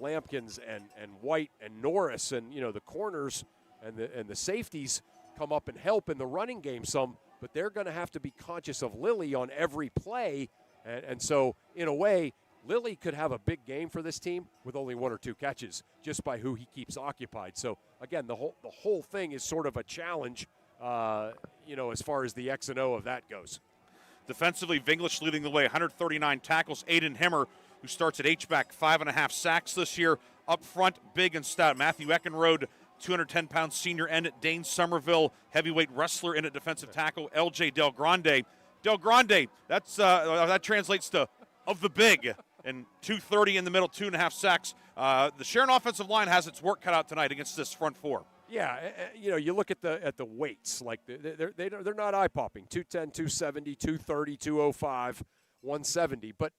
Lampkins and White and Norris and, the corners and the safeties come up and help in the running game some, but they're going to have to be conscious of Lilly on every play. And so, in a way, Lilly could have a big game for this team with only 1 or 2 catches just by who he keeps occupied. So, again, the whole thing is sort of a challenge, as far as the X and O of that goes. Defensively, Vinglish leading the way, 139 tackles. Aiden Himmer, who starts at H-back, 5.5 sacks this year. Up front, big and stout. Matthew Eckenrode, 210-pound senior end at Dane Somerville, heavyweight wrestler in at defensive tackle. L.J. Del Grande. Del Grande, that translates to of the big. And 230 in the middle, 2.5 sacks. The Sharon offensive line has its work cut out tonight against this front four. Yeah, you look at the weights, like they're not eye-popping. 210, 270, 230, 205, 170. But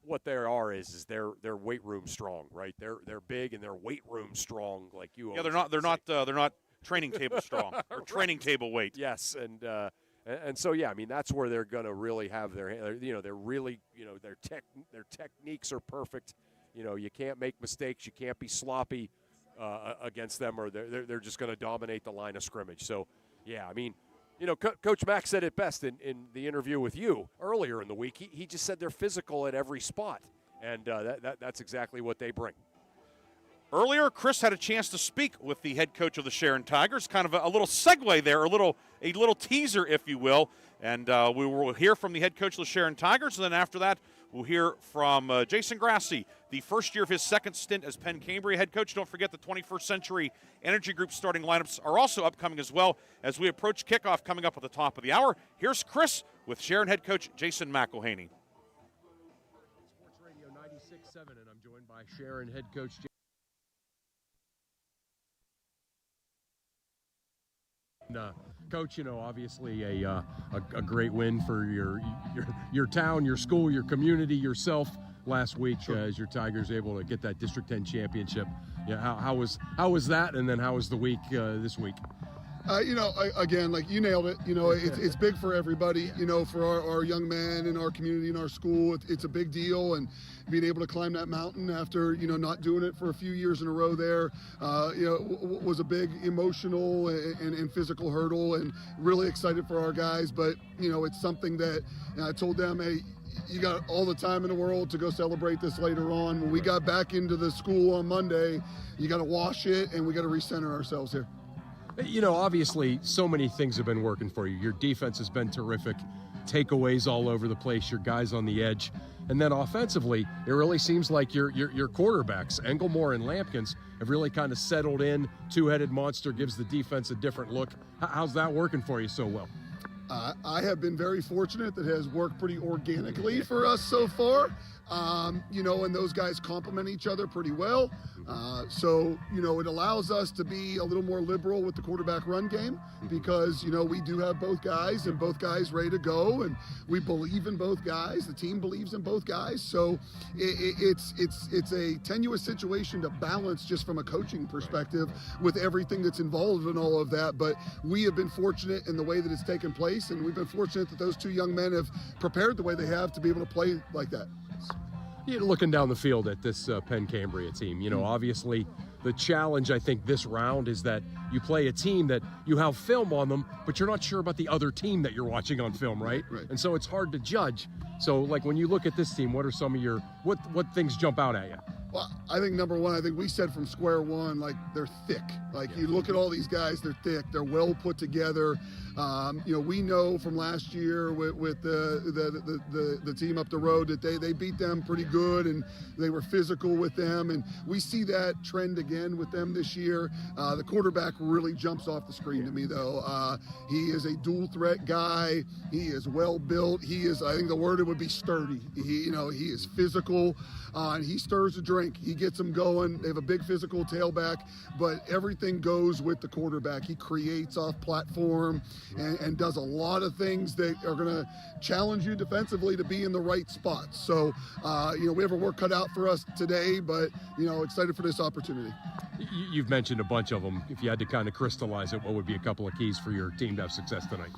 what there are is they're weight room strong, right? They're big and they're weight room strong, like you. Yeah, they're not training table strong or training table weight. Yes, and so yeah, I mean that's where they're going to really have their, they're really, their techniques are perfect. You can't make mistakes, you can't be sloppy against them, or they're just going to dominate the line of scrimmage. So yeah, I mean, Coach Mack said it best in the interview with you earlier in the week. He just said they're physical at every spot, and that's exactly what they bring. Earlier, Chris had a chance to speak with the head coach of the Sharon Tigers. Kind of a little segue there, a little teaser, if you will. And we will hear from the head coach of the Sharon Tigers, and then after that, we'll hear from Jason Grassy, the first year of his second stint as Penn Cambria head coach. Don't forget the 21st Century Energy Group starting lineups are also upcoming as well as we approach kickoff coming up at the top of the hour. Here's Chris with Sharon head coach Jason Mhaney. Sports Radio 96.7, and I'm joined by Sharon head coach Coach, obviously a great win for your town, your school, your community, yourself last week. Sure. As your Tigers able to get that District 10 championship. Yeah, how was that, and then how was the week this week? Again, like you nailed it. It's big for everybody. For our young men in our community, in our school, it's a big deal. And being able to climb that mountain after, not doing it for a few years in a row there, was a big emotional and physical hurdle, and really excited for our guys. But, it's something that I told them, hey, you got all the time in the world to go celebrate this later on. When we got back into the school on Monday, you got to wash it, and we got to recenter ourselves here. Obviously, so many things have been working for you. Your defense has been terrific. Takeaways all over the place. Your guys on the edge. And then offensively, it really seems like your quarterbacks, Engelmore and Lampkins, have really kind of settled in. Two-headed monster gives the defense a different look. How's that working for you so well? I have been very fortunate that it has worked pretty organically for us so far. And those guys complement each other pretty well. So it allows us to be a little more liberal with the quarterback run game because, we do have both guys and both guys ready to go, and we believe in both guys. The team believes in both guys. So it's a tenuous situation to balance just from a coaching perspective with everything that's involved in all of that. But we have been fortunate in the way that it's taken place, and we've been fortunate that those two young men have prepared the way they have to be able to play like that. You're looking down the field at this Penn Cambria team. Obviously the challenge, I think, this round is that you play a team that you have film on them, but you're not sure about the other team that you're watching on film, right? Right. And so it's hard to judge. So, like, when you look at this team, what are some of your what things jump out at you? Well, I think number one, I think we said from square one, like, they're thick. Like, you look at all these guys, they're thick. They're well put together. We know from last year with the team up the road that they beat them pretty good, and they were physical with them. And we see that trend again with them this year. The quarterback really jumps off the screen to me, though. He is a dual threat guy. He is well built. He is, I think the word it would be sturdy. He is physical. And he stirs the drink. He gets them going. They have a big physical tailback, but everything goes with the quarterback. He creates off platform and does a lot of things that are going to challenge you defensively to be in the right spots. So, we have our work cut out for us today, but, excited for this opportunity. You've mentioned a bunch of them. If you had to kind of crystallize it, what would be a couple of keys for your team to have success tonight?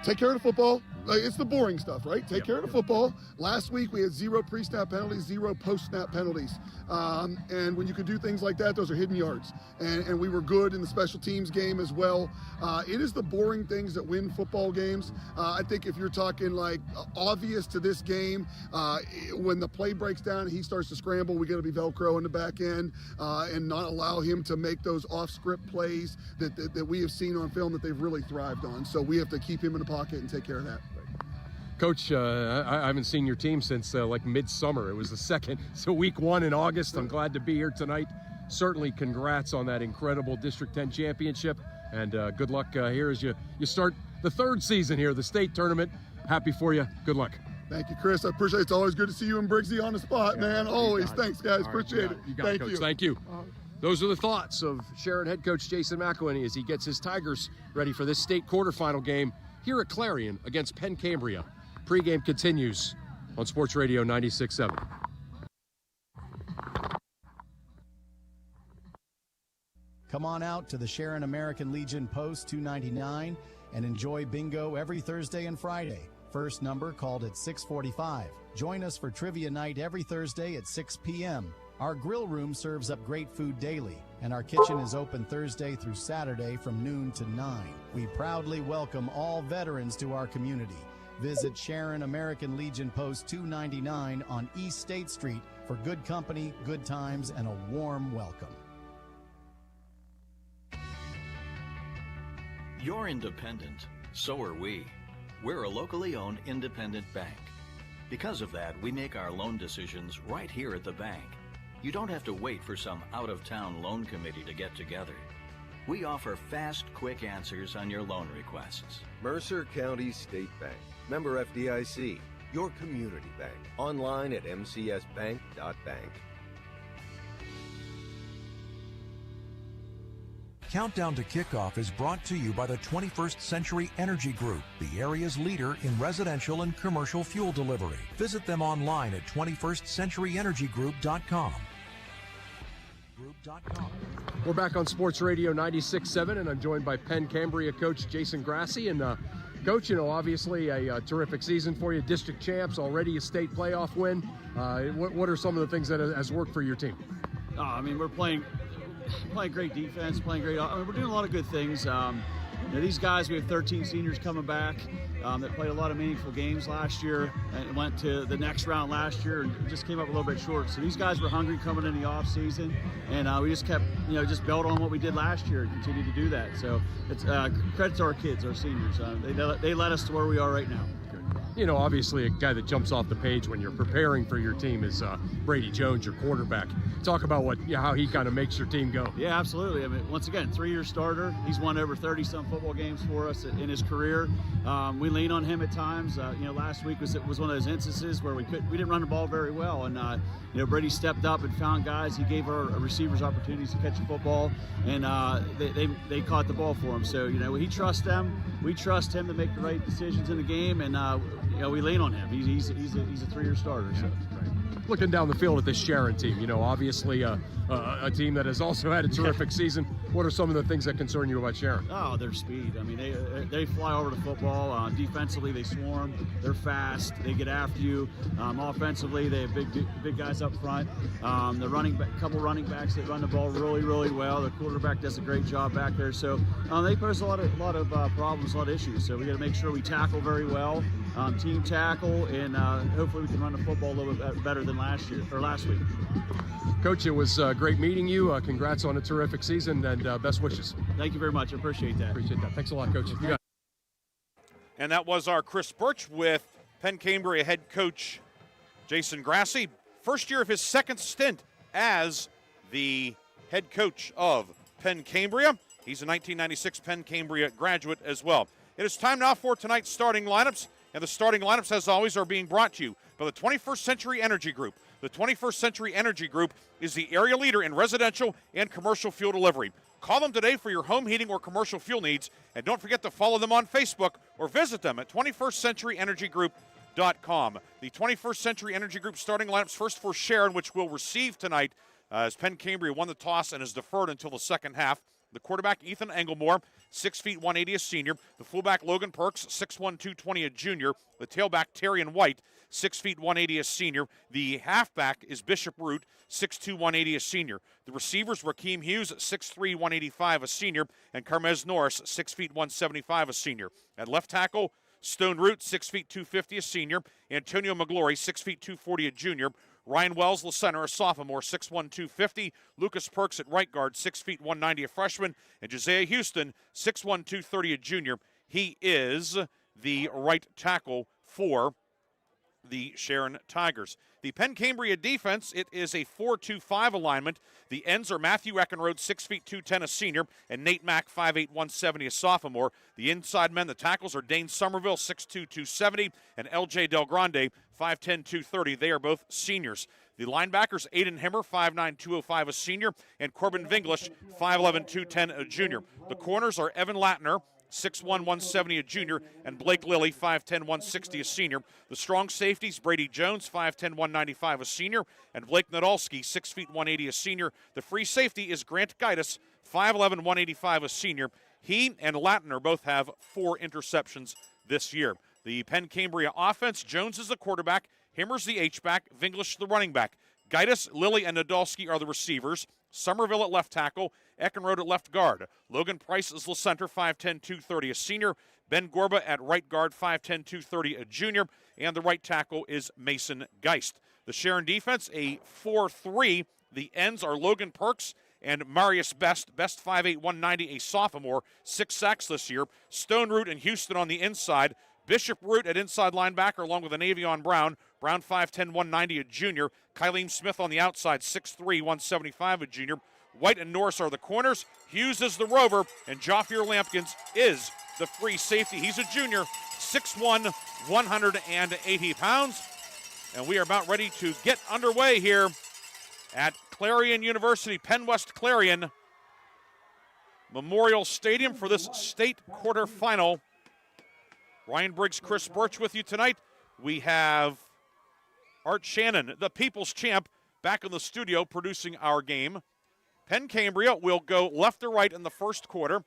take care of the football. It's the boring stuff, right? Take care of the football. Last week we had 0 pre-snap penalties, 0 post-snap penalties. And when you can do things like that, those are hidden yards. And we were good in the special teams game as well. It is the boring things that win football games. I think if you're talking like obvious to this game, when the play breaks down and he starts to scramble, we got to be Velcro in the back end and not allow him to make those off-script plays that we have seen on film that they've really thrived on. So we have to keep him in the pocket and take care of that. Coach, I haven't seen your team since like midsummer. It was the second, so week 1 in August. I'm glad to be here tonight. Certainly congrats on that incredible District 10 championship, and good luck here as you start the 3rd season here, the state tournament. Happy for you. Good luck. Thank you, Chris. I appreciate it. It's always good to see you and Briggsy on the spot, man. Always. Thanks, guys. Appreciate it. You got it, Coach. Thank you. Those are the thoughts of Sharon head coach Jason Mhaney as he gets his Tigers ready for this state quarterfinal game here at Clarion against Penn Cambria. Pregame continues on Sports Radio 96.7. Come on out to the Sharon American Legion Post 299 and enjoy bingo every Thursday and Friday. First number called at 6:45. Join us for trivia night every Thursday at 6 p.m. Our grill room serves up great food daily, and our kitchen is open Thursday through Saturday from noon to 9. We proudly welcome all veterans to our community. Visit Sharon American Legion Post 299 on East State Street for good company, good times, and a warm welcome. You're independent. So are we. We're a locally owned independent bank. Because of that, we make our loan decisions right here at the bank. You don't have to wait for some out-of-town loan committee to get together. We offer fast, quick answers on your loan requests. Mercer County State Bank. Member FDIC. Your community bank. Online at mcsbank.bank. Countdown to Kickoff is brought to you by the 21st Century Energy Group, the area's leader in residential and commercial fuel delivery. Visit them online at 21stcenturyenergygroup.com. We're back on Sports Radio 96.7, and I'm joined by Penn Cambria coach Jason Grassy. And Coach, obviously a terrific season for you. District champs, already a state playoff win. What are some of the things that has worked for your team? We're playing great defense, we're doing a lot of good things. These guys, we have 13 seniors coming back that played a lot of meaningful games last year and went to the next round last year and just came up a little bit short. So these guys were hungry coming in the off season, and we just kept, just built on what we did last year and continue to do that. So it's credit to our kids, our seniors. They led us to where we are right now. Obviously a guy that jumps off the page when you're preparing for your team is Brady Jones, your quarterback. Talk about how he kind of makes your team go. Yeah, absolutely. Once again, 3-year starter. He's won over 30-some football games for us in his career. We lean on him at times. Last week was one of those instances where we didn't run the ball very well, and Brady stepped up and found guys. He gave our receivers opportunities to catch the football, and they caught the ball for him. So he trusts them. We trust him to make the right decisions in the game, and we lean on him. He's a 3-year starter. So. Looking down the field at this Sharon team, obviously a team that has also had a terrific season. What are some of the things that concern you about Sharon? Oh, their speed. They fly over the football. Defensively, they swarm. They're fast. They get after you. Offensively, they have big guys up front. The couple running backs that run the ball really, really well. The quarterback does a great job back there. So they pose a lot of problems, a lot of issues. So we got to make sure we tackle very well, team tackle, and hopefully we can run the football a little bit better than last week. Coach, it was great meeting you. Congrats on a terrific season, and best wishes. Thank you very much. I appreciate that. Thanks a lot, Coach. You got it. And that was our Chris Burtch with Penn Cambria head coach Jason Grassy. First year of his second stint as the head coach of Penn Cambria. He's a 1996 Penn Cambria graduate as well. It is time now for tonight's starting lineups. And the starting lineups, as always, are being brought to you by the 21st Century Energy Group. The 21st Century Energy Group is the area leader in residential and commercial fuel delivery. Call them today for your home heating or commercial fuel needs. And don't forget to follow them on Facebook or visit them at 21stcenturyenergygroup.com. The 21st Century Energy Group starting lineups first for Sharon, which will receive tonight as Penn Cambria won the toss and is deferred until the second half. The quarterback, Ethan Englemore, 6 feet 180, a senior. The fullback, Logan Perks, 6'1", 220, a junior. The tailback, Terrion White, 6 feet 180, a senior. The halfback is Bishop Root, 6'2", 180, a senior. The receivers, Rakeem Hughes, 6'3", 185, a senior. And Carmez Norris, 6 feet 175, a senior. At left tackle, Stone Root, 6 feet 250, a senior. Antonio McGlory, 6 feet 240, a junior. Ryan Wells, the center, a sophomore, 6'1", 250. Lucas Perks at right guard, 6 feet 190, a freshman. And Josiah Houston, 6'1", 230, a junior. He is the right tackle for the Sharon Tigers. The Penn Cambria defense, it is a 4-2-5 alignment. The ends are Matthew Eckenrode, 6 feet 210, a senior, and Nate Mack, 5'8", 170, a sophomore. The inside men, the tackles are Dane Somerville, 6'2", 270, and LJ Del Grande, 5'10", 230. They are both seniors. The linebackers, Aiden Himmer, 5'9", 205, a senior, and Corbin Vinglish, 5'11", 210, a junior. The corners are Evan Latner, 6'1", 170, a junior, and Blake Lilly, 5'10", 160, a senior. The strong safeties, Brady Jones, 5'10", 195, a senior, and Blake Nadolski, 6 feet 180, a senior. The free safety is Grant Gaitis, 5'11", 185, a senior. He and Latner both have 4 interceptions this year. The Penn Cambria offense, Jones is the quarterback, Himmer's the H-back, Vinglish the running back. Gaitis, Lilly, and Nadolski are the receivers. Somerville at left tackle, Eckenrode at left guard. Logan Price is the center, 5'10", 230, a senior. Ben Gorba at right guard, 5'10", 230, a junior. And the right tackle is Mason Geist. The Sharon defense, a 4-3. The ends are Logan Perks and Marius Best. Best 5'8", 190, a sophomore, 6 sacks this year. Stone Root and Houston on the inside. Bishop Root at inside linebacker along with Anavion Brown. Brown 5'10", 190, a junior. Kylene Smith on the outside, 6'3", 175, a junior. White and Norris are the corners. Hughes is the rover, and Jaffier Lampkins is the free safety. He's a junior, 6'1", 180 pounds. And we are about ready to get underway here at Clarion University, PennWest Clarion Memorial Stadium for this state quarterfinal. Ryan Briggs, Chris Burtch with you tonight. We have Art Shannon, the People's Champ, back in the studio producing our game. Penn Cambria will go left to right in the first quarter.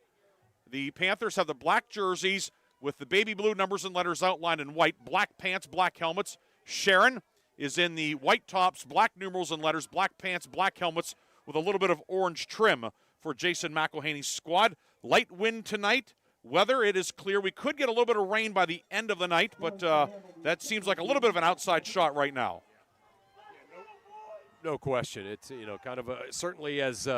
The Panthers have the black jerseys with the baby blue numbers and letters outlined in white, black pants, black helmets. Sharon is in the white tops, black numerals and letters, black pants, black helmets with a little bit of orange trim for Jason McElhaney's squad. Light wind tonight. Weather, it is clear. We could get a little bit of rain by the end of the night, but that seems like a little bit of an outside shot right now. No question. It's, kind of certainly as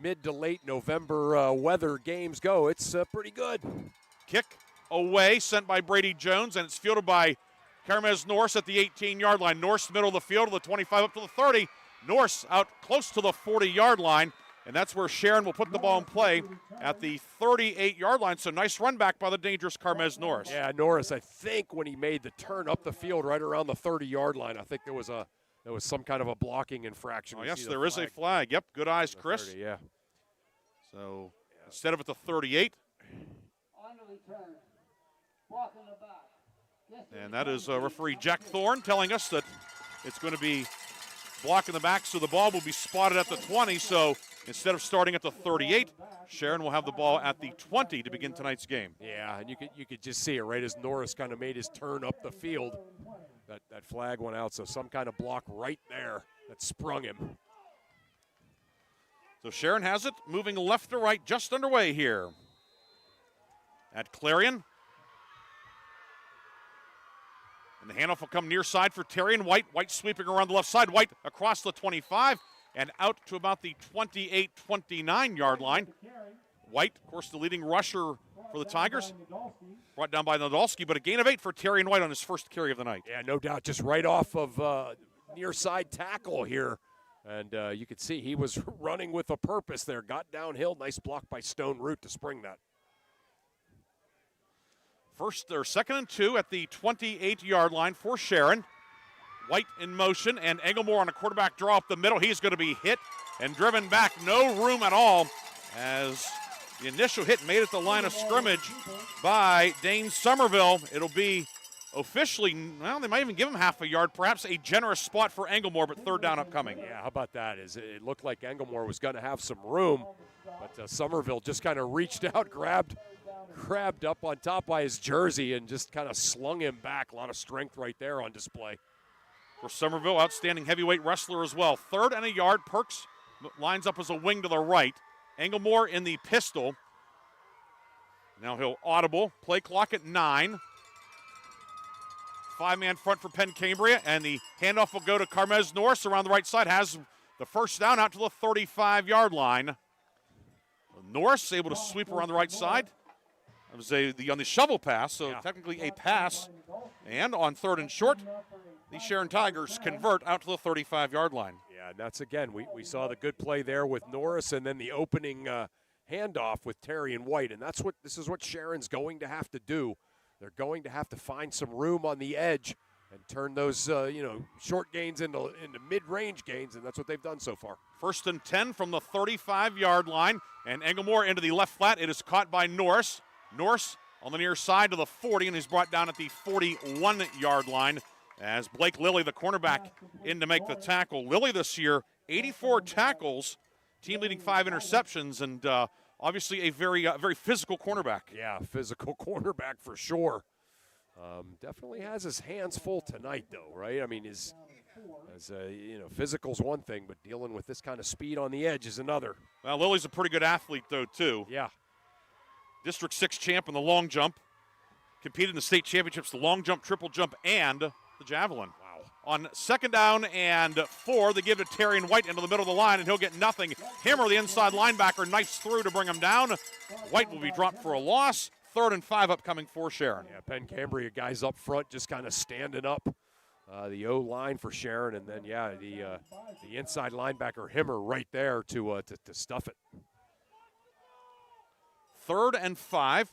mid to late November weather games go, it's pretty good. Kick away, sent by Brady Jones, and it's fielded by Carmez Norris at the 18-yard line. Norris, middle of the field, to the 25 up to the 30. Norris out close to the 40-yard line, and that's where Sharon will put the ball in play at the 38-yard line. So nice run back by the dangerous Carmez Norris. Yeah, Norris, I think when he made the turn up the field right around the 30-yard line, I think there was some kind of a blocking infraction. Oh, yes, there is a flag. Yep, good eyes, Chris. 30, yeah. So instead of at the 38. On the return, walking the back. And that is referee Jack Thorne telling us that it's going to be blocking the back, so the ball will be spotted at the 20. So instead of starting at the 38, Sharon will have the ball at the 20 to begin tonight's game. Yeah, and you could just see it right as Norris kind of made his turn up the field. That flag went out, so some kind of block right there that sprung him. So Sharon has it, moving left to right, just underway here at Clarion. And the handoff will come near side for Terrion White. White sweeping around the left side. White across the 25 and out to about the 28, 29-yard line. White, of course, the leading rusher for the Tigers. Brought down by Nadolski, but a gain of 8 for Terrion White on his first carry of the night. Yeah, no doubt, just right off of near side tackle here. And you could see he was running with a purpose there. Got downhill. Nice block by Stone Root to spring that. First or second and 2 at the 28-yard line for Sharon. White in motion, and Englemore on a quarterback draw up the middle. He's going to be hit and driven back. No room at all as the initial hit made it the line of scrimmage by Dane Somerville. It'll be officially, well, they might even give him half a yard, perhaps a generous spot for Englemore, but third down upcoming. Yeah, how about that? It looked like Englemore was going to have some room, but Somerville just kind of reached out, grabbed up on top by his jersey and just kind of slung him back. A lot of strength right there on display. For Somerville, outstanding heavyweight wrestler as well. Third and a yard. Perks lines up as a wing to the right. Englemore in the pistol. Now he'll audible. Play clock at 9. 5-man front for Penn Cambria, and the handoff will go to Carmez Norris around the right side. Has the first down out to the 35-yard line. Norris able to sweep around the right side. It was on the shovel pass, so technically a pass. And on third and short, the Sharon Tigers convert out to the 35-yard line. Yeah, and that's, again, we saw the good play there with Norris, and then the opening handoff with Terry and White, and this is what Sharon's going to have to do. They're going to have to find some room on the edge and turn those short gains into mid-range gains, and that's what they've done so far. First and 10 from the 35-yard line, and Englemore into the left flat. It is caught by Norris. Norris on the near side to the 40, and he's brought down at the 41-yard line as Blake Lilly, the cornerback, in to make the tackle. Lilly this year, 84 tackles, team leading 5 interceptions, and obviously a very physical cornerback. Yeah, physical cornerback for sure. Definitely has his hands full tonight, though, right? I mean, physical's one thing, but dealing with this kind of speed on the edge is another. Well, Lilly's a pretty good athlete, though, too. Yeah. District 6 champ in the long jump. Competed in the state championships, the long jump, triple jump, and the javelin. Wow. On second down and 4, they give it to Terry and White into the middle of the line, and he'll get nothing. Hammer, the inside linebacker, knifes through to bring him down. White will be dropped for a loss. Third and 5 upcoming for Sharon. Yeah, Penn Cambria guys up front just kind of standing up. The O-line for Sharon, and then, the inside linebacker, Himmer, right there to stuff it. Third and 5.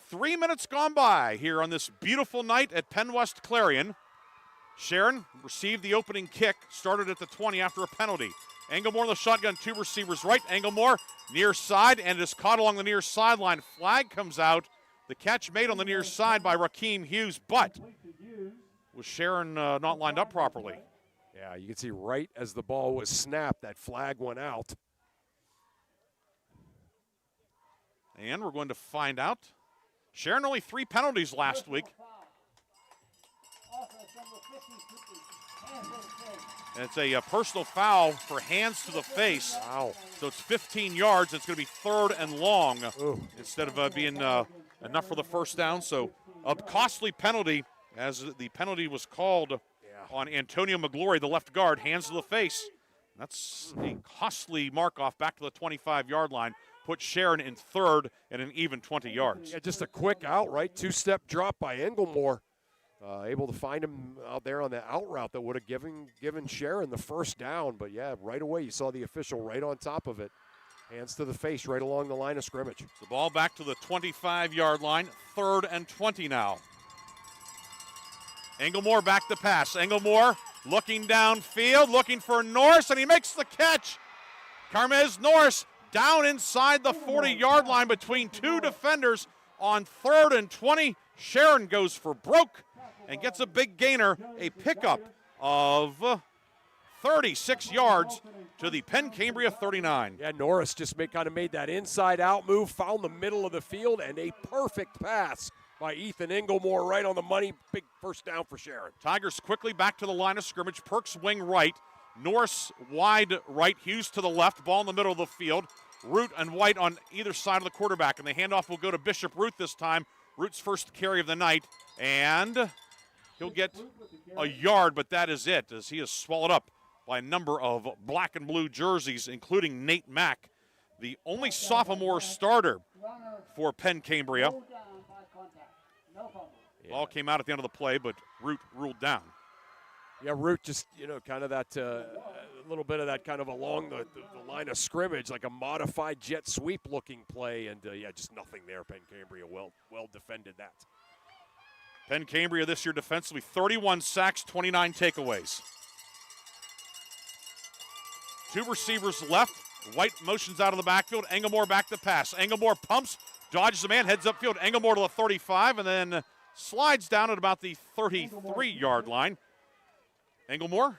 3 minutes gone by here on this beautiful night at PennWest Clarion. Sharon received the opening kick, started at the 20 after a penalty. Englemore in the shotgun, 2 receivers right. Englemore near side, and is caught along the near sideline. Flag comes out. The catch made on the near side by Rakeem Hughes, but was Sharon not lined up properly? Yeah, you can see right as the ball was snapped, that flag went out. And we're going to find out. Sharon only 3 penalties last week. And it's a personal foul for hands to the face. Wow. So it's 15 yards. It's going to be third and long. Ooh. Instead of being enough for the first down. So a costly penalty, as the penalty was called on Antonio McGlory, the left guard, hands to the face. That's a costly mark-off back to the 25-yard line. Put Sharon in third and an even 20 yards. Yeah, just a quick out, right? 2-step drop by Englemore. Able to find him out there on the out route that would have given Sharon the first down. But, yeah, right away you saw the official right on top of it. Hands to the face right along the line of scrimmage. The ball back to the 25-yard line. Third and 20 now. Englemore back to pass. Englemore looking downfield, looking for Norris, and he makes the catch. Carmez Norris down inside the 40-yard line between 2 defenders on third and 20. Sharon goes for broke and gets a big gainer, a pickup of 36 yards to the Penn Cambria 39. Yeah, Norris just kind of made that inside-out move, found the middle of the field, and a perfect pass by Ethan Englemore right on the money. Big first down for Sharon. Tigers quickly back to the line of scrimmage. Perks wing right. Norris wide right. Hughes to the left. Ball in the middle of the field. Root and White on either side of the quarterback, and the handoff will go to Bishop Root this time. Root's first carry of the night, and he'll get a yard, but that is it, as he is swallowed up by a number of black and blue jerseys, including Nate Mack, the only sophomore starter for Penn Cambria. Ball came out at the end of the play, but Root ruled down. Yeah, Root just, kind of that little bit of that kind of along the line of scrimmage, like a modified jet sweep looking play, and just nothing there. Penn Cambria well defended that. Penn Cambria this year defensively, 31 sacks, 29 takeaways. 2 receivers left. White motions out of the backfield. Englemore back to pass. Englemore pumps, dodges the man, heads upfield. Englemore to the 35, and then Slides down at about the 33-yard line. Englemore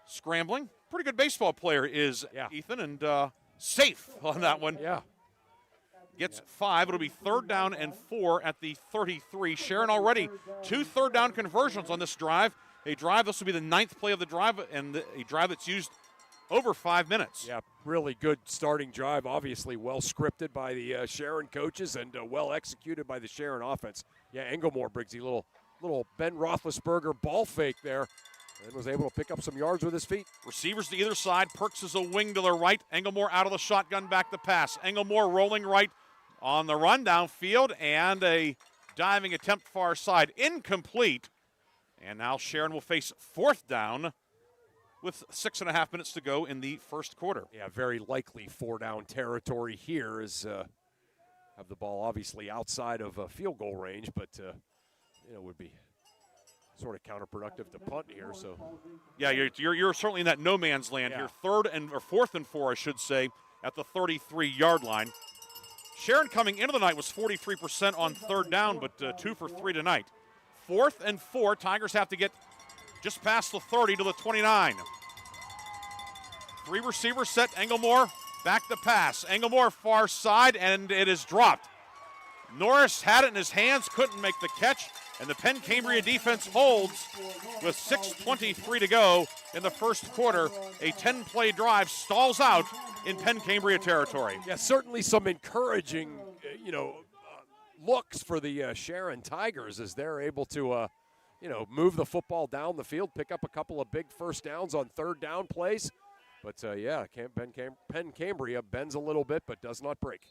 scrambling. Pretty good baseball player is Ethan, and safe on that one. Yeah. Gets 5. It'll be 3rd down and 4 at the 33. Sharon already 2 third-down conversions on this drive. This will be the 9th play of the drive, and a drive that's used over 5 minutes. Yeah, really good starting drive. Obviously well scripted by the Sharon coaches and well executed by the Sharon offense. Yeah, Englemore, Briggsy, little Ben Roethlisberger ball fake there, and was able to pick up some yards with his feet. Receivers to either side. Perks is a wing to the right. Englemore out of the shotgun, back to pass. Englemore rolling right on the run downfield, and a diving attempt far side. Incomplete. And now Sharon will face 4th down with 6.5 minutes to go in the first quarter. Yeah, very likely 4-down territory here as have the ball obviously outside of field goal range, but would be sort of counterproductive to punt here. So, yeah, you're certainly in that no man's land here. 4th and 4, I should say, at the 33-yard line. Sharon coming into the night was 43% on 3rd down, but 2 for 3 tonight. 4th and 4, Tigers have to get just past the 30 to the 29. 3 receivers set. Englemore back to pass. Englemore far side, and it is dropped. Norris had it in his hands, couldn't make the catch, and the Penn Cambria defense holds with 6:23 to go in the first quarter. A 10-play drive stalls out in Penn Cambria territory. Yeah, certainly some encouraging, looks for the Sharon Tigers as they're able to, move the football down the field, pick up a couple of big first downs on 3rd down plays. But, Penn Cambria bends a little bit but does not break.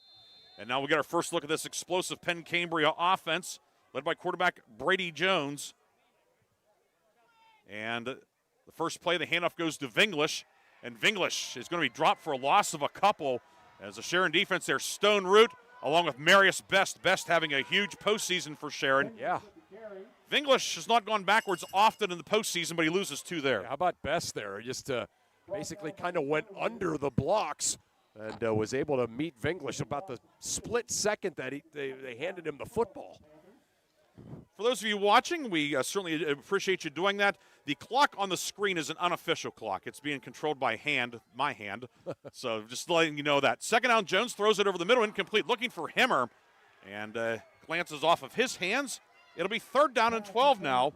And now we get our first look at this explosive Penn Cambria offense led by quarterback Brady Jones. And the first play, the handoff goes to Vinglish. And Vinglish is going to be dropped for a loss of a couple as the Sharon defense there. Stone Root along with Marius Best. Best having a huge postseason for Sharon. Yeah. Vinglish has not gone backwards often in the postseason, but he loses 2 there. Yeah, how about Best there? Just basically kind of went under the blocks and was able to meet Vinglish about the split second that they handed him the football. For those of you watching, we certainly appreciate you doing that. The clock on the screen is an unofficial clock. It's being controlled by my hand. So just letting you know that. 2nd down, Jones throws it over the middle, incomplete, looking for Himmer, and glances off of his hands. It'll be 3rd down and 12 now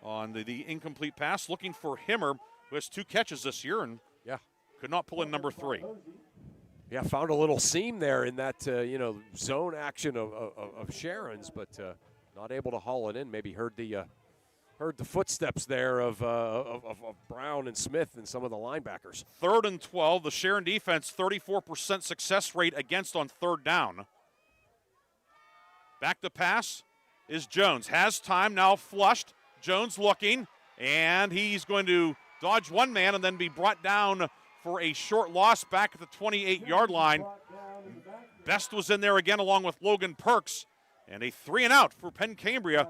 on the incomplete pass, looking for Himmer, who has 2 catches this year and could not pull in number 3. Yeah, found a little seam there in that, zone action of Sharon's, but not able to haul it in. Maybe heard the footsteps there of Brown and Smith and some of the linebackers. 3rd and 12. The Sharon defense, 34% success rate against on 3rd down. Back to pass is Jones. Has time, now flushed. Jones looking, and he's going to dodge one man and then be brought down for a short loss back at the 28-yard line. Best was in there again along with Logan Perks. And a 3-and-out for Penn Cambria.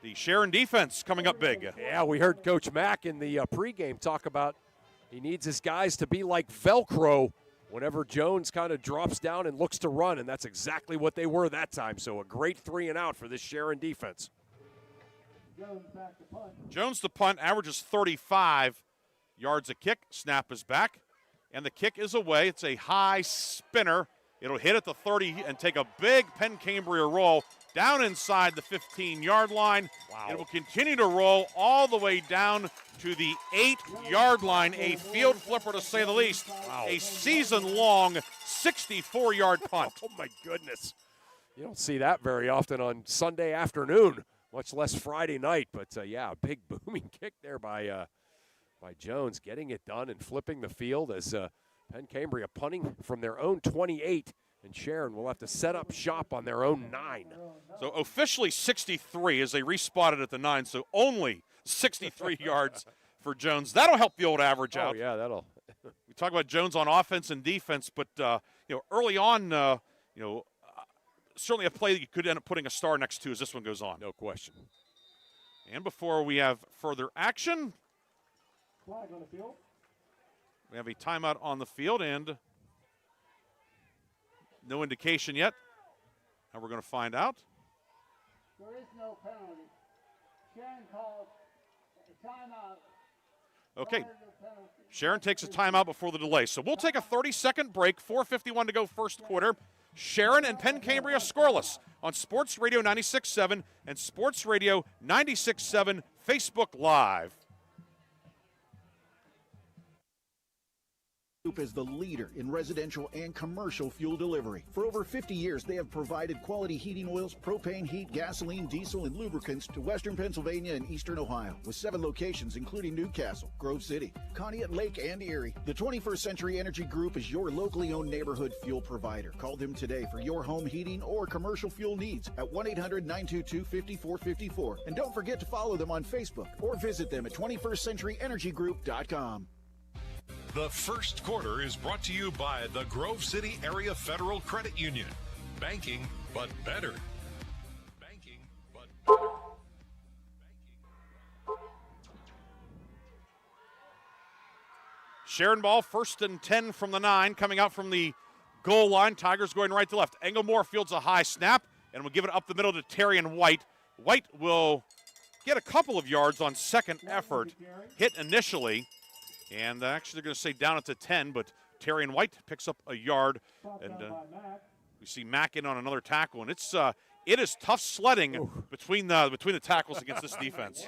The Sharon defense coming up big. Yeah, we heard Coach Mack in the pregame talk about he needs his guys to be like Velcro whenever Jones kind of drops down and looks to run, and that's exactly what they were that time. So a great 3-and-out for this Sharon defense. Jones to punt, averages 35 yards a kick. Snap is back, and the kick is away. It's a high spinner. It'll hit at the 30 and take a big Penn Cambria roll down inside the 15-yard line. Wow. It will continue to roll all the way down to the 8-yard line. A field flipper, to say the least. Wow. A season-long 64-yard punt. Oh, my goodness. You don't see that very often on Sunday afternoon, much less Friday night. But, a big booming kick there by Jones, getting it done and flipping the field as Penn Cambria punting from their own 28, and Sharon will have to set up shop on their own 9. So officially 63 as they respotted at the 9, so only 63 yards for Jones. That'll help the old average out. Oh, yeah, that'll. We talk about Jones on offense and defense, but, early on, certainly a play that you could end up putting a star next to as this one goes on. No question. And before we have further action, Flag on the field. we have a timeout on the field and no indication yet. Now we're going to find out. There is no penalty. Sharon called a timeout. Okay. Sharon takes a timeout before the delay. So we'll take a 30-second break. 4:51 to go first quarter. Sharon and Penn Cambria scoreless on Sports Radio 96.7 and Sports Radio 96.7 Facebook Live. Group is the leader in residential and commercial fuel delivery. For over 50 years, they have provided quality heating oils, propane, heat, gasoline, diesel, and lubricants to western Pennsylvania and eastern Ohio, with 7 locations including Newcastle, Grove City, Conneaut Lake, and Erie. The 21st Century Energy Group is your locally owned neighborhood fuel provider. Call them today for your home heating or commercial fuel needs at 1-800-922-5454. And don't forget to follow them on Facebook or visit them at 21stcenturyenergygroup.com. The first quarter is brought to you by the Grove City Area Federal Credit Union. Banking, but better. Banking, but better. Sharon ball, 1st and 10 from the 9, coming out from the goal line. Tigers going right to left. Englemore fields a high snap and will give it up the middle to Terrian White. White will get a couple of yards on second effort. Hit initially. And actually, they're going to say down it to 10, but Terrian White picks up a yard. And we see Mack in on another tackle. And it is tough sledding between the tackles against this defense.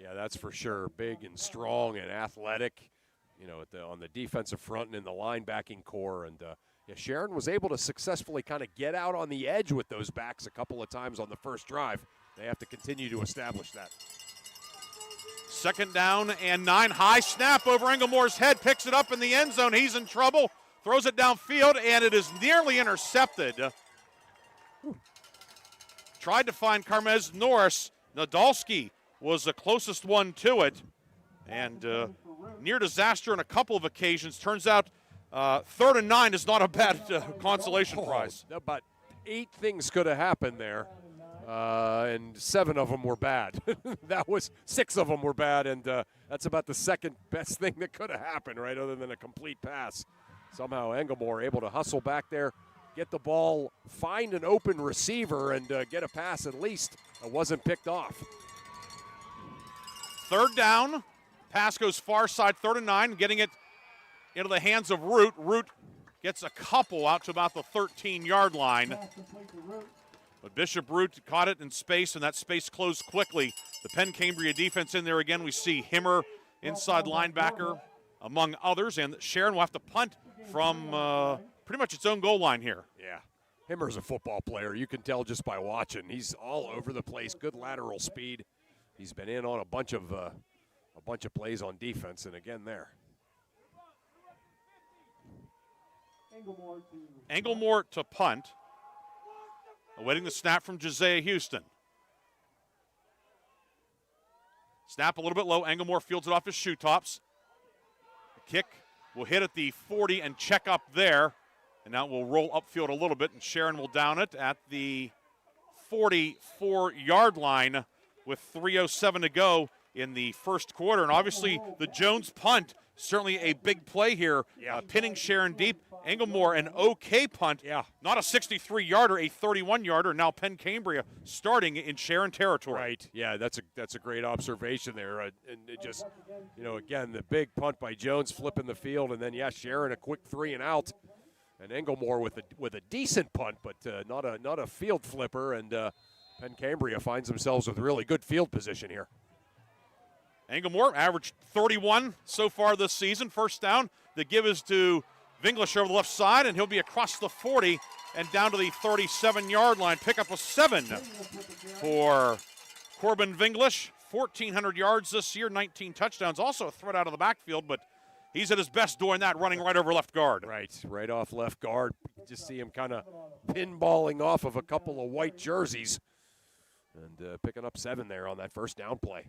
Yeah, that's for sure. Big and strong and athletic, you know, on the defensive front and in the linebacking core. And Sharon was able to successfully kind of get out on the edge with those backs a couple of times on the first drive. They have to continue to establish that. 2nd down and 9. High snap over Englemore's head. Picks it up in the end zone. He's in trouble. Throws it downfield, and it is nearly intercepted. Tried to find Carmez Norris. Nadolski was the closest one to it. And near disaster on a couple of occasions. Turns out 3rd and 9 is not a bad consolation prize. About 8 things could have happened there. And 7 of them were bad. 6 of them were bad, and that's about the second best thing that could have happened, right, other than a complete pass. Somehow Englemore able to hustle back there, get the ball, find an open receiver, and get a pass at least. It wasn't picked off. 3rd down. Pass goes far side, 3rd and 9, getting it into the hands of Root. Root gets a couple out to about the 13-yard line. But Bishop Root caught it in space, and that space closed quickly. The Penn Cambria defense in there again. We see Himmer, inside linebacker, among others. And Sharon will have to punt from pretty much its own goal line here. Yeah, Himmer's a football player. You can tell just by watching. He's all over the place, good lateral speed. He's been in on a bunch of plays on defense, and again there. Englemore to punt. Awaiting the snap from Josiah Houston. Snap a little bit low. Englemore fields it off his shoe tops. The kick will hit at the 40 and check up there. And now we'll roll upfield a little bit, and Sharon will down it at the 44-yard line with 3:07 to go in the first quarter. And obviously the Jones punt, certainly a big play here, pinning Sharon deep. Englemore, an okay punt. Yeah. Not a 63-yarder, a 31-yarder. Now Penn Cambria starting in Sharon territory. Right. Yeah, that's a great observation there. And it just, again, the big punt by Jones flipping the field, and then, Sharon a quick 3 and out. And Englemore with a decent punt, but not a field flipper. And Penn Cambria finds themselves with really good field position here. Englemore averaged 31 so far this season. First down. The give is to Vinglish over the left side, and he'll be across the 40 and down to the 37-yard line. Pick up a 7 for Corbin Vinglish. 1,400 yards this year, 19 touchdowns. Also a threat out of the backfield, but he's at his best doing that, running right over left guard. Right off left guard. You just see him kind of pinballing off of a couple of white jerseys and picking up 7 there on that first down play.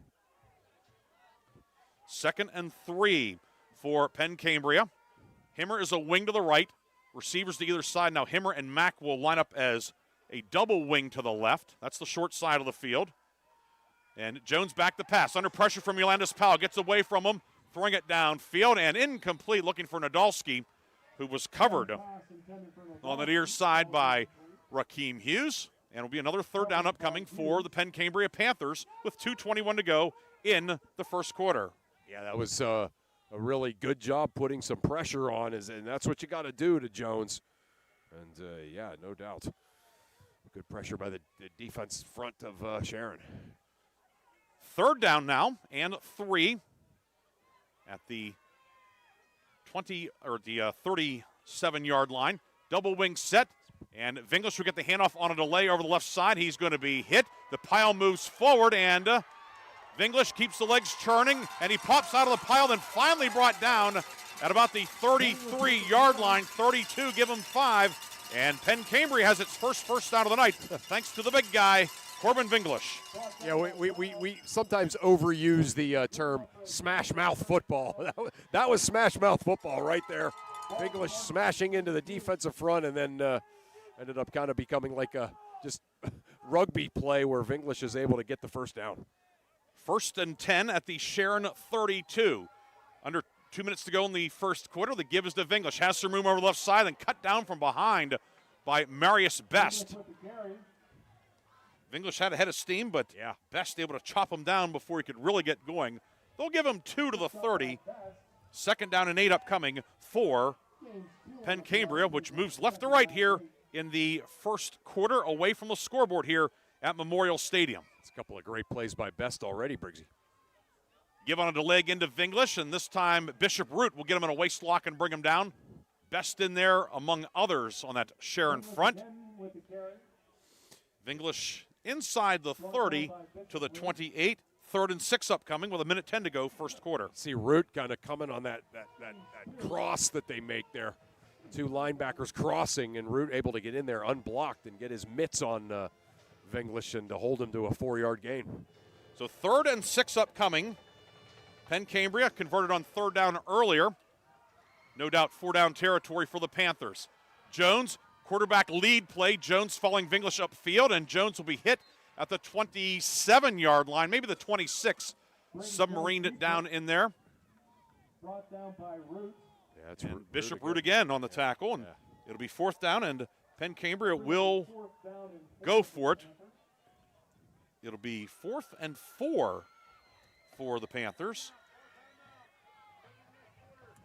2nd and 3 for Penn Cambria. Himmer is a wing to the right. Receivers to either side. Now Himmer and Mack will line up as a double wing to the left. That's the short side of the field. And Jones back to pass. Under pressure from Yolandis Powell. Gets away from him. Throwing it downfield and incomplete. Looking for Nadolski, who was covered on the near side by Rakeem Hughes. And it'll be another third down upcoming for the Penn Cambria Panthers with 2:21 to go in the first quarter. Yeah, that was a really good job putting some pressure on, and that's what you got to do to Jones. And, yeah, no doubt. Good pressure by the defense front of Sharon. Third down now and 3 at the 20 or the 37-yard line. Double wing set, and Vinglish will get the handoff on a delay over the left side. He's going to be hit. The pile moves forward, and Vinglish keeps the legs churning, and he pops out of the pile, then finally brought down at about the 33-yard line. 32, give him 5. And Penn Cambria has its first down of the night, thanks to the big guy, Corbin Vinglish. Yeah, we sometimes overuse the term smash mouth football. That was smash mouth football right there. Vinglish smashing into the defensive front, and then ended up kind of becoming like a just rugby play where Vinglish is able to get the first down. 1st and 10 at the Sharon 32. Under 2 minutes to go in the first quarter. The give is to Vinglish. Has some room over the left side and cut down from behind by Marius Best. Vinglish had a head of steam, but yeah, Best able to chop him down before he could really get going. They'll give him 2 to the 30. 2nd down and 8 upcoming for Penn Cambria, which moves left to right here in the first quarter away from the scoreboard here at Memorial Stadium. It's a couple of great plays by Best already, Briggsy. Give on a leg into Vinglish, and this time Bishop Root will get him in a waist lock and bring him down. Best in there among others on that Sharon front. Vinglish inside the 30 to the 28. 3rd and 6 upcoming with 1:10 to go, first quarter. See Root kind of coming on that cross that they make there. 2 linebackers crossing, and Root able to get in there unblocked and get his mitts on Vinglish and to hold him to a 4-yard gain. So 3rd and 6 upcoming. Penn Cambria converted on 3rd down earlier. No doubt 4-down territory for the Panthers. Jones, quarterback lead play. Jones following Vinglish upfield, and Jones will be hit at the 27-yard line, maybe the 26. Submarined it down in there. Brought down by Root. Yeah, it's and Bishop Root again on the tackle, and it'll be 4th down, and Penn Cambria will go for it. It'll be 4th and 4 for the Panthers.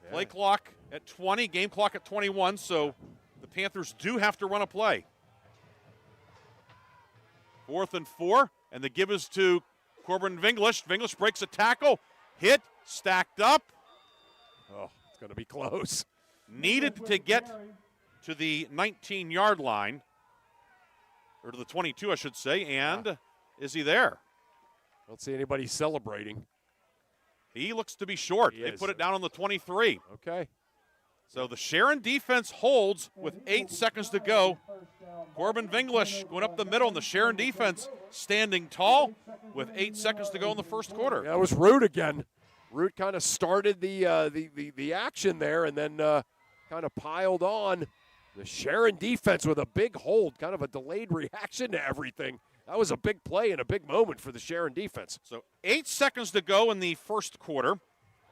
Yeah. Play clock at 20, game clock at 21, so the Panthers do have to run a play. 4th and 4, and the give is to Corbin Vinglish. Vinglish breaks a tackle, hit, stacked up. Oh, it's going to be close. Needed to get to the 19-yard line, or to the 22, I should say, and is he there? Don't see anybody celebrating. He looks to be short. They put it down on the 23. Okay. So the Sharon defense holds with 8 seconds to go. Corbin Vinglish going up the middle, and the Sharon defense standing tall with 8 seconds to go in the first quarter. Yeah, it was Root again. Root kind of started the action there and then kind of piled on. The Sharon defense with a big hold, kind of a delayed reaction to everything. That was a big play and a big moment for the Sharon defense. So 8 seconds to go in the first quarter.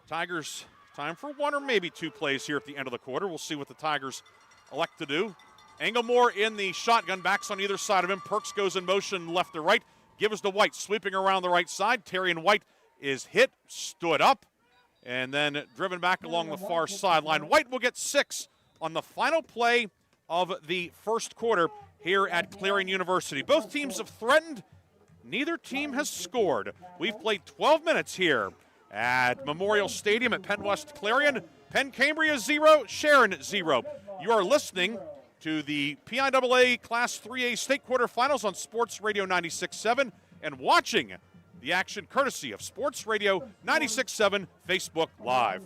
Tigers, time for 1 or maybe 2 plays here at the end of the quarter. We'll see what the Tigers elect to do. Englemore in the shotgun, backs on either side of him. Perks goes in motion left to right. Gives to White, sweeping around the right side. Terrion White is hit, stood up, and then driven back along the far sideline. White will get 6 on the final play of the first quarter here at Clarion University. Both teams have threatened. Neither team has scored. We've played 12 minutes here at Memorial Stadium at PennWest Clarion. Penn Cambria 0, Sharon 0. You are listening to the PIAA Class 3A State Quarterfinals on Sports Radio 96.7 and watching the action courtesy of Sports Radio 96.7 Facebook Live.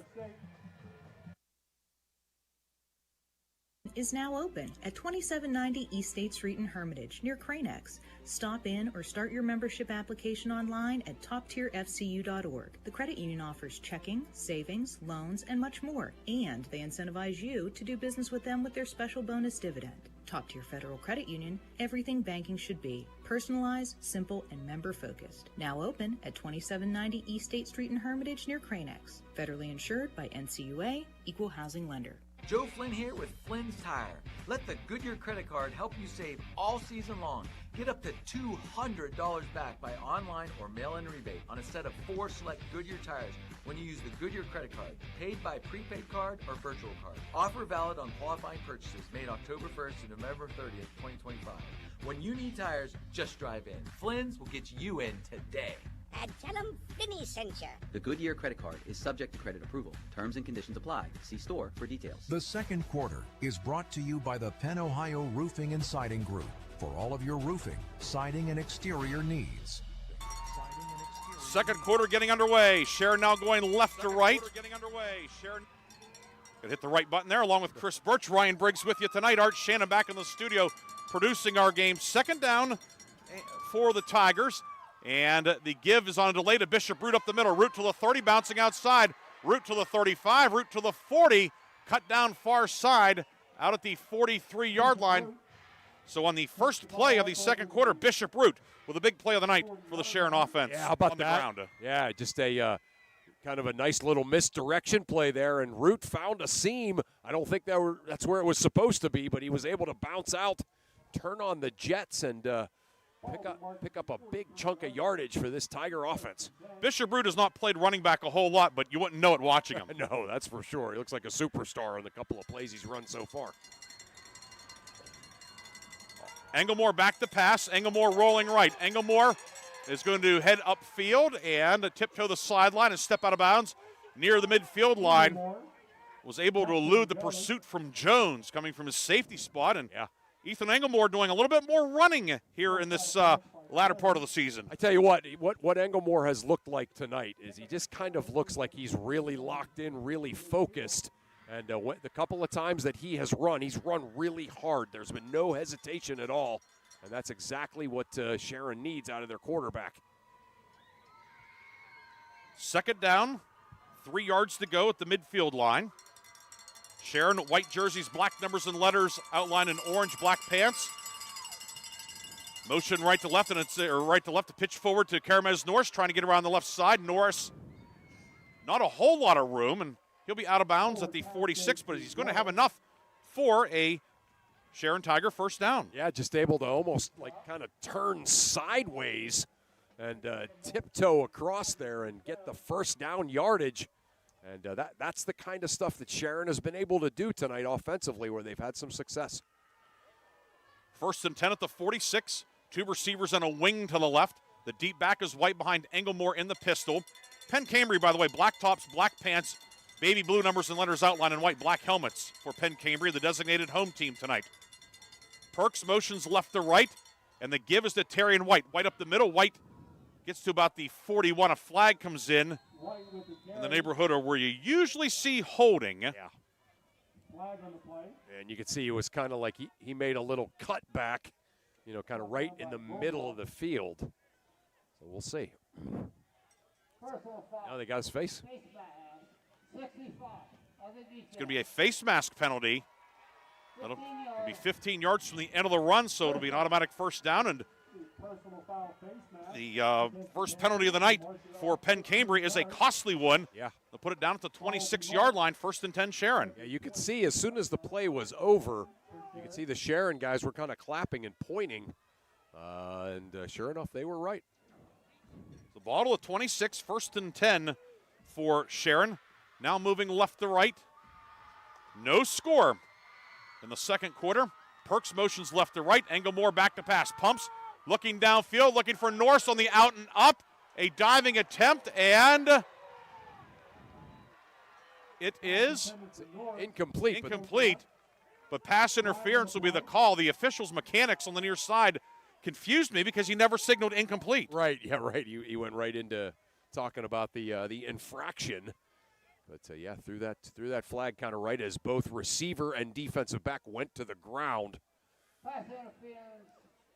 Is now open at 2790 East State Street in Hermitage, near Cranex. Stop in or start your membership application online at toptierfcu.org. The credit union offers checking, savings, loans, and much more, and they incentivize you to do business with them with their special bonus dividend. Top Tier Federal Credit Union, everything banking should be. Personalized, simple, and member-focused. Now open at 2790 East State Street in Hermitage, near Cranex. Federally insured by NCUA, Equal Housing Lender. Joe Flynn here with Flynn's Tire. Let the Goodyear credit card help you save all season long. Get up to $200 back by online or mail-in rebate on a set of 4 select Goodyear tires when you use the Goodyear credit card, paid by prepaid card or virtual card. Offer valid on qualifying purchases made October 1st to November 30th, 2025. When you need tires, just drive in. Flynn's will get you in today. Tell them Finney sent you. The Goodyear credit card is subject to credit approval. Terms and conditions apply. See store for details. The second quarter is brought to you by the Penn Ohio Roofing and Siding Group for all of your roofing, siding, and exterior needs. Second quarter getting underway. Sharon now going left to right. Getting underway. Sharon gonna hit the right button there along with Chris Burtch. Ryan Briggs with you tonight. Art Shannon back in the studio producing our game. Second down for the Tigers. And the give is on a delay to Bishop Root up the middle. Root to the 30, bouncing outside. Root to the 35, Root to the 40. Cut down far side out at the 43-yard line. So on the first play of the second quarter, Bishop Root with a big play of the night for the Sharon offense. Yeah, how about on the that? ground. Yeah, just a kind of a nice little misdirection play there, and Root found a seam. I don't think that's where it was supposed to be, but he was able to bounce out, turn on the jets, and pick up a big chunk of yardage for this Tiger offense. Bishop Root has not played running back a whole lot, but you wouldn't know it watching him. No, that's for sure. He looks like a superstar in the couple of plays he's run so far. Englemore back to pass. Englemore rolling right. Englemore is going to head upfield and tiptoe the sideline and step out of bounds near the midfield line. Was able to elude the pursuit from Jones coming from his safety spot. And Ethan Englemore doing a little bit more running here in this latter part of the season. I tell you what Englemore has looked like tonight is he just kind of looks like he's really locked in, really focused. And the couple of times that he has run, he's run really hard. There's been no hesitation at all. And that's exactly what Sharon needs out of their quarterback. Second down, 3 yards to go at the midfield line. Sharon, white jerseys, black numbers and letters outlined in orange, black pants. Motion right to left, and it's right to left to pitch forward to Karamez Norris, trying to get around the left side. Norris, not a whole lot of room, and he'll be out of bounds at the 46, but he's going to have enough for a Sharon Tiger first down. Yeah, just able to almost kind of turn sideways and tiptoe across there and get the first down yardage. And that's the kind of stuff that Sharon has been able to do tonight offensively where they've had some success. First and 10 at the 46. 2 receivers and a wing to the left. The deep back is white behind Englemore in the pistol. Penn Cambria, by the way, black tops, black pants, baby blue numbers and letters outlined in white, black helmets for Penn Cambria, the designated home team tonight. Perks motions left to right, and the give is to Terry and White. White up the middle. White gets to about the 41. A flag comes in the neighborhood or where you usually see holding. Yeah. And you can see it was kind of like he made a little cut back, kind of right in the middle of the field. So we'll see. Now they got his face. It's going to be a face mask penalty. It'll be 15 yards from the end of the run, so it'll be an automatic first down. And the first penalty of the night for Penn Cambria is a costly one. Yeah. They'll put it down at the 26-yard line, first and 10 Sharon. Yeah, you could see as soon as the play was over, you could see the Sharon guys were kind of clapping and pointing. And sure enough, they were right. The ball at 26, first and 10 for Sharon. Now moving left to right. No score in the second quarter. Perks motions left to right. Englemore back to pass. Pumps, looking downfield, looking for Norris on the out and up. A diving attempt, and it is incomplete. But pass interference will be the call. The officials' mechanics on the near side confused me because he never signaled incomplete. Right, yeah, right. He went right into talking about the infraction. But, yeah, threw that flag kind of right as both receiver and defensive back went to the ground. Pass interference,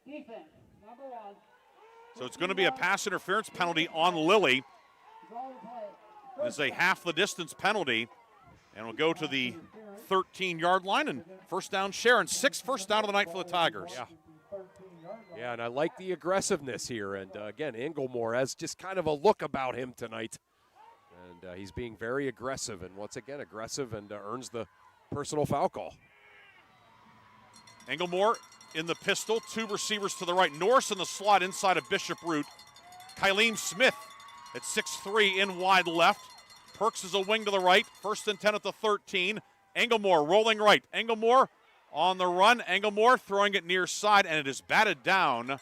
defense, number 1. So it's going to be a pass interference penalty on Lilly. It's a half the distance penalty, and we'll go to the 13-yard line, and first down Sharon. 6th first down of the night for the Tigers. Yeah, and I like the aggressiveness here. And, again, Englemore has just kind of a look about him tonight. And he's being very aggressive, and once again aggressive, and earns the personal foul call. Englemore in the pistol, 2 receivers to the right. Norris in the slot inside of Bishop Root. Kylene Smith at 6'3" in wide left. Perks is a wing to the right. 1st and 10 at the 13. Englemore rolling right. Englemore on the run. Englemore throwing it near side, and it is batted down.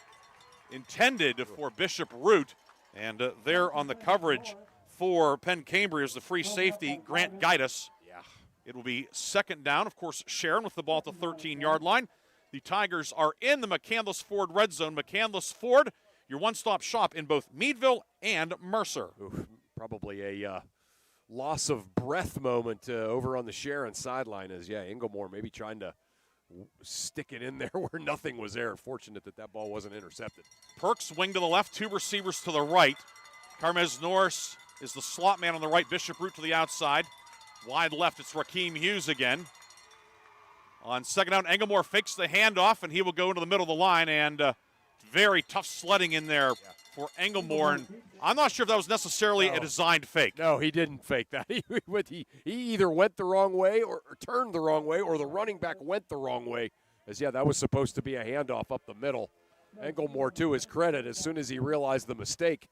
Intended for Bishop Root. And there on the coverage for Penn Cambria is the free safety, Grant Gaitis. Yeah. It will be 2nd down. Of course, Sharon with the ball at the 13-yard line. The Tigers are in the McCandless Ford red zone. McCandless Ford, your one-stop shop in both Meadville and Mercer. Ooh, probably a loss of breath moment over on the Sharon sideline as, Englemore maybe trying to stick it in there where nothing was there. Fortunate that ball wasn't intercepted. Perks wing to the left, 2 receivers to the right. Carmez Norris is the slot man on the right. Bishop Root to the outside. Wide left, it's Rakeem Hughes again. On 2nd down, Englemore fakes the handoff, and he will go into the middle of the line, and very tough sledding in there for Englemore. And I'm not sure if that was necessarily a designed fake. No, he didn't fake that. He either went the wrong way or turned the wrong way, or the running back went the wrong way. As, that was supposed to be a handoff up the middle. Englemore, to his credit, as soon as he realized the mistake,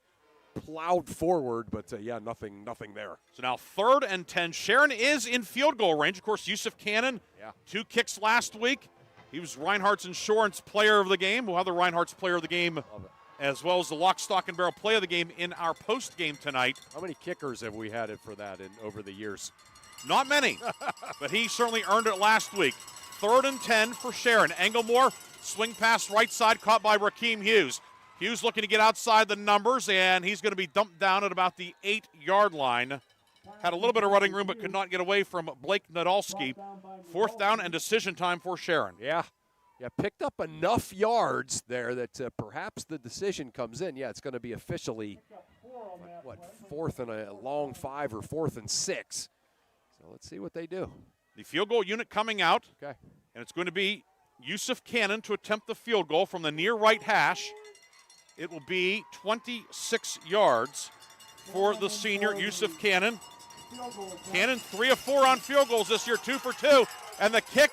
plowed forward, but nothing there. So now 3rd and 10. Sharon is in field goal range. Of course, Yusuf Cannon, 2 kicks last week. He was Reinhardt's Insurance Player of the Game. We'll have the Reinhardt's Player of the Game as well as the Lock, Stock, and Barrel Play of the Game in our post game tonight. How many kickers have we had for that over the years? Not many, but he certainly earned it last week. 3rd and 10 for Sharon. Englemore, swing pass right side, caught by Rakeem Hughes. Hughes looking to get outside the numbers, and he's going to be dumped down at about the 8-yard line. Had a little bit of running room, but could not get away from Blake Nadolski. 4th down and decision time for Sharon. Yeah, picked up enough yards there that perhaps the decision comes in. It's going to be officially, 4th and a long 5 or 4th and 6. So let's see what they do. The field goal unit coming out. Okay. And it's going to be Yusuf Cannon to attempt the field goal from the near right hash. It will be 26 yards for the senior Yusuf Cannon. Cannon 3 of 4 on field goals this year, 2 for 2. And the kick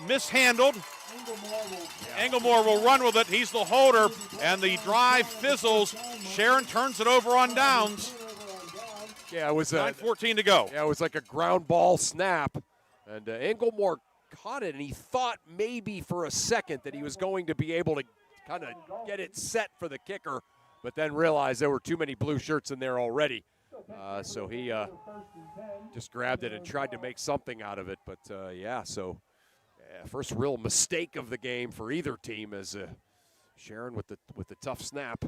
mishandled. Englemore will run with it. He's the holder, and the drive fizzles. Sharon turns it over on downs. It was 9:14 to go. It was like a ground ball snap, and Englemore caught it, and he thought maybe for a second that he was going to be able to kind of get it set for the kicker, but then realized there were too many blue shirts in there already. So he just grabbed it and tried to make something out of it. But, first real mistake of the game for either team as Sharon with the tough snap.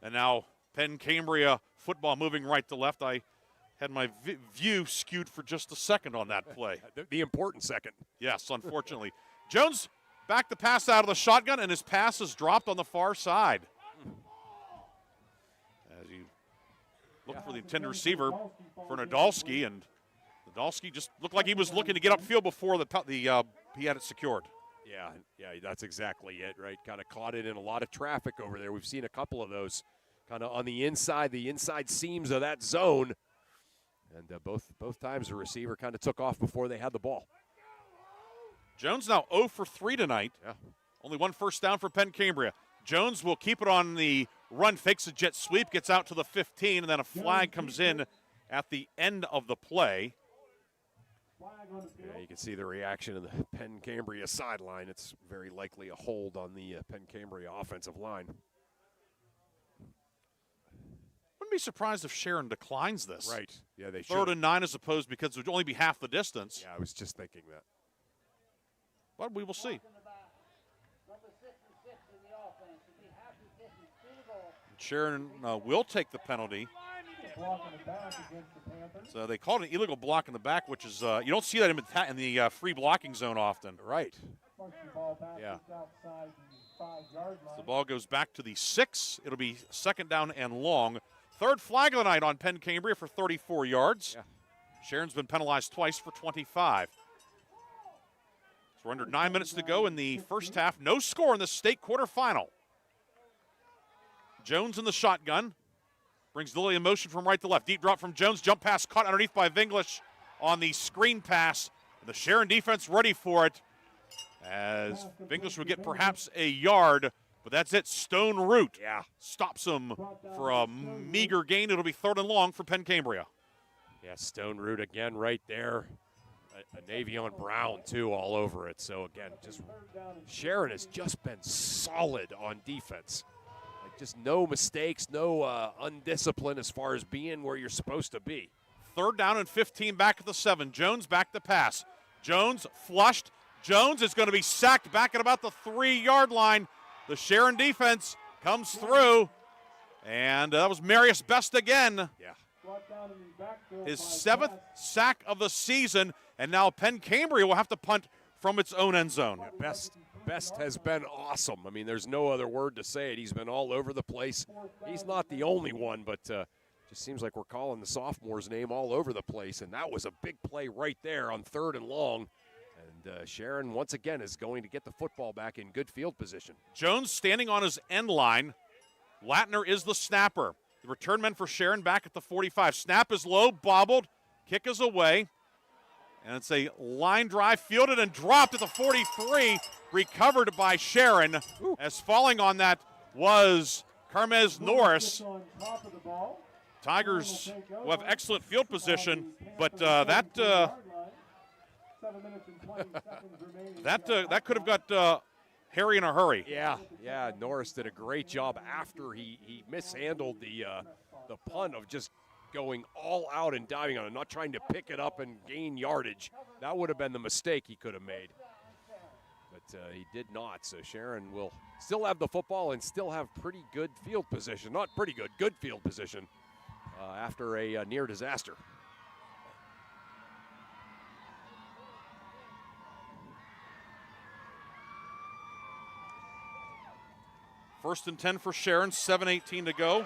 And now Penn Cambria football moving right to left. I had my view skewed for just a second on that play. The important second. Yes, unfortunately. Jones back the pass out of the shotgun, and his pass is dropped on the far side. As you look for the intended receiver for Nadolski, and Nadolski just looked like he was looking to get upfield before he had it secured. Yeah, that's exactly it, right? Kind of caught it in a lot of traffic over there. We've seen a couple of those kind of on the inside seams of that zone. And both times the receiver kind of took off before they had the ball. Jones now 0 for 3 tonight. Yeah. Only 1 first down for Penn Cambria. Jones will keep it on the run, fakes a jet sweep, gets out to the 15, and then a flag comes in at the end of the play. Yeah, you can see the reaction of the Penn Cambria sideline. It's very likely a hold on the Penn Cambria offensive line. Wouldn't be surprised if Sharon declines this. Right. Yeah, they should. 3rd and 9 as opposed because it would only be half the distance. Yeah, I was just thinking that. But we will see. Sharon will take the penalty. So they called it an illegal block in the back, which is you don't see that in the free blocking zone often. Right. Yeah. So the ball goes back to the 6. It'll be 2nd down and long. 3rd flag of the night on Penn Cambria for 34 yards. Yeah. Sharon's been penalized twice for 25. So we're under 9 minutes to go in the first half. No score in the state quarterfinal. Jones in the shotgun. Brings Lilly in motion from right to left. Deep drop from Jones. Jump pass caught underneath by Vinglish on the screen pass. The Sharon defense ready for it as Vinglish would get perhaps a yard, but that's it. Stone Root stops him for a meager gain. It'll be 3rd and long for Penn Cambria. Yeah, Stone Root again right there. A Navion Brown, too, all over it. So, again, just Sharon has just been solid on defense. Like, just no mistakes, no undiscipline as far as being where you're supposed to be. 3rd down and 15 back at the 7. Jones back to pass. Jones flushed. Jones is going to be sacked back at about the 3-yard line. The Sharon defense comes through. And that was Marius Best again. Yeah. His 7th sack of the season, and now Penn Cambria will have to punt from its own end zone. Yeah, Best has been awesome. I mean, there's no other word to say it. He's been all over the place. He's not the only one, but just seems like we're calling the sophomore's name all over the place, and that was a big play right there on 3rd and long. And Sharon, once again, is going to get the football back in good field position. Jones standing on his end line. Latner is the snapper. The return men for Sharon back at the 45. Snap is low, bobbled. Kick is away. And it's a line drive, fielded and dropped at the 43. Recovered by Sharon. Ooh. As falling on that was Carmez Norris. Tigers will have excellent field position, but that could have got Harry in a hurry. Yeah, Norris did a great job after he mishandled the punt of just going all out and diving on it, not trying to pick it up and gain yardage. That would have been the mistake he could have made. But he did not, so Sharon will still have the football and still have pretty good field position. Not pretty good, good field position after a near disaster. First and 10 for Sharon, 7:18 to go.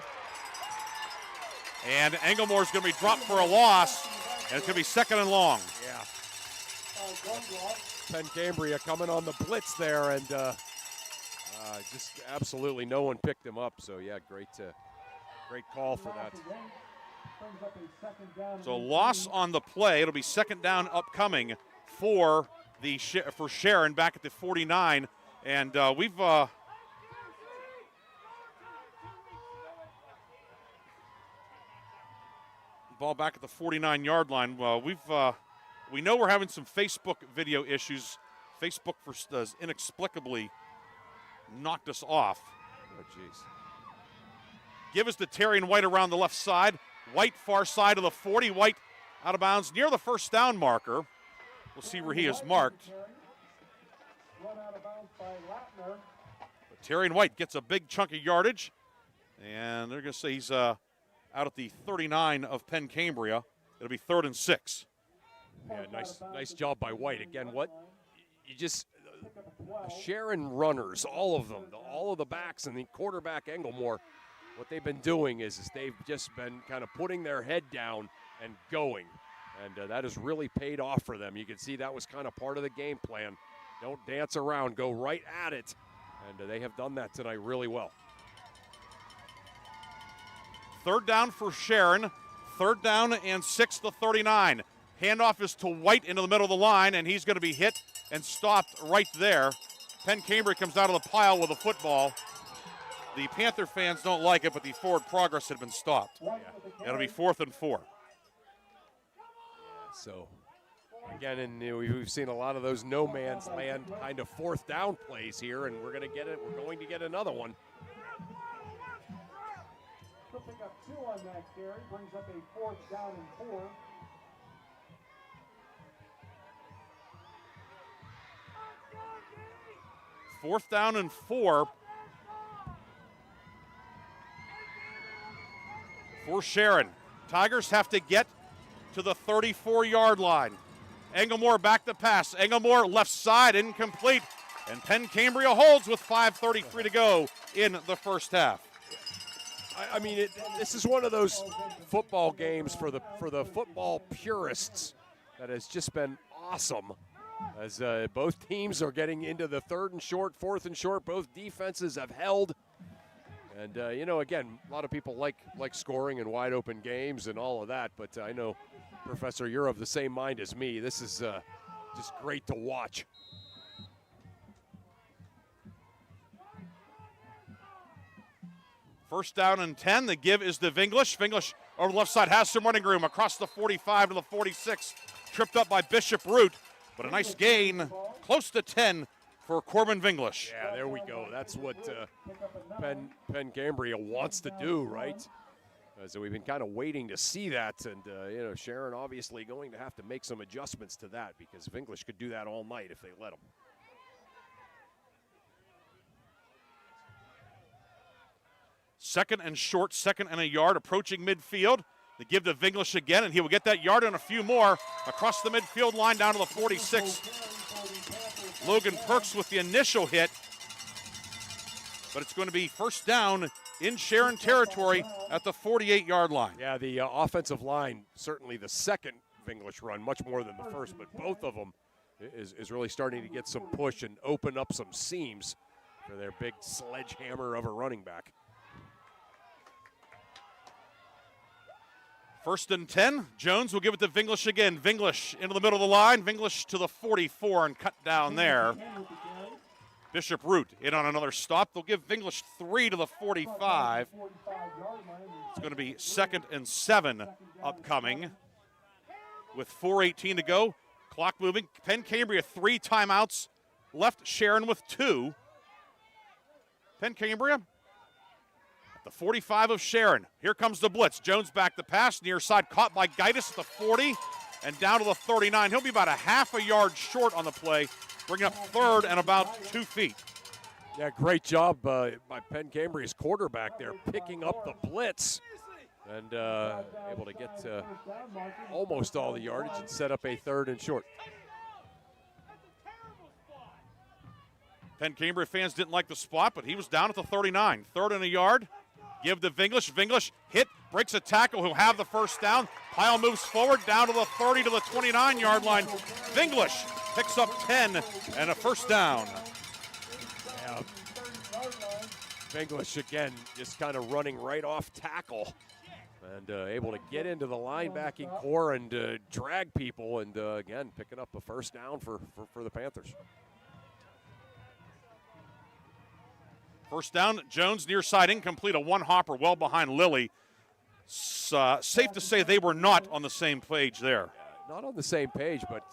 And Englemore's going to be dropped for a loss, and it's going to be 2nd and long. Yeah. Penn Cambria coming on the blitz there, and just absolutely no one picked him up. So, yeah, great call for that. So loss on the play. It'll be 2nd down upcoming for Sharon back at the 49. And we've ball back at the 49-yard line. We know we're having some Facebook video issues. Facebook has inexplicably knocked us off. Oh, jeez. Give us to Terry and White around the left side. White far side of the 40. White out of bounds near the 1st down marker. We'll see where he is marked. But Terry and White gets a big chunk of yardage. And they're going to say he's out at the 39 of Penn Cambria. It'll be 3rd and 6. Yeah, nice job by White. Again, Sharon runners, all of them, all of the backs and the quarterback Englemore, what they've been doing is they've just been kind of putting their head down and going. And that has really paid off for them. You can see that was kind of part of the game plan. Don't dance around, go right at it. And they have done that tonight really well. 3rd down for Sharon. 3rd down and 6 to 39. Handoff is to White into the middle of the line, and he's going to be hit and stopped right there. Penn Cambria comes out of the pile with a football. The Panther fans don't like it, but the forward progress had been stopped. Yeah. It'll be 4th and 4. So, again, and we've seen a lot of those no man's land kind of 4th down plays here, and we're going to get it. We're going to get another one. He'll pick up 2 on that carry, brings up a 4th down and 4. Fourth down and 4 for Sharon. Tigers have to get to the 34-yard line. Englemore back to pass. Englemore left side, incomplete. And Penn Cambria holds with 5:33 to go in the first half. I mean, this is one of those football games for the football purists that has just been awesome. As both teams are getting into the 3rd and short, 4th and short, both defenses have held. And, again, a lot of people like scoring in wide open games and all of that, but I know, Professor, you're of the same mind as me. This is just great to watch. First down and 10. The give is to Vinglish. Vinglish over the left side has some running room across the 45 to the 46. Tripped up by Bishop Root, but a nice gain, close to 10 for Corbin Vinglish. Yeah, there we go. That's what Penn Cambria wants to do, right? So we've been kind of waiting to see that, and Sharon obviously going to have to make some adjustments to that because Vinglish could do that all night if they let him. Second and short, second and a yard, approaching midfield. They give to Vinglish again, and he will get that yard and a few more across the midfield line down to the 46. Logan Perks with the initial hit, but it's going to be first down in Sharon territory at the 48-yard line. Yeah, the offensive line, certainly the second Vinglish run, much more than the first, but both of them is really starting to get some push and open up some seams for their big sledgehammer of a running back. First and 10. Jones will give it to Vinglish again. Vinglish into the middle of the line. Vinglish to the 44 and cut down there. Bishop Root in on another stop. They'll give Vinglish 3 to the 45. It's going to be 2nd and 7 upcoming with 4:18 to go. Clock moving. Penn Cambria 3 timeouts left. Sharon with 2. Penn Cambria. The 45 of Sharon. Here comes the blitz. Jones back the pass. Near side caught by Gaitis at the 40 and down to the 39. He'll be about a half a yard short on the play, bringing up third and about 2 feet. Yeah, great job by Penn Cambria's quarterback there, picking up the blitz and able to get almost all the yardage and set up a 3rd and short. Penn Cambria fans didn't like the spot, but he was down at the 39. 3rd and a yard. Give to Vinglish. Vinglish hit, breaks a tackle. He'll have the first down. Pyle moves forward down to the 30 to the 29-yard line. Vinglish picks up 10 and a first down. Yeah. Vinglish again just kind of running right off tackle and able to get into the linebacking core and drag people and again picking up a first down for the Panthers. First down, Jones near side incomplete, a one-hopper well behind Lilly. Safe to say they were not on the same page there. Not on the same page, but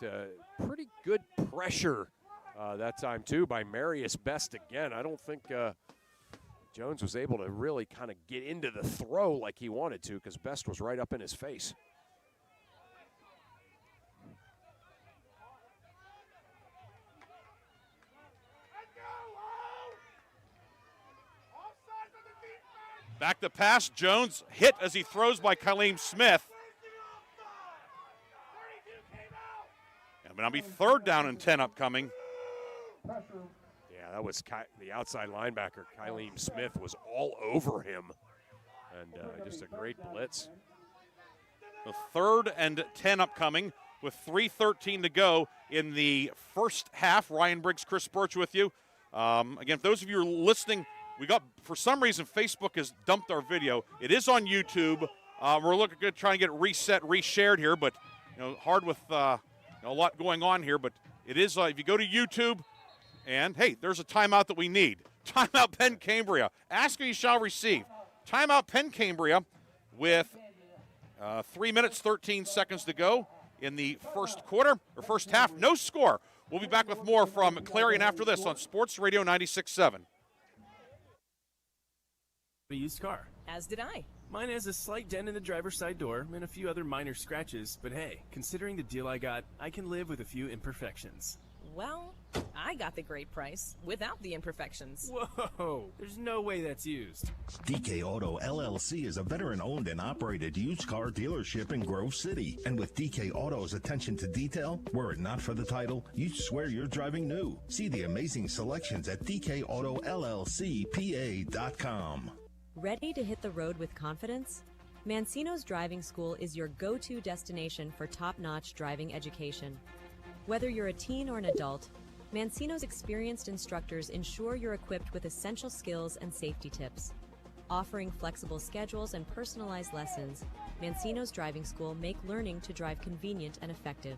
pretty good pressure that time too by Marius Best again. I don't think Jones was able to really kind of get into the throw like he wanted to because Best was right up in his face. Back to pass, Jones hit as he throws by Kaleem Smith. And it'll be 3rd down and 10 upcoming. Yeah, that was the outside linebacker, Kaleem Smith, was all over him. And just a great blitz. The 3rd and 10 upcoming with 3:13 to go in the first half. Ryan Briggs, Chris Burtch with you. Again, for those of you who are listening, we got, for some reason, Facebook has dumped our video. It is on YouTube. We're looking to try and get it reset, reshared here, but hard with a lot going on here. But it is, if you go to YouTube, and hey, there's a timeout that we need. Timeout Penn Cambria. Ask and you shall receive. Timeout Penn Cambria with 3 minutes, 13 seconds to go in the first quarter, or first half. No score. We'll be back with more from Clarion after this on Sports Radio 96.7. A used car. As did I. Mine has a slight dent in the driver's side door and a few other minor scratches, but hey, considering the deal I got, I can live with a few imperfections. Well, I got the great price without the imperfections. Whoa, there's no way that's used. DK Auto LLC is a veteran-owned and operated used car dealership in Grove City. And with DK Auto's attention to detail, were it not for the title, you'd swear you're driving new. See the amazing selections at DKAutoLLCPA.com. Ready to hit the road with confidence? Mancino's Driving School is your go-to destination for top-notch driving education. Whether you're a teen or an adult, Mancino's experienced instructors ensure you're equipped with essential skills and safety tips. Offering flexible schedules and personalized lessons, Mancino's Driving School make learning to drive convenient and effective.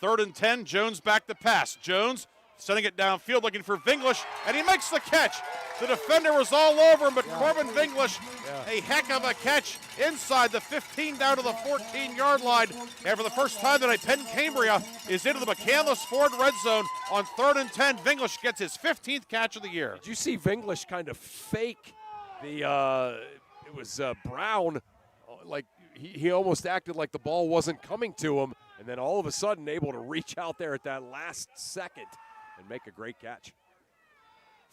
3rd and 10, Jones back to pass. Jones sending it downfield, looking for Vinglish, and he makes the catch. The defender was all over him, but Corbin Vinglish, a heck of a catch inside the 15 down to the 14-yard line. And for the first time tonight, Penn Cambria is into the McCandless Ford red zone on 3rd and 10. Vinglish gets his 15th catch of the year. Did you see Vinglish kind of fake the, it was Brown, like he almost acted like the ball wasn't coming to him, and then all of a sudden able to reach out there at that last second and make a great catch.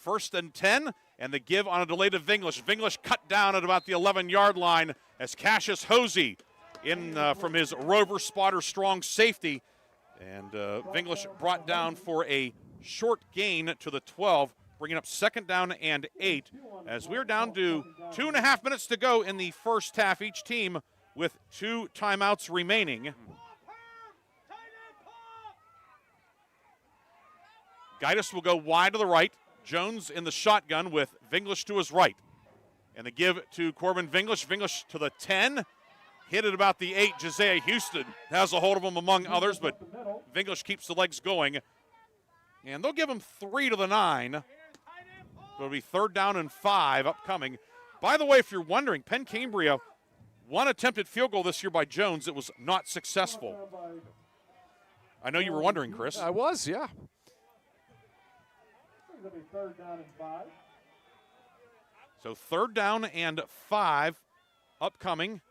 1st and 10, and the give on a delay to Vinglish. Vinglish cut down at about the 11-yard line as Cassius Hosey in from his Rover spotter strong safety. And Vinglish brought down for a short gain to the 12, bringing up 2nd down and 8 as we're down to 2.5 minutes to go in the first half, each team with 2 timeouts remaining. Gaitis will go wide to the right. Jones in the shotgun with Vinglish to his right. And the give to Corbin Vinglish. Vinglish to the 10. Hit at about the 8. Josiah Houston has a hold of him among others, but Vinglish keeps the legs going. And they'll give him 3 to the 9. It'll be 3rd down and 5 upcoming. By the way, if you're wondering, Penn Cambria, 1 attempted field goal this year by Jones. It was not successful. I know you were wondering, Chris. I was, yeah. It'll be 3rd down and 5. So 3rd down and 5 upcoming.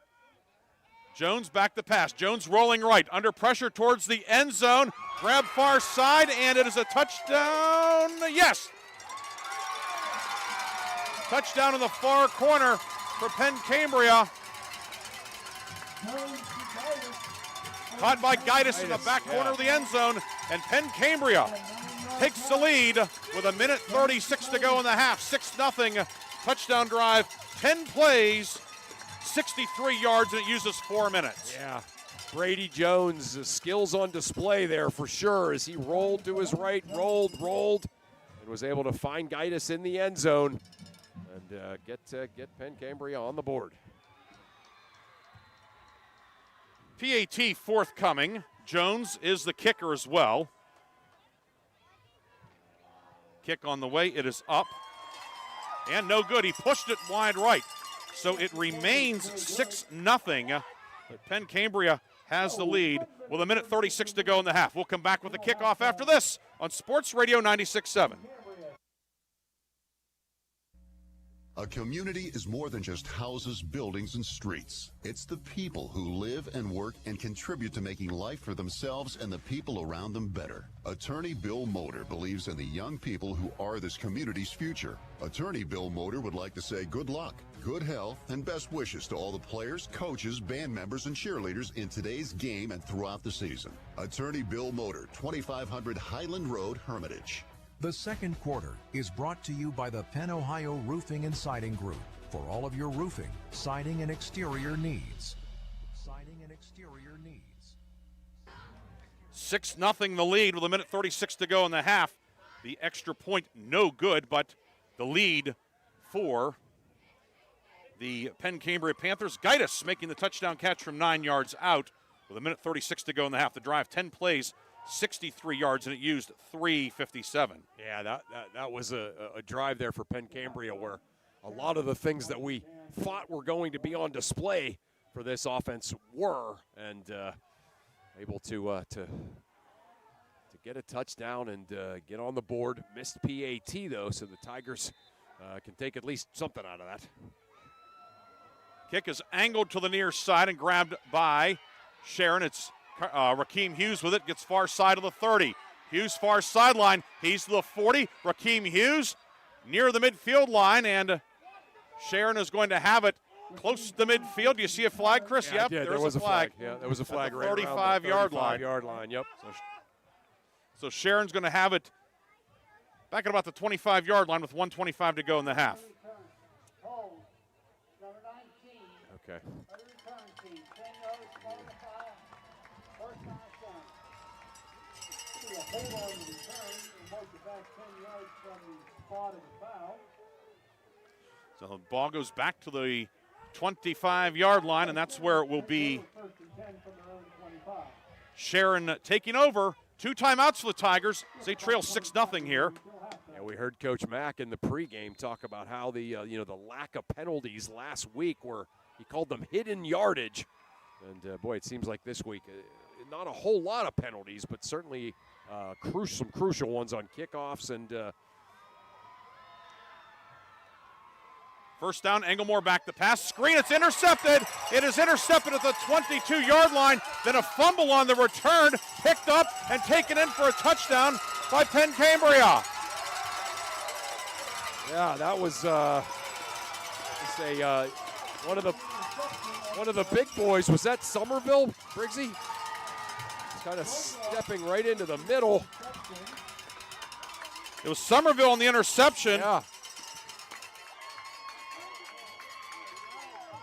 Jones back to pass. Jones rolling right, under pressure towards the end zone. Grab far side, and it is a touchdown. Yes! Touchdown in the far corner for Penn Cambria. Caught by Gaitis in the back corner of the end zone, and Penn Cambria takes the lead with 1:36 to go in the half. 6-0 touchdown drive, 10 plays, 63 yards, and it uses 4 minutes. Yeah, Brady Jones' skills on display there for sure as he rolled to his right, rolled, and was able to find Gaitis in the end zone and get Penn Cambria on the board. PAT forthcoming. Jones is the kicker as well. Kick on the way, it is up. And no good, he pushed it wide right. So it remains 6-0, but Penn Cambria has the lead with 1:36 to go in the half. We'll come back with the kickoff after this on Sports Radio 96.7. A community is more than just houses, buildings, and streets. It's the people who live and work and contribute to making life for themselves and the people around them better. Attorney Bill Motor believes in the young people who are this community's future. Attorney Bill Motor would like to say good luck, good health, and best wishes to all the players, coaches, band members, and cheerleaders in today's game and throughout the season. Attorney Bill Motor, 2500 Highland Road, Hermitage. The second quarter is brought to you by the Penn Ohio Roofing and Siding Group for all of your roofing, siding, and exterior needs. 6-0 the lead with 1:36 to go in the half. The extra point no good, but the lead for the Penn Cambria Panthers. Gaitis making the touchdown catch from 9 yards out with 1:36 to go in the half. The drive, 10 plays, 63 yards, and it used 3:57. Yeah, that was a drive there for Penn Cambria where a lot of the things that we thought were going to be on display for this offense were, and able to get a touchdown and get on the board. Missed PAT, though, so the Tigers can take at least something out of that. Kick is angled to the near side and grabbed by Sharon. It's Rakeem Hughes with it, gets far side of the 30. Hughes far sideline, he's to the 40. Rakeem Hughes near the midfield line, and Sharon is going to have it close to midfield. Do you see a flag, Chris? Yeah, Yep, there was a flag. Yeah, there was a flag right around the 35-yard line. 35-yard line, yep. So Sharon's going to have it back at about the 25-yard line with 1:25 to go in the half. Okay. Hold on the return and mark it back 10 yards from the spot of the foul. So the ball goes back to the 25-yard line, and that's where it will be. Sharon taking over. 2 timeouts for the Tigers. They trail 6-0 here. Yeah, we heard Coach Mack in the pregame talk about how the the lack of penalties last week were, he called them hidden yardage. And boy, it seems like this week, not a whole lot of penalties, but certainly some crucial ones on kickoffs. And first down, Englemore back to pass. Screen, it's intercepted. It is intercepted at the 22-yard line. Then a fumble on the return, picked up and taken in for a touchdown by Penn Cambria. Yeah, that was one of the big boys. Was that Somerville, Briggsy? Kind of stepping right into the middle. It was Somerville on the interception. Yeah.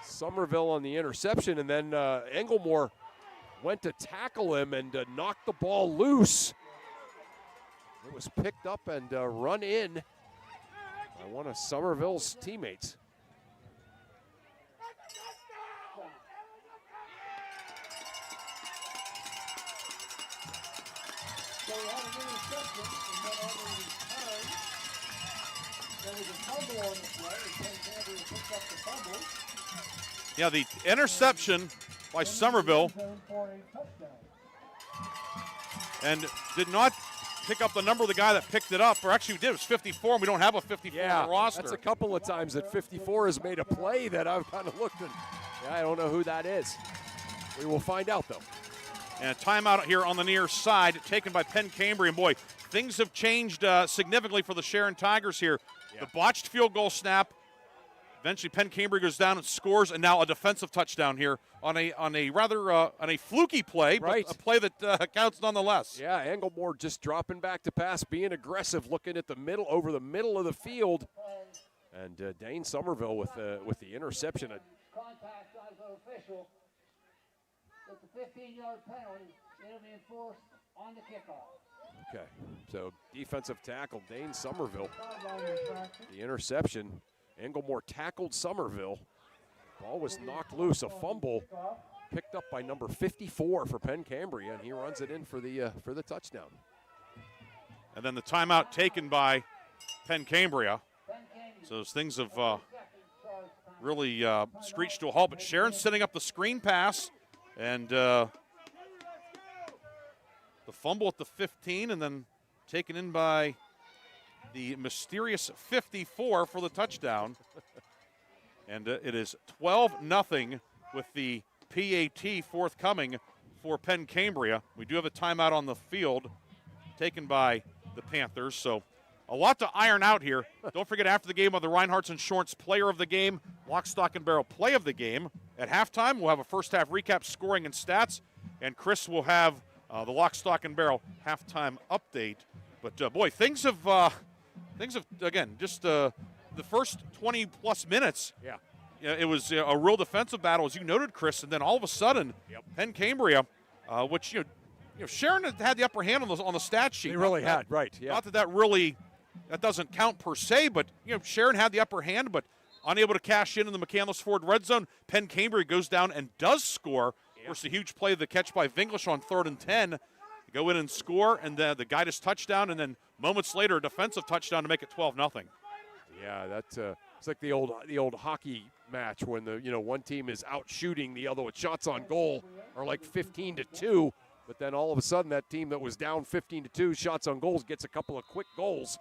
Somerville on the interception, and then Englemore went to tackle him and knocked the ball loose. It was picked up and run in by one of Somerville's teammates. So we had an interception, and then on the return, there was a fumble on the play, and Penn Cambria picked up the fumble. Yeah, the interception by Somerville, and did not pick up the number of the guy that picked it up, or actually did. It was 54, and we don't have a 54 on the roster. That's a couple of times that 54 has made a play that I've kind of looked at. Yeah, I don't know who that is. We will find out, though. And a timeout here on the near side, taken by Penn Cambria. And boy, things have changed significantly for the Sharon Tigers here. Yeah. The botched field goal snap. Eventually, Penn Cambria goes down and scores, and now a defensive touchdown here on a fluky play, right. But a play that counts nonetheless. Yeah, Englemore just dropping back to pass, being aggressive, looking at the middle, over the middle of the field, and Dane Somerville with the interception. Contact as an official. With the 15-yard penalty, it'll be enforced on the kickoff. Okay, so defensive tackle Dane Somerville. The interception. Englemore tackled Somerville. Ball was knocked loose. A fumble picked up by number 54 for Penn Cambria, and he runs it in for the touchdown. And then the timeout taken by Penn Cambria. So those things have really screeched to a halt. But Sharon's setting up the screen pass, and the fumble at the 15, and then taken in by the mysterious 54 for the touchdown. And it is 12-0 with the PAT forthcoming for Penn Cambria. We do have a timeout on the field taken by the Panthers. So a lot to iron out here. Don't forget, after the game, on the Reinhardt's Insurance Player of the Game, Lock, Stock, and Barrel Play of the Game. At halftime, we'll have a first-half recap, scoring, and stats. And Chris will have the Lock, Stock, and Barrel halftime update. But, boy, things have again, just the first 20-plus minutes. Yeah. It was a real defensive battle, as you noted, Chris, and then all of a sudden, Penn Cambria, which, Sharon had the upper hand on the stat sheet. They really had, right, yeah. Not that doesn't count per se, but, Sharon had the upper hand, but unable to cash in the McCandless Ford red zone. Penn Cambria goes down and does score. Of course, a huge play, the catch by Vinglish on 3rd and 10. Go in and score, and the guidance touchdown, and then moments later, a defensive touchdown to make it 12-0. Yeah, that's it's like the old hockey match when the one team is out shooting the other with shots on goal are like 15-2, but then all of a sudden that team that was down 15-2 shots on goals gets a couple of quick goals.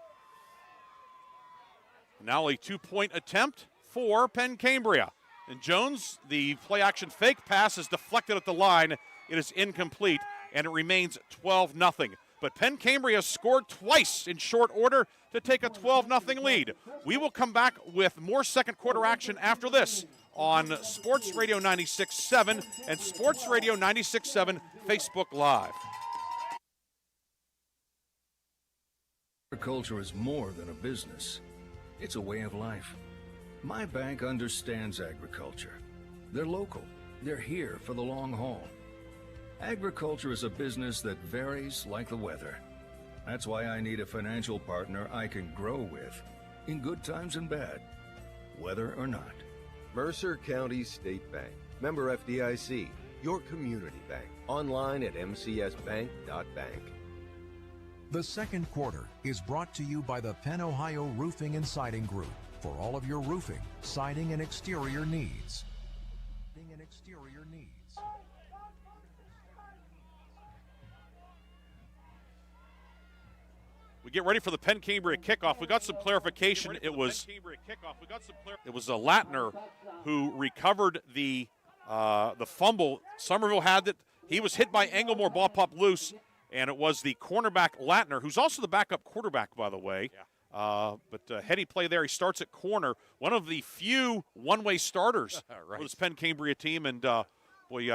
Now a 2-point attempt for Penn Cambria. And Jones, the play-action fake pass is deflected at the line. It is incomplete, and it remains 12-0. But Penn Cambria scored twice in short order to take a 12-0 lead. We will come back with more second quarter action after this on Sports Radio 96.7 and Sports Radio 96.7 Facebook Live. Agriculture is more than a business. It's a way of life. My bank understands agriculture. They're local. They're here for the long haul. Agriculture is a business that varies like the weather. That's why I need a financial partner I can grow with, in good times and bad. weather or not. Mercer County State Bank. Member FDIC. Your community bank. Online at mcsbank.bank. The second quarter is brought to you by the Penn Ohio Roofing and Siding Group for all of your roofing, siding, and exterior needs. We get ready for the Penn Cambria kickoff. We got some clarification. It was Latner who recovered the fumble. Somerville had it. He was hit by Englemore, ball popped loose, and it was the cornerback Latner, who's also the backup quarterback, by the way. Yeah. But heady play there. He starts at corner. One of the few one-way starters right. for this Penn Cambria team, and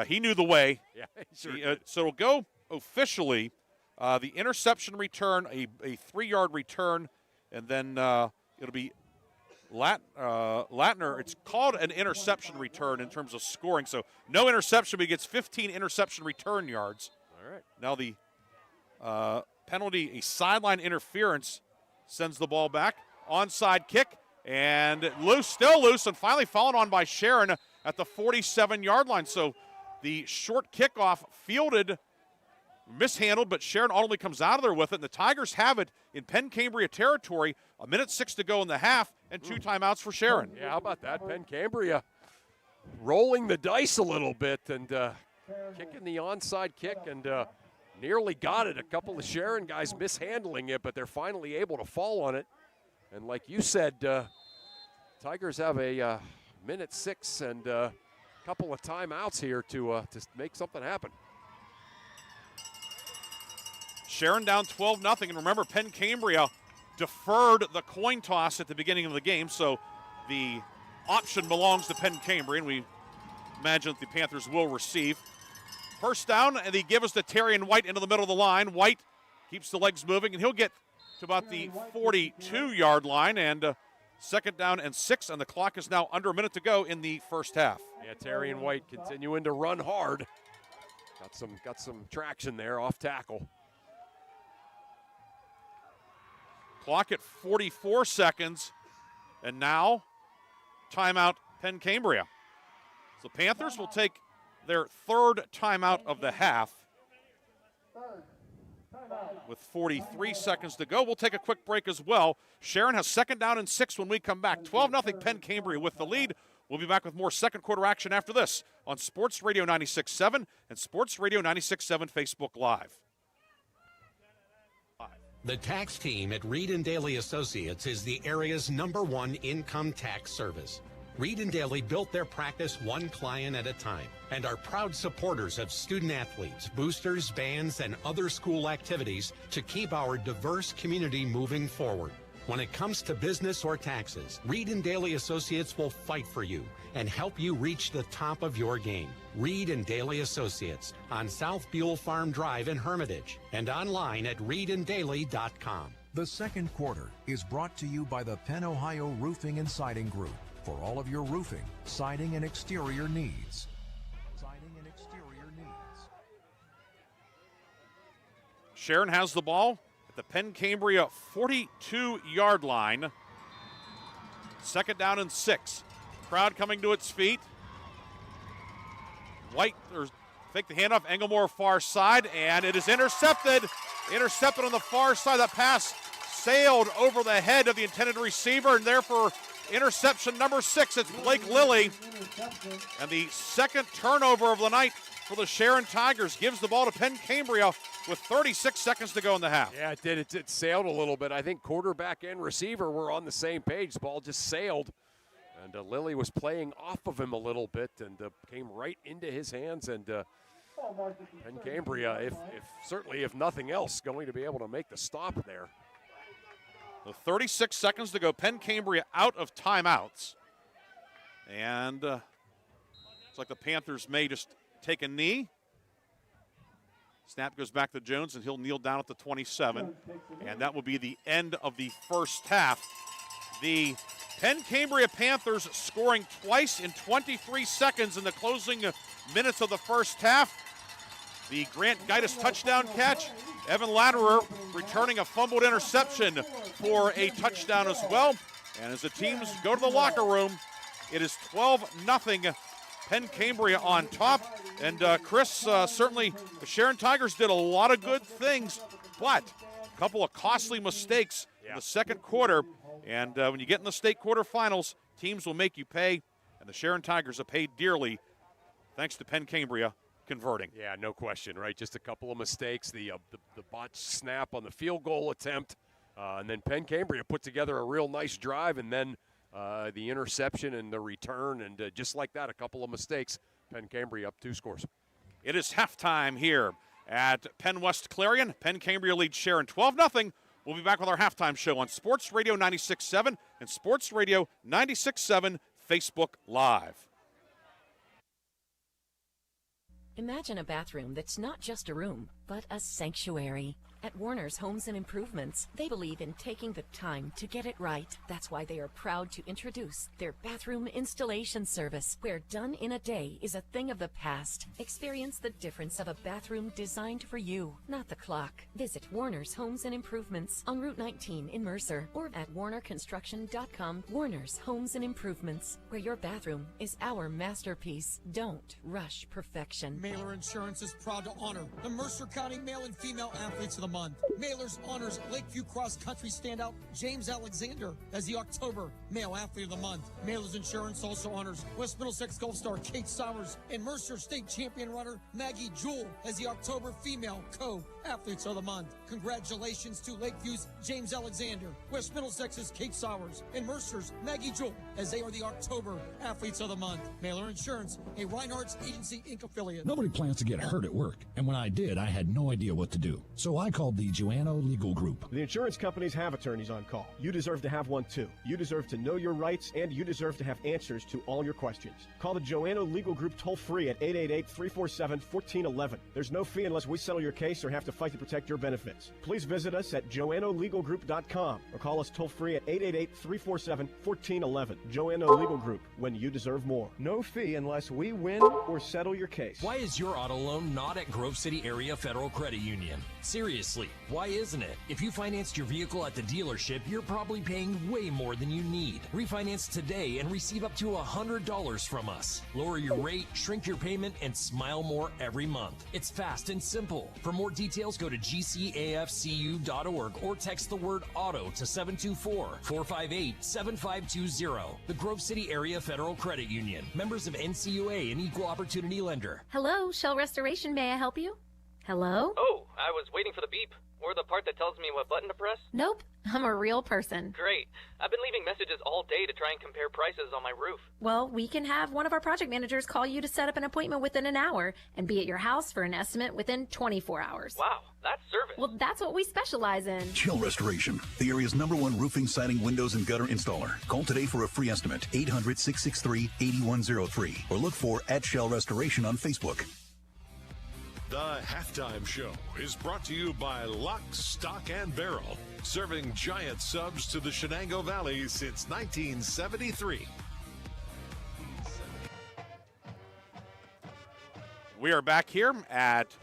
he knew the way. Yeah, sure so it'll go officially. The interception return, a 3-yard return, and then it'll be Latner. It's called an interception return in terms of scoring. So no interception, but he gets 15 interception return yards. All right. Now the penalty, a sideline interference, sends the ball back. Onside kick, and still loose, and finally fallen on by Sharon at the 47-yard line. So the short kickoff fielded, mishandled, but Sharon ultimately comes out of there with it, and the Tigers have it in Penn Cambria territory. 1:06 to go in the half, and 2 timeouts for Sharon. Yeah, how about that? Penn Cambria rolling the dice a little bit and kicking the onside kick, and nearly got it. A couple of Sharon guys mishandling it, but they're finally able to fall on it. And like you said, Tigers have a 1:06 and a couple of timeouts here to make something happen. Sharon down 12-0, and remember, Penn Cambria deferred the coin toss at the beginning of the game, so the option belongs to Penn Cambria, and we imagine that the Panthers will receive. First down, and they give us to Terrion White into the middle of the line. White keeps the legs moving, and he'll get to about the 42-yard line, and second down and 6, and the clock is now under a minute to go in the first half. Yeah, Terrion White continuing to run hard. Got some traction there off tackle. Clock at 44 seconds, and now timeout Penn Cambria. So Panthers will take their third timeout of the half. With 43 seconds to go, we'll take a quick break as well. Sharon has second down and 6 when we come back. 12-0 Penn Cambria with the lead. We'll be back with more second quarter action after this on Sports Radio 96.7 and Sports Radio 96.7 Facebook Live. The tax team at Reed & Daly Associates is the area's #1 income tax service. Reed & Daly built their practice one client at a time and are proud supporters of student athletes, boosters, bands, and other school activities to keep our diverse community moving forward. When it comes to business or taxes, Reed & Daly Associates will fight for you and help you reach the top of your game. Reed & Daly Associates on South Buell Farm Drive in Hermitage and online at reedanddaly.com. The second quarter is brought to you by the Penn Ohio Roofing and Siding Group for all of your roofing, siding, and exterior needs. Sharon has the ball at the Penn Cambria 42-yard line. Second down and 6. Crowd coming to its feet. White, fake the handoff, Englemore far side, and it is intercepted. Intercepted on the far side. That pass sailed over the head of the intended receiver, and therefore interception number 6. It's Blake Lilly. And the second turnover of the night for the Sharon Tigers gives the ball to Penn Cambria with 36 seconds to go in the half. Yeah, it did. It sailed a little bit. I think quarterback and receiver were on the same page. The ball just sailed. And Lilly was playing off of him a little bit and came right into his hands. And Penn Cambria, certainly if nothing else, going to be able to make the stop there. So 36 seconds to go. Penn Cambria out of timeouts. And it's like the Panthers may just take a knee. Snap goes back to Jones, and he'll kneel down at the 27. And that will be the end of the first half. The Penn Cambria Panthers scoring twice in 23 seconds in the closing minutes of the first half. The Grant Gaitis touchdown catch. Evan Latterer returning a fumbled interception for a touchdown as well. And as the teams go to the locker room, it is 12-0 Penn Cambria on top. And Chris, certainly the Sharon Tigers did a lot of good things, but a couple of costly mistakes in the second quarter. And when you get in the state quarterfinals, teams will make you pay. And the Sharon Tigers have paid dearly thanks to Penn Cambria converting. Yeah, no question, right? Just a couple of mistakes. The botched snap on the field goal attempt. And then Penn Cambria put together a real nice drive, and then the interception and the return. And just like that, a couple of mistakes. Penn Cambria up 2 scores. It is halftime here at PennWest Clarion. Penn Cambria leads Sharon 12-0. We'll be back with our halftime show on Sports Radio 96.7 and Sports Radio 96.7 Facebook Live. Imagine a bathroom that's not just a room, but a sanctuary. At Warner's Homes and Improvements, they believe in taking the time to get it right. That's why they are proud to introduce their bathroom installation service, where done in a day is a thing of the past. Experience the difference of a bathroom designed for you, not the clock. Visit Warner's Homes and Improvements on Route 19 in Mercer or at warnerconstruction.com. Warner's Homes and Improvements, where your bathroom is our masterpiece. Don't rush perfection. Mailer Insurance is proud to honor the Mercer County Male and Female Athletes of the Month. Mailers honors Lakeview Cross Country standout James Alexander as the October Male Athlete of the Month. Mailers Insurance also honors West Middlesex Golf star Kate Sowers and Mercer State Champion runner Maggie Jewell as the October Female Co-Athletes of the Month. Congratulations to Lakeview's James Alexander, West Middlesex's Kate Sowers, and Mercer's Maggie Jewell as they are the October Athletes of the Month. Mailer Insurance, a Reinhardt's Agency Inc. affiliate. Nobody plans to get hurt at work, and when I did, I had no idea what to do. So I called the Joanno Legal Group. The insurance companies have attorneys on call. You deserve to have one too. You deserve to know your rights, and you deserve to have answers to all your questions. Call the Joanno Legal Group toll-free at 888-347-1411. There's no fee unless we settle your case or have to fight to protect your benefits. Please visit us at joannolegalgroup.com or call us toll-free at 888-347-1411. Joanno Legal Group, when you deserve more. No fee unless we win or settle your case. Why is your auto loan not at Grove City Area Federal Credit Union? Seriously, why isn't it? If you financed your vehicle at the dealership, you're probably paying way more than you need. Refinance today and receive up to $100 from us. Lower your rate, shrink your payment, and smile more every month. It's fast and simple. For more details, go to gcafcu.org or text the word auto to 724-458-7520. The Grove City Area Federal Credit Union. Members of NCUA and Equal Opportunity Lender. Hello, Shell Restoration. May I help you? Hello? Oh, I was waiting for the beep. Or the part that tells me what button to press? Nope, I'm a real person. Great. I've been leaving messages all day to try and compare prices on my roof. Well, we can have one of our project managers call you to set up an appointment within an hour and be at your house for an estimate within 24 hours. Wow, that's service. Well, that's what we specialize in. Shell Restoration, the area's #1 roofing, siding, windows, and gutter installer. Call today for a free estimate, 800-663-8103, or look for @Shell Restoration on Facebook. The Halftime Show is brought to you by Lock, Stock, and Barrel, serving giant subs to the Shenango Valley since 1973. We are back here at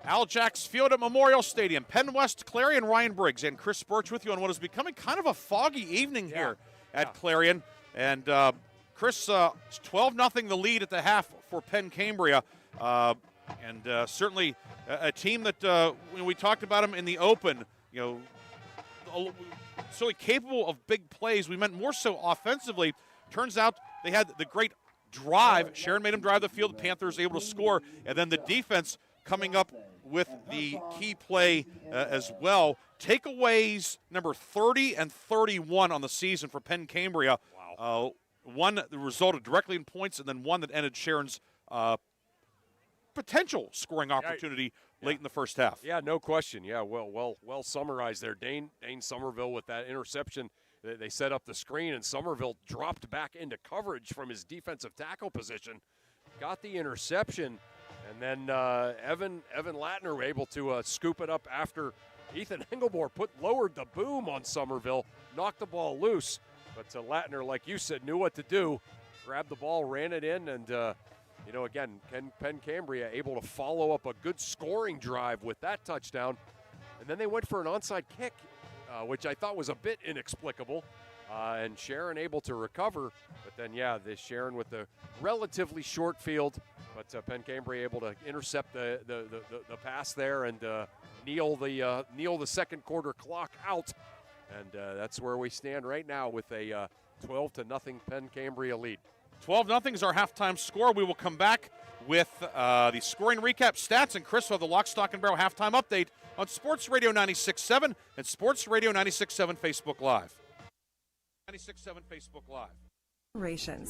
Al Jacks Field at Memorial Stadium. PennWest, Clarion, Ryan Briggs, and Chris Burtch with you on what is becoming kind of a foggy evening here at Clarion. And Chris, 12-0 the lead at the half for Penn Cambria. And certainly a team that when we talked about them in the open, certainly capable of big plays. We meant more so offensively. Turns out they had the great drive. Sharon made them drive the field. The Panthers able to score. And then the defense coming up with the key play as well. Takeaways number 30 and 31 on the season for Penn Cambria. Wow. One that resulted directly in points, and then one that ended Sharon's potential scoring opportunity late in the first half. Yeah, no question. Yeah, well summarized there. Dane Somerville with that interception. They set up the screen, and Somerville dropped back into coverage from his defensive tackle position, got the interception, and then Evan Latner were able to scoop it up after Ethan Engelmore lowered the boom on Somerville, knocked the ball loose. But Latner, like you said, knew what to do, grabbed the ball, ran it in, and again, Penn Cambria able to follow up a good scoring drive with that touchdown. And then they went for an onside kick, which I thought was a bit inexplicable. and Sharon able to recover. But then, this Sharon with the relatively short field, but Penn Cambria able to intercept the pass there and kneel the second quarter clock out. And that's where we stand right now with a 12-0 Penn Cambria lead. 12-0 is our halftime score. We will come back with the scoring recap, stats, and Chris will have the Lock, Stock, and Barrel halftime update on Sports Radio 96.7 and Sports Radio 96.7 Facebook Live. 96.7 Facebook Live.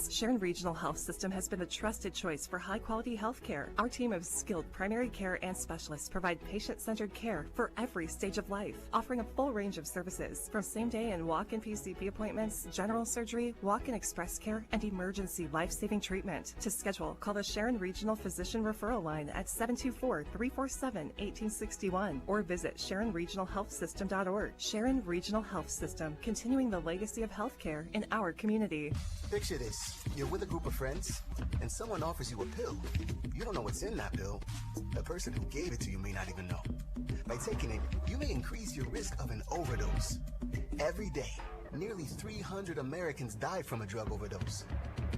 Sharon Regional Health System has been a trusted choice for high-quality health care. Our team of skilled primary care and specialists provide patient-centered care for every stage of life, offering a full range of services from same-day and walk-in PCP appointments, general surgery, walk-in express care, and emergency life-saving treatment. To schedule, call the Sharon Regional Physician Referral Line at 724-347-1861 or visit SharonRegionalHealthSystem.org. Sharon Regional Health System, continuing the legacy of healthcare in our community. Picture this. You're with a group of friends, and someone offers you a pill. You don't know what's in that pill. The person who gave it to you may not even know. By taking it, you may increase your risk of an overdose. Every day, nearly 300 Americans die from a drug overdose.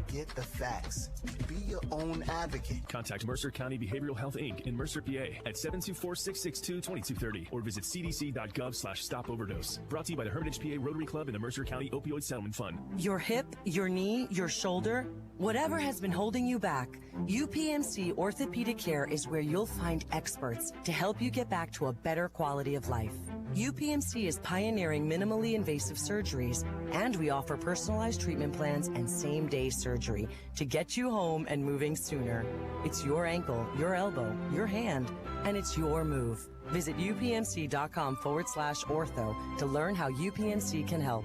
Get the facts. Be your own advocate. Contact Mercer County Behavioral Health, Inc. in Mercer, PA at 724-662-2230 or visit cdc.gov/stop-overdose. Brought to you by the Hermitage PA Rotary Club and the Mercer County Opioid Settlement Fund. Your hip, your knee, your shoulder, whatever has been holding you back, UPMC Orthopedic Care is where you'll find experts to help you get back to a better quality of life. UPMC is pioneering minimally invasive surgeries, and we offer personalized treatment plans and same-day surgery to get you home and moving sooner. It's your ankle, your elbow, your hand, and it's your move. Visit upmc.com/ortho to learn how UPMC can help.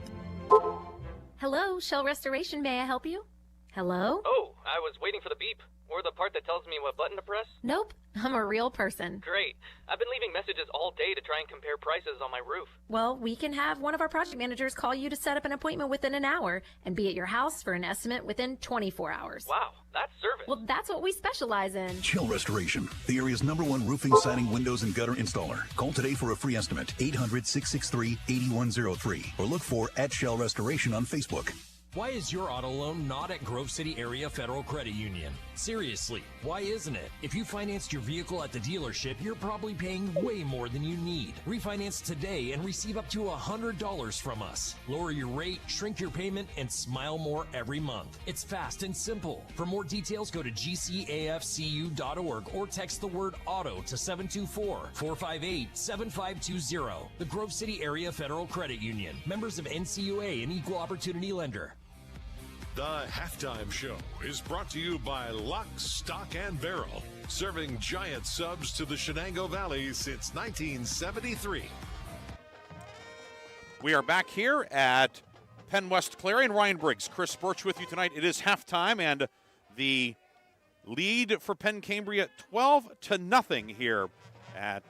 Hello, Shell Restoration. May I help you? Hello? Oh, I was waiting for the beep. Or the part that tells me what button to press? Nope, I'm a real person. Great. I've been leaving messages all day to try and compare prices on my roof. Well, we can have one of our project managers call you to set up an appointment within an hour and be at your house for an estimate within 24 hours. Wow, that's service. Well, that's what we specialize in. Shell Restoration, the area's #1 roofing, siding, windows, and gutter installer. Call today for a free estimate, 800-663-8103, or look for @Shell Restoration on Facebook. Why is your auto loan not at Grove City Area Federal Credit Union? Seriously, why isn't it? If you financed your vehicle at the dealership, you're probably paying way more than you need. Refinance today and receive up to $100 from us. Lower your rate, shrink your payment, and smile more every month. It's fast and simple. For more details, go to gcafcu.org or text the word auto to 724-458-7520. The Grove City Area Federal Credit Union. Members of NCUA and Equal Opportunity Lender. The Halftime Show is brought to you by Lock, Stock, and Barrel, serving giant subs to the Shenango Valley since 1973. We are back here at PennWest Clarion. Ryan Briggs, Chris Burtch with you tonight. It is halftime, and the lead for Penn Cambria 12-0 here at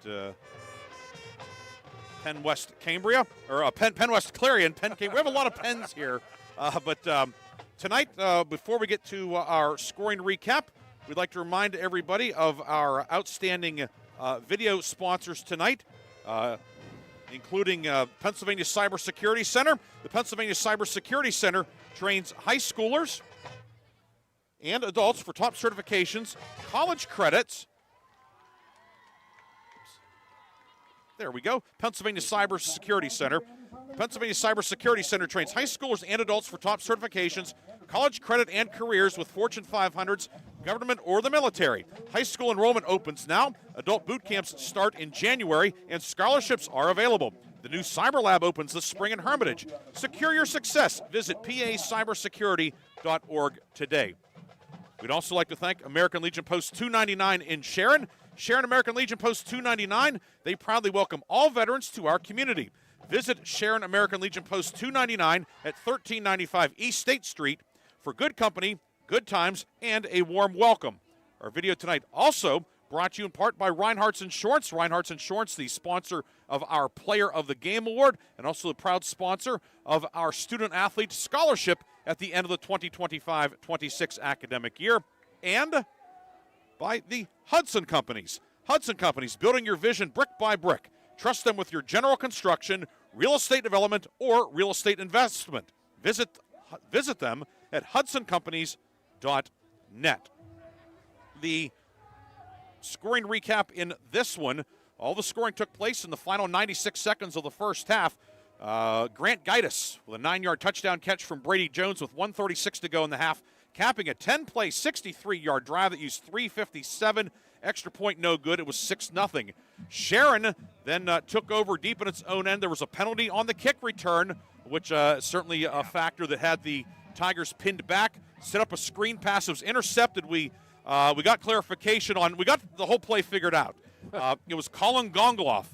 PennWest Cambria, or PennWest Clarion. Penn Cambria. We have a lot of Penns here, but tonight, before we get to our scoring recap, we'd like to remind everybody of our outstanding video sponsors tonight, including Pennsylvania Cybersecurity Center. The Pennsylvania Cybersecurity Center trains high schoolers and adults for top certifications, college credits. There we go. Pennsylvania Cybersecurity Center. Pennsylvania Cybersecurity Center trains high schoolers and adults for top certifications, college credit, and careers with Fortune 500s, government, or the military. High school enrollment opens now. Adult boot camps start in January, and scholarships are available. The new Cyber Lab opens this spring in Hermitage. Secure your success. Visit PACybersecurity.org today. We'd also like to thank American Legion Post 299 in Sharon. Sharon American Legion Post 299. They proudly welcome all veterans to our community. Visit Sharon American Legion Post 299 at 1395 East State Street for good company, good times, and a warm welcome. Our video tonight also brought to you in part by Reinhardt's Insurance. Reinhardt's Insurance, the sponsor of our Player of the Game Award, and also the proud sponsor of our Student Athlete Scholarship at the end of the 2025-26 academic year. And by the Hudson Companies. Hudson Companies, building your vision brick by brick. Trust them with your general construction, real estate development, or real estate investment. Visit them at hudsoncompanies.net. The scoring recap in this one, all the scoring took place in the final 96 seconds of the first half. Grant Gaitis with a 9-yard touchdown catch from Brady Jones with 1:36 to go in the half, capping a 10-play, 63-yard drive that used 3:57. Extra point no good. It was 6-0. Sharon then took over deep in its own end. There was a penalty on the kick return, which certainly a factor that had the Tigers pinned back. Set up a screen pass. It was intercepted. We got clarification on. We got the whole play figured out. It was Colin Gongoloff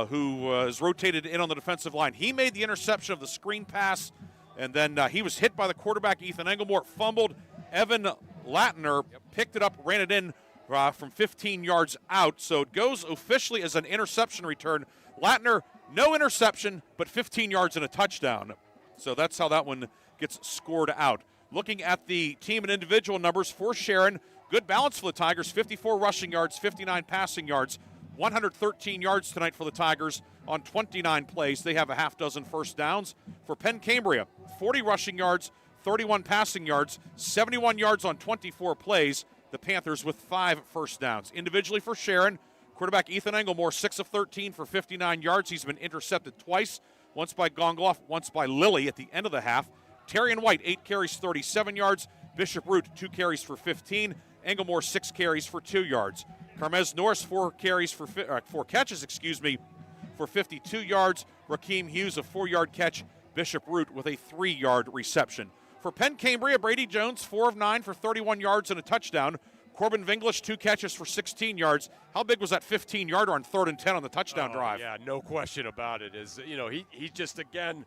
who was rotated in on the defensive line. He made the interception of the screen pass, and then he was hit by the quarterback, Ethan Engelmore, fumbled. Evan Latner picked it up, ran it in from 15 yards out, so it goes officially as an interception return. Latner, no interception, but 15 yards and a touchdown. So that's how that one gets scored out. Looking at the team and individual numbers for Sharon, good balance for the Tigers, 54 rushing yards, 59 passing yards, 113 yards tonight for the Tigers on 29 plays. They have a half dozen first downs. For Penn Cambria, 40 rushing yards, 31 passing yards, 71 yards on 24 plays. The Panthers with 5 first downs. Individually for Sharon, quarterback Ethan Engelmore, 6 of 13 for 59 yards. He's been intercepted twice, once by Gongoloff, once by Lilly at the end of the half. Terrion White, 8 carries, 37 yards. Bishop Root, 2 carries for 15. Engelmore, 6 carries for 2 yards. Carmez Norris, 4 catches, for 52 yards. Rakeem Hughes, a 4-yard catch. Bishop Root with a 3-yard reception. For Penn Cambria, Brady Jones, 4 of 9 for 31 yards and a touchdown. Corbin Vinglish, 2 catches for 16 yards. How big was that 15-yarder on 3rd and 10 on the touchdown drive? Yeah, no question about it. He just, again,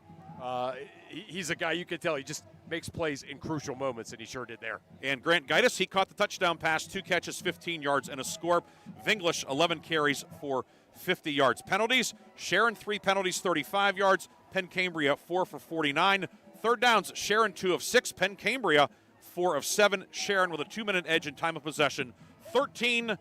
he's a guy you can tell he just makes plays in crucial moments, and he sure did there. And Grant Gaitis, he caught the touchdown pass, 2 catches, 15 yards, and a score. Vinglish, 11 carries for 50 yards. Penalties, Sharon, 3 penalties, 35 yards. Penn Cambria, 4 for 49. Third downs, Sharon 2 of 6. Penn Cambria 4 of 7. Sharon with a 2-minute edge in time of possession. 13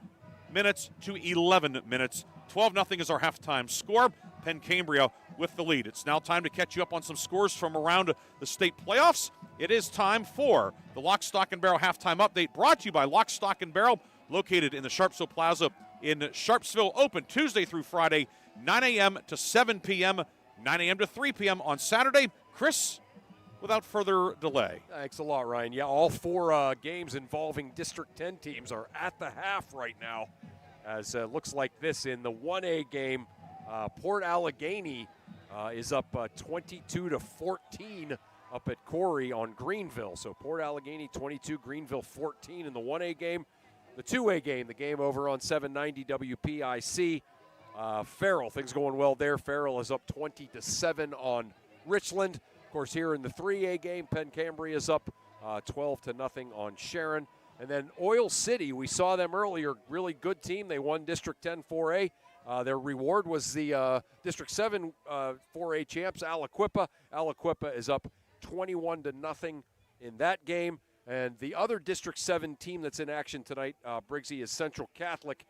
minutes to 11 minutes. 12-0 is our halftime score. Penn Cambria with the lead. It's now time to catch you up on some scores from around the state playoffs. It is time for the Lock, Stock, and Barrel halftime update, brought to you by Lock, Stock, and Barrel, located in the Sharpsville Plaza in Sharpsville, open Tuesday through Friday, 9 a.m. to 7 p.m., 9 a.m. to 3 p.m. on Saturday. Chris, without further delay. Thanks a lot, Ryan. Yeah, all 4 games involving District 10 teams are at the half right now, as it looks like this in the 1A game. Port Allegheny is up 22-14 up at Corey on Greenville. So Port Allegheny 22, Greenville 14 in the 1A game. The 2A game, the game over on 790 WPIC. Farrell, things going well there. Farrell is up 20-7 on Richland. Of course, here in the 3A game, Penn Cambria is up 12-0 on Sharon. And then Oil City, we saw them earlier, really good team. They won District 10 4A. Their reward was the District 7 4A champs, Aliquippa. Aliquippa is up 21-0 in that game. And the other District 7 team that's in action tonight, Briggsy, is Central Catholic.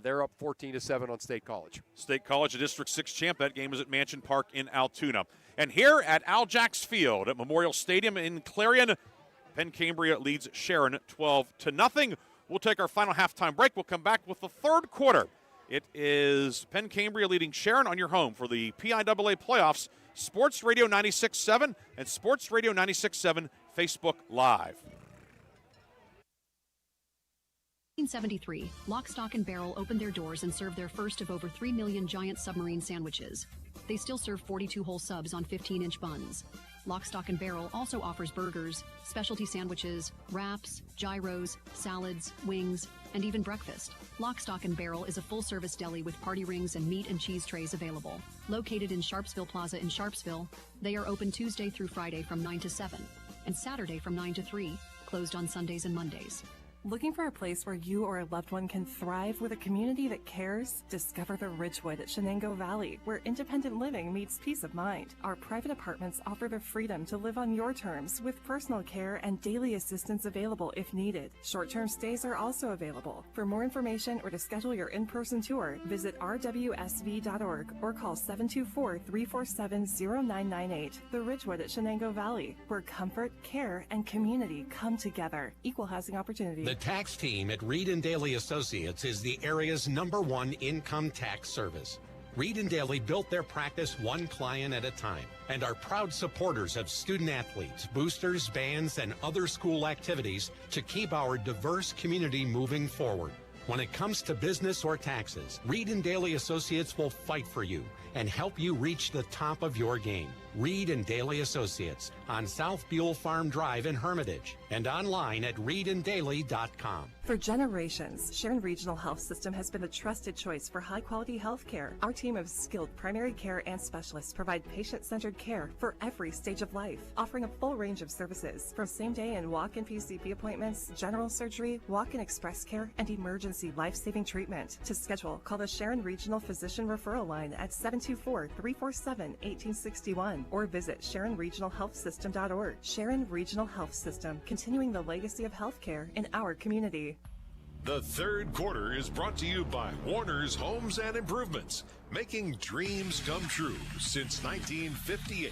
They're up 14-7 on State College. State College, a District 6 champ. That game is at Mansion Park in Altoona. And here at Al Jacks Field at Memorial Stadium in Clarion, Penn Cambria leads Sharon 12-0. We'll take our final halftime break. We'll come back with the third quarter. It is Penn Cambria leading Sharon on your home for the PIAA playoffs. Sports Radio 96.7 and Sports Radio 96.7 Facebook Live. 1973, Lock, Stock, and Barrel opened their doors and served their first of over 3 million giant submarine sandwiches. They still serve 42 whole subs on 15-inch buns. Lock, Stock, and Barrel also offers burgers, specialty sandwiches, wraps, gyros, salads, wings, and even breakfast. Lock, Stock, and Barrel is a full-service deli with party rings and meat and cheese trays available. Located in Sharpsville Plaza in Sharpsville, they are open Tuesday through Friday from 9 to 7, and Saturday from 9 to 3, closed on Sundays and Mondays. Looking for a place where you or a loved one can thrive with a community that cares? Discover the Ridgewood at Shenango Valley, where independent living meets peace of mind. Our private apartments offer the freedom to live on your terms with personal care and daily assistance available if needed. Short-term stays are also available. For more information or to schedule your in-person tour, visit rwsv.org or call 724-347-0998. The Ridgewood at Shenango Valley, where comfort, care, and community come together. Equal housing opportunity. The tax team at Reed & Daly Associates is the area's #1 income tax service. Reed & Daly built their practice one client at a time and are proud supporters of student athletes, boosters, bands, and other school activities to keep our diverse community moving forward. When it comes to business or taxes, Reed & Daly Associates will fight for you and help you reach the top of your game. Reed & Daly Associates on South Buell Farm Drive in Hermitage and online at reedanddaly.com. For generations, Sharon Regional Health System has been a trusted choice for high-quality health care. Our team of skilled primary care and specialists provide patient-centered care for every stage of life, offering a full range of services from same-day and walk-in PCP appointments, general surgery, walk-in express care, and emergency life-saving treatment. To schedule, call the Sharon Regional Physician Referral Line at 724-347-1861 or visit SharonRegionalHealthSystem.org. Sharon Regional Health System, continuing the legacy of healthcare in our community. The third quarter is brought to you by Warner's Homes and Improvements, making dreams come true since 1958.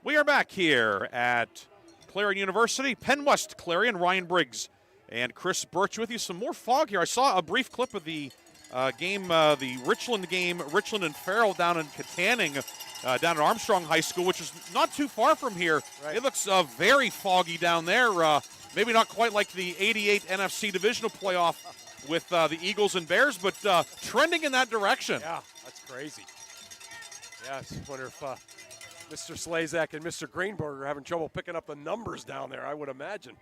We are back here at Clarion University. PennWest, Clarion, Ryan Briggs, and Chris Burtch with you. Some more fog here. I saw a brief clip of the game, the Richland game, Richland and Farrell down in Katanning, down at Armstrong High School, which is not too far from here. Right. It looks very foggy down there. Maybe not quite like the 88 NFC Divisional Playoff with the Eagles and Bears, but trending in that direction. Yeah, that's crazy. Yeah, I wonder if Mr. Slazak and Mr. Greenberg are having trouble picking up the numbers down there, I would imagine.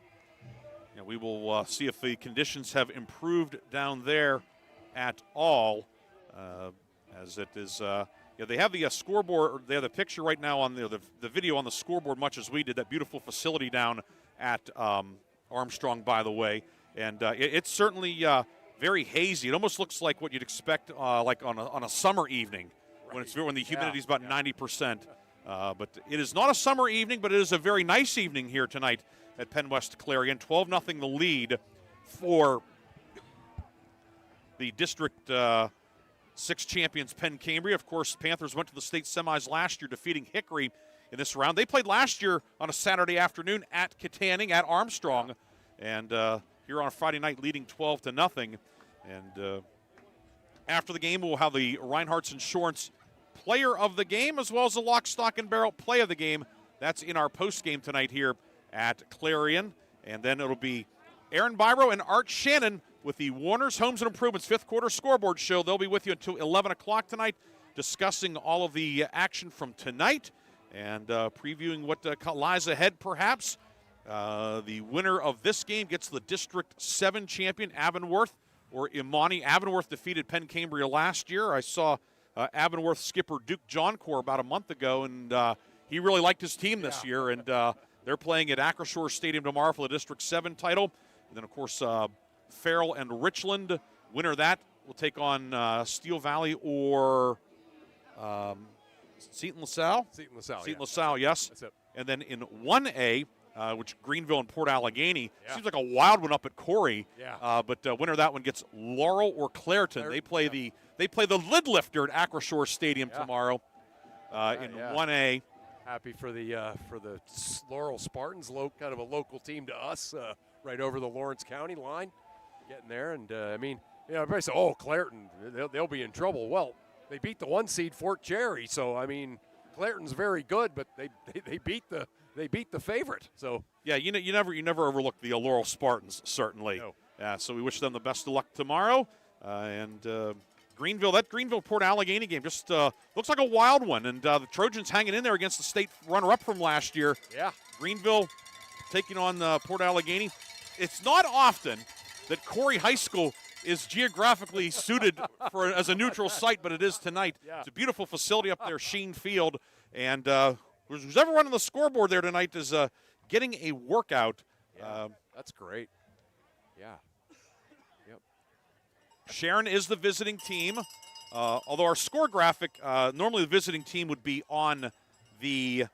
Yeah, we will see if the conditions have improved down there at all, as it is. They have the scoreboard. They have the picture right now on the video on the scoreboard, much as we did. That beautiful facility down at Armstrong, by the way, and it's certainly very hazy. It almost looks like what you'd expect, like on a summer evening, right, when the humidity is about 90%. But it is not a summer evening, but it is a very nice evening here tonight at PennWest Clarion. 12-0 the lead for the District 6 champions, Penn Cambria. Of course, Panthers went to the state semis last year, defeating Hickory in this round. They played last year on a Saturday afternoon at Katanning, at Armstrong, and here on a Friday night leading 12-0. And after the game, we'll have the Reinhardt's Insurance Player of the Game, as well as the Lock, Stock, and Barrel Play of the Game. That's in our postgame tonight here at Clarion. And then it'll be Aaron Biro and Art Shannon with the Warner's Homes and Improvements fifth quarter scoreboard show. They'll be with you until 11 o'clock tonight, discussing all of the action from tonight and previewing what lies ahead, perhaps. The winner of this game gets the District 7 champion, Avonworth, or Imani. Avonworth defeated Penn Cambria last year. I saw Avonworth skipper Duke Johncore about a month ago, and he really liked his team this year. And they're playing at Acroshore Stadium tomorrow for the District 7 title. And then, of course, Farrell and Richland, winner of that, will take on Steel Valley or Seton LaSalle. Seton LaSalle, Seton LaSalle, yes. That's it. And then in 1A, which Greenville and Port Allegheny, seems like a wild one up at Corey. Yeah. But winner of that one gets Laurel or Clareton. They play the lid lifter at Acroshore Stadium tomorrow in 1A. Happy for the Laurel Spartans, kind of a local team to us, right over the Lawrence County line, getting there. And I mean, everybody says, "Oh, Clareton, they'll be in trouble." Well, they beat the 1 seed Fort Cherry, so I mean, Clareton's very good, but they beat the favorite. So yeah, you never overlook the Laurel Spartans, certainly. No. So we wish them the best of luck tomorrow. Greenville Port Allegheny game just looks like a wild one, and the Trojans hanging in there against the state runner-up from last year. Yeah, Greenville taking on Port Allegheny. It's not often that Corey High School is geographically suited as a neutral site, but it is tonight. Yeah. It's a beautiful facility up there, Sheen Field, and we're who's ever running the scoreboard there tonight is getting a workout. Yeah, that's great. Yeah. Yep. Sharon is the visiting team. Although our score graphic, normally the visiting team would be on the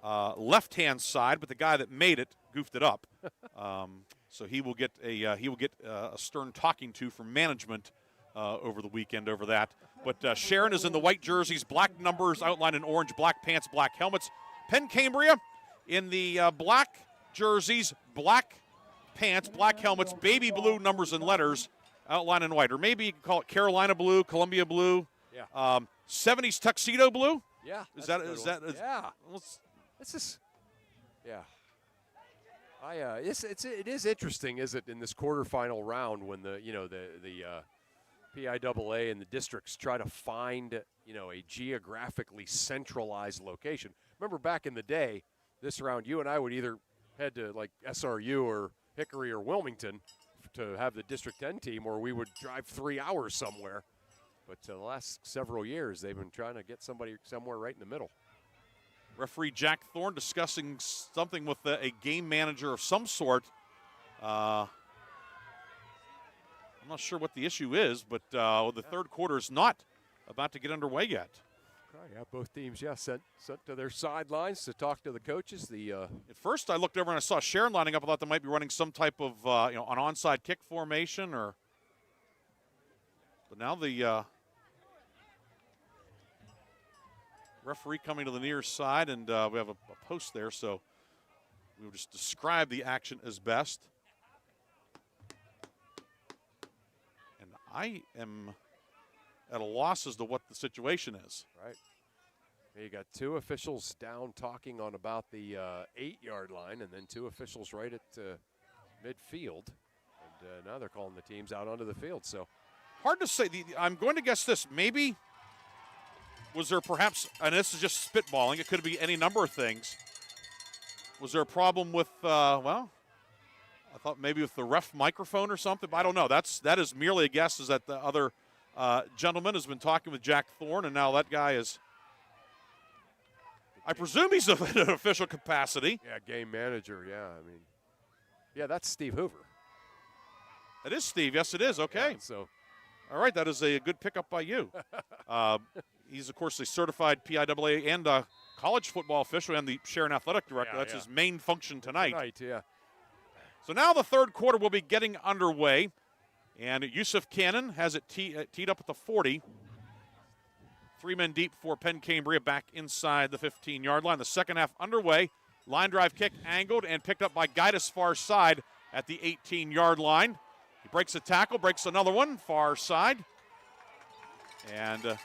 left-hand side, but the guy that made it goofed it up. So he will get a stern talking to from management over the weekend over that. But Sharon is in the white jerseys, black numbers outlined in orange, black pants, black helmets. Penn Cambria in the black jerseys, black pants, black helmets, baby blue numbers and letters outlined in white. Or maybe you can call it Carolina blue, Columbia blue, yeah. 70s tuxedo blue. Yeah. Yeah. This is, yeah. It is interesting, is it, in this quarterfinal round when the PIAA and the districts try to find, a geographically centralized location. Remember back in the day, this round, you and I would either head to like SRU or Hickory or Wilmington to have the District 10 team, or we would drive 3 hours somewhere. But the last several years, they've been trying to get somebody somewhere right in the middle. Referee Jack Thorne discussing something with a game manager of some sort. I'm not sure what the issue is, but the third quarter is not about to get underway yet. Yeah, both teams, sent to their sidelines to talk to the coaches. At first, I looked over and I saw Sharon lining up. I thought they might be running some type of an onside kick formation, but now the referee coming to the near side, and we have a post there, so we will just describe the action as best. And I am at a loss as to what the situation is. Right. You got two officials down talking on about the 8-yard line, and then two officials right at midfield. And now they're calling the teams out onto the field. So hard to say. I'm going to guess this. Maybe was there perhaps, and this is just spitballing, it could be any number of things. Was there a problem with, I thought maybe with the ref microphone or something, but I don't know. That is merely a guess, is that the other gentleman has been talking with Jack Thorne, and now that guy is, I presume he's in an official capacity. Yeah, game manager, that's Steve Hoover. It is Steve, yes it is, okay. Yeah, so, all right, that is a good pickup by you. He's, of course, a certified PIAA and college football official and the Sharon Athletic Director. That's his main function tonight. So now the third quarter will be getting underway. And Yusuf Cannon has it teed up at the 40. 3 men deep for Penn Cambria back inside the 15-yard line. The second half underway. Line drive kick angled and picked up by Gaitis far side at the 18-yard line. He breaks a tackle, breaks another one, far side. And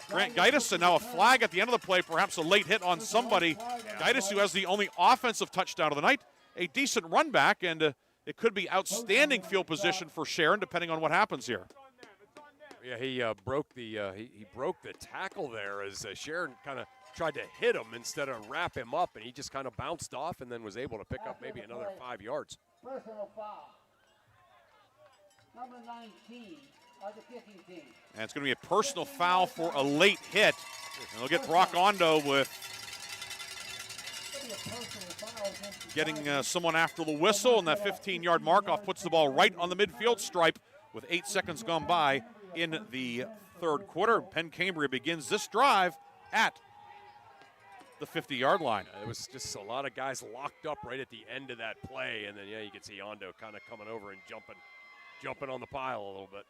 Grant Gaitis, and now a flag at the end of the play, perhaps a late hit on somebody. Gaitis, who has the only offensive touchdown of the night, a decent run back, and it could be outstanding field position for Sharon, depending on what happens here. Yeah, he broke the tackle there as Sharon kind of tried to hit him instead of wrap him up, and he just kind of bounced off and then was able to pick up maybe another 5 yards. Personal foul. Number 19 of the kicking team. And it's going to be a personal foul for a late hit. And they'll get Brock Ondo with getting someone after the whistle, and that 15-yard mark-off puts the ball right on the midfield stripe with 8 seconds gone by in the third quarter. Penn Cambria begins this drive at the 50-yard line. It was just a lot of guys locked up right at the end of that play, and then you can see Ondo kind of coming over and jumping on the pile a little bit.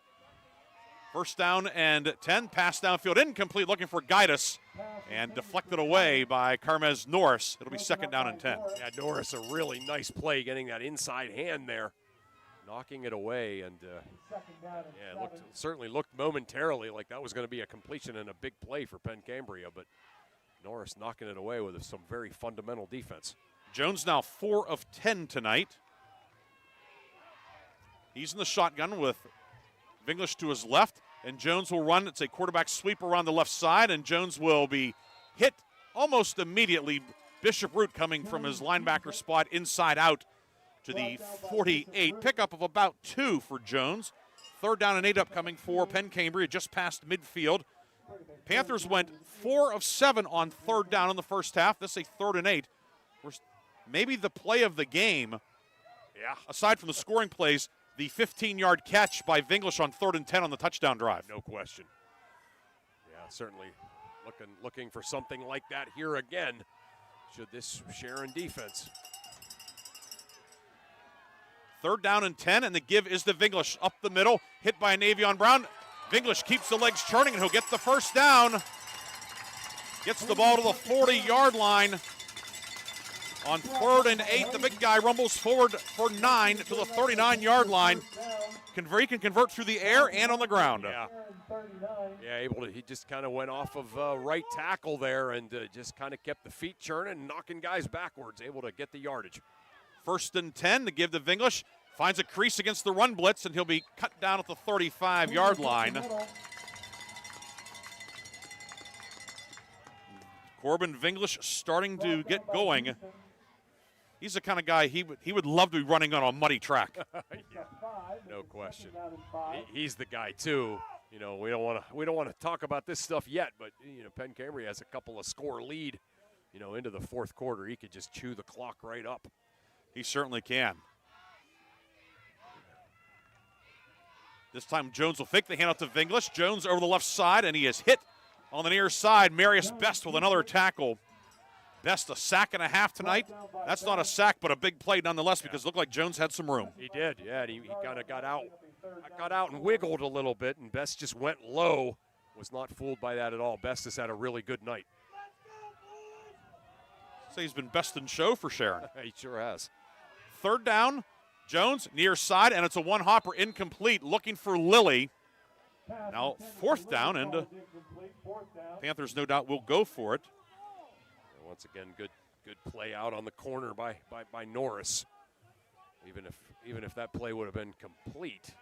First down and 10, pass downfield, incomplete, looking for Gaitis, and deflected away by Carmez Norris. It'll be second down and 10. Yeah, Norris, a really nice play, getting that inside hand there, knocking it away, and it certainly looked momentarily like that was going to be a completion and a big play for Penn Cambria, but Norris knocking it away with some very fundamental defense. Jones now 4 of 10 tonight. He's in the shotgun with English to his left, and Jones will run. It's a quarterback sweep around the left side, and Jones will be hit almost immediately. Bishop Root coming from his linebacker spot inside out to the 48. Pickup of about 2 for Jones. Third down and 8 upcoming for Penn Cambria just past midfield Panthers went 4 of 7 on third down in the first half. This is a 3rd and 8. Maybe the play of the game, aside from the scoring plays, the 15-yard catch by Vinglish on 3rd and 10 on the touchdown drive. No question. Yeah, certainly looking for something like that here again, should this Sharon defense. 3rd down and 10, and the give is to Vinglish. Up the middle, hit by Navion Brown. Vinglish keeps the legs churning, and he'll get the first down. Gets the ball to the 40-yard line. On 3rd and 8, the big guy rumbles forward for 9 to the 39-yard line. He can convert through the air and on the ground. Yeah, he just kind of went off of right tackle there and just kind of kept the feet churning, knocking guys backwards, able to get the yardage. 1st and 10 to give to Vinglish. Finds a crease against the run blitz, and he'll be cut down at the 35-yard line. Corbin Vinglish starting to get going. He's the kind of guy he would love to be running on a muddy track. Yeah, no question. He's the guy too. You know, we don't want to talk about this stuff yet, but you know, Penn Cambria has a couple of score lead. You know, into the 4th quarter, he could just chew the clock right up. He certainly can. This time Jones will fake the handoff to Vinglish. Jones over the left side, and he is hit on the near side. Marius Best with another tackle. Best a sack and a half tonight. That's not a sack, but a big play nonetheless, because it looked like Jones had some room. He did, yeah. He kind of got out and wiggled a little bit, and Best just went low. Was not fooled by that at all. Best has had a really good night. So he's been best in show for Sharon. He sure has. 3rd down, Jones near side, and it's a one-hopper incomplete, looking for Lilly. Now 4th down, and Panthers no doubt will go for it. Once again, good play out on the corner by Norris. Even if that play would have been complete,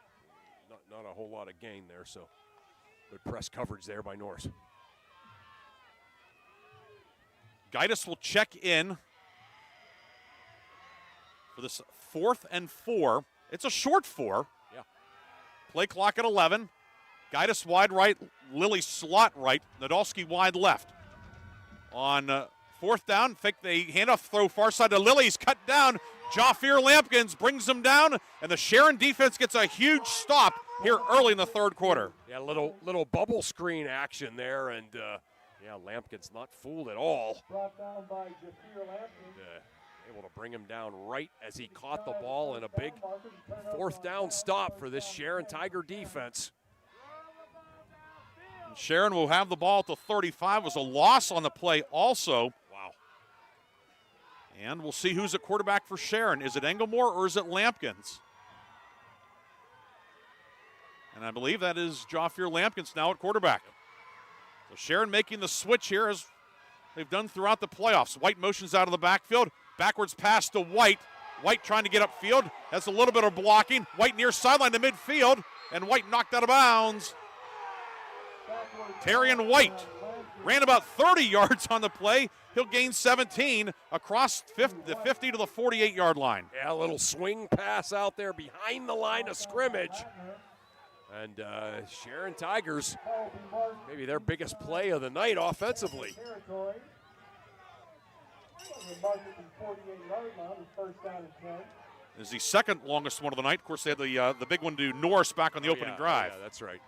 not a whole lot of gain there. So good press coverage there by Norris. Gaitis will check in for this 4th and 4. It's a short 4. Yeah. Play clock at 11. Gaitis wide right, Lilly slot right, Nadolski wide left. On 4th down, fake the handoff throw far side to Lilly. He's cut down. Jafir Lampkins brings him down, and the Sharon defense gets a huge stop here early in the 3rd quarter. Yeah, little bubble screen action there, and Lampkins not fooled at all. Brought down by Jafir Lampkins. Able to bring him down right as he caught the ball in a big 4th down stop for this Sharon Tiger defense. And Sharon will have the ball at the 35. It was a loss on the play also. Wow. And we'll see who's at quarterback for Sharon. Is it Engelmore or is it Lampkins? And I believe that is Jafir Lampkins now at quarterback. So Sharon making the switch here as they've done throughout the playoffs. White motions out of the backfield. Backwards pass to White. White trying to get upfield. Has a little bit of blocking. White near sideline to midfield. And White knocked out of bounds. Terrian White ran about 30 yards on the play. He'll gain 17 across the 50 to the 48-yard line. Yeah, a little swing pass out there behind the line of scrimmage. And Sharon Tigers, maybe their biggest play of the night offensively. Is the 2nd longest one of the night. Of course, they had the big one to Norris back on the opening drive. Yeah, that's right.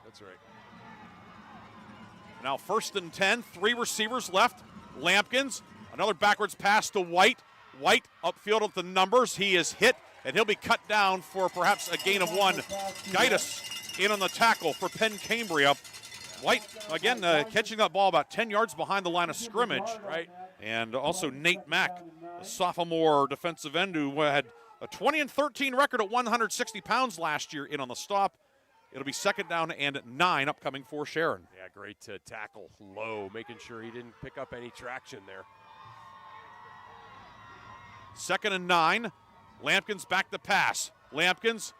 Now 1st and 10, 3 receivers left. Lampkins, another backwards pass to White. White upfield at the numbers. He is hit, and he'll be cut down for perhaps a gain of 1. Gaitis in on the tackle for Penn Cambria. White, again, catching that ball about 10 yards behind the line of scrimmage. Right. And also Nate Mack, a sophomore defensive end who had a 20-13 record at 160 pounds last year in on the stop. It'll be 2nd down and 9 upcoming for Sharon. Yeah, great to tackle low, making sure he didn't pick up any traction there. 2nd and 9. Lampkins back to pass. Lampkins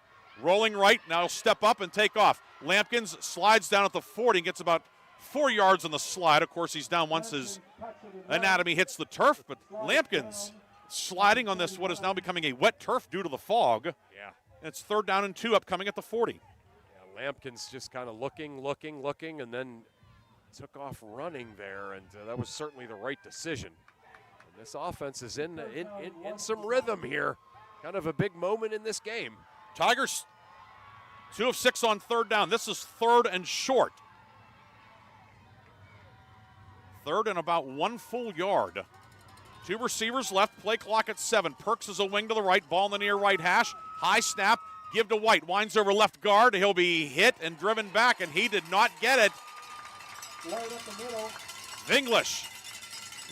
rolling right. Now he'll step up and take off. Lampkins slides down at the 40 and gets about 4 yards on the slide. Of course, he's down once his anatomy hits the turf, but Lampkins sliding on this, what is now becoming a wet turf due to the fog. Yeah. And it's 3rd down and 2 upcoming at the 40. Yeah, Lampkins just kind of looking, and then took off running there, and that was certainly the right decision. And this offense is in some rhythm here. Kind of a big moment in this game. Tigers 2 of 6 on third down. This is third and short. Third and about 1 full yard. 2 receivers left, play clock at 7. Perks is a wing to the right, ball in the near right hash. High snap, give to White, winds over left guard. He'll be hit and driven back, and he did not get it. Vinglish,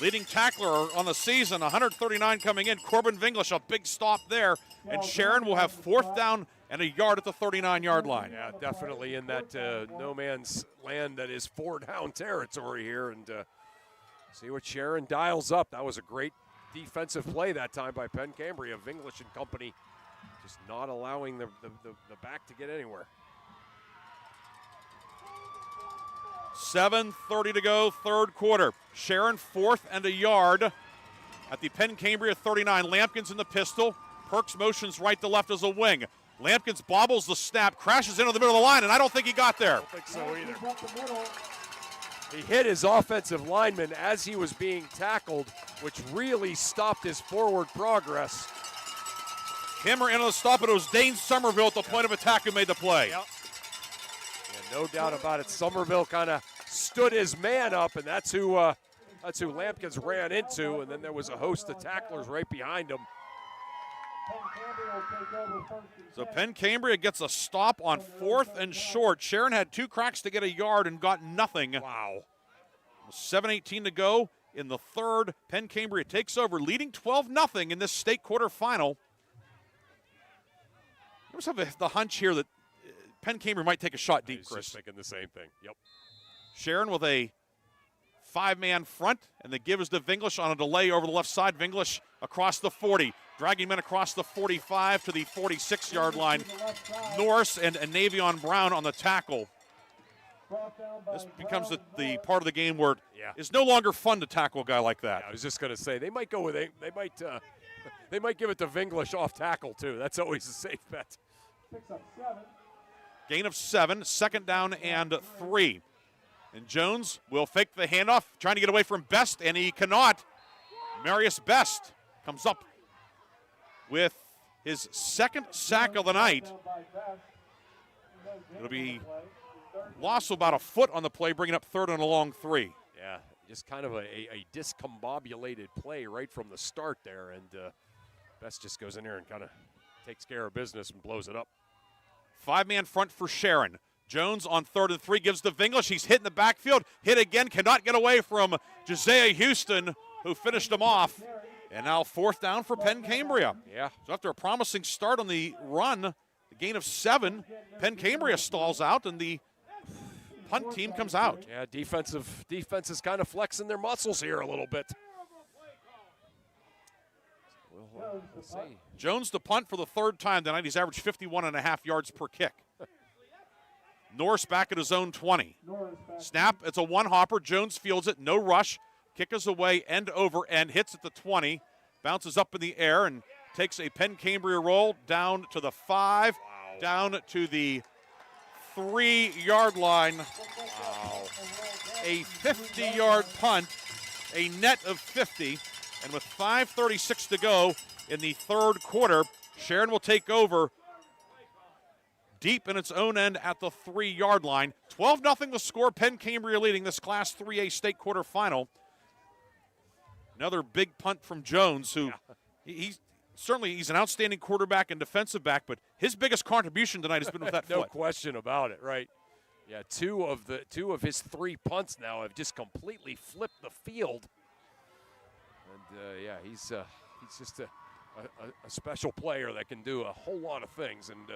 leading tackler on the season, 139 coming in. Corbin Vinglish, a big stop there. And Sharon will have 4th down and a yard at the 39-yard line. Yeah, definitely in that no man's land that is 4-down territory here. And see what Sharon dials up. That was a great defensive play that time by Penn Cambria. Vinglish and company just not allowing the back to get anywhere. 7:30 to go, third quarter. Sharon 4th and a yard at the Penn Cambria 39. Lampkins in the pistol. Perks motions right to left as a wing. Lampkins bobbles the snap, crashes into the middle of the line, and I don't think he got there. I don't think so either. He hit his offensive lineman as he was being tackled, which really stopped his forward progress. Hammer into the stop, but it was Dane Somerville at the point of attack who made the play. Yep. Yeah, no doubt about it. Somerville kind of stood his man up, and that's who Lampkins ran into, and then there was a host of tacklers right behind him. So Penn Cambria gets a stop on 4th and short. Sharon had 2 cracks to get a yard and got nothing. Wow. 7:18 to go in the third. Penn Cambria takes over, leading 12-0 in this state quarterfinal. I always have the hunch here that Penn Cambria might take a shot deep, Chris. Just thinking the same thing. Yep. Sharon with a 5-man front, and the give is to Vinglish on a delay over the left side. Vinglish across the 40, dragging men across the 45 to the 46-yard line. Norris and Navion Brown on the tackle. This becomes the part of the game where it's no longer fun to tackle a guy like that. Yeah, I was just going to say they might go with they might give it to Vinglish off tackle too. That's always a safe bet. Gain of 7, 2nd down and 3. And Jones will fake the handoff, trying to get away from Best, and he cannot. Marius Best comes up with his 2nd sack of the night. It'll be loss of about a foot on the play, bringing up 3rd and a long 3. Yeah, just kind of a discombobulated play right from the start there, and Best just goes in there and kind of takes care of business and blows it up. 5-man front for Sharon. Jones on 3rd and 3 gives to Vinglish. He's hit in the backfield. Hit again. Cannot get away from Josiah Houston, who finished him off. And now 4th down for Penn Cambria. Yeah. So after a promising start on the run, the gain of 7, Penn Cambria stalls out, and the punt team comes out. Yeah, defense is kind of flexing their muscles here a little bit. We'll see. Jones to punt for the 3rd time tonight. He's averaged 51.5 yards per kick. Norris back at his own 20. Snap, it's a one-hopper. Jones fields it, no rush. Kick is away, end over end, hits at the 20. Bounces up in the air and takes a Penn Cambria roll down to the 5, down to the 3-yard line. Wow. A 50-yard punt, a net of 50. And with 5:36 to go in the third quarter, Sharon will take over deep in its own end at the 3-yard line. 12-0 the score. Penn Cambria leading this Class 3A state quarterfinal. Another big punt from Jones, who he's an outstanding quarterback and defensive back, but his biggest contribution tonight has been with that no foot. question about it, right? Yeah, two of his 3 punts now have just completely flipped the field. And he's just a special player that can do a whole lot of things, and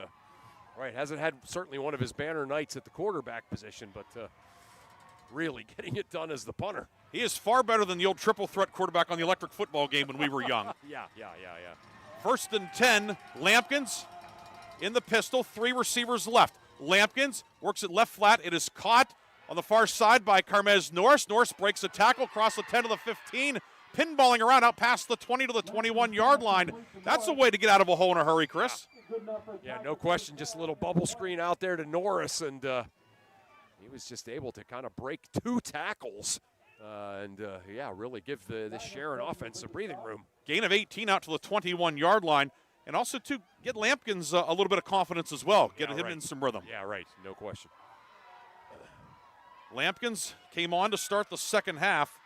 hasn't had certainly one of his banner nights at the quarterback position, but really getting it done as the punter. He is far better than the old triple threat quarterback on the electric football game when we were young. Yeah. 1st and 10, Lampkins in the pistol, 3 receivers left. Lampkins works it left flat. It is caught on the far side by Carmez Norris. Norris breaks a tackle across the 10 to the 15, pinballing around out past the 20 to the 21-yard line. That's a way to get out of a hole in a hurry, Chris. Yeah, no question. Just a little bubble screen out there to Norris, and he was just able to kind of break 2 tackles and really give the Sharon offense a breathing room. Gain of 18 out to the 21-yard line, and also to get Lampkins a little bit of confidence as well, get him in some rhythm. Yeah, right, no question. Lampkins came on to start the second half.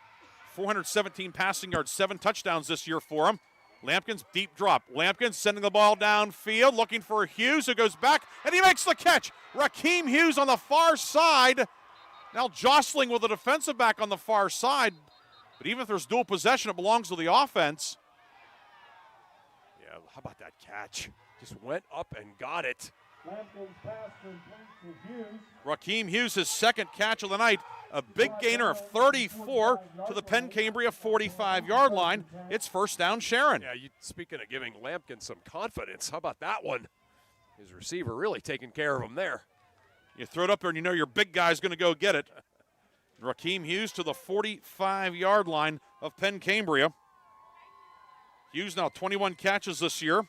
417 passing yards, 7 touchdowns this year for him. Lampkins, deep drop. Lampkins sending the ball downfield, looking for Hughes, who goes back, and he makes the catch. Rakeem Hughes on the far side. Now jostling with the defensive back on the far side. But even if there's dual possession, it belongs to the offense. Yeah, how about that catch? Just went up and got it. Rakeem Hughes, his second catch of the night. A big gainer of 34 to the Penn Cambria 45-yard line. It's first down, Sharon. Yeah, speaking of giving Lampkin some confidence, how about that one? His receiver really taking care of him there. You throw it up there and you know your big guy's going to go get it. Rakeem Hughes to the 45-yard line of Penn Cambria. Hughes now 21 catches this year.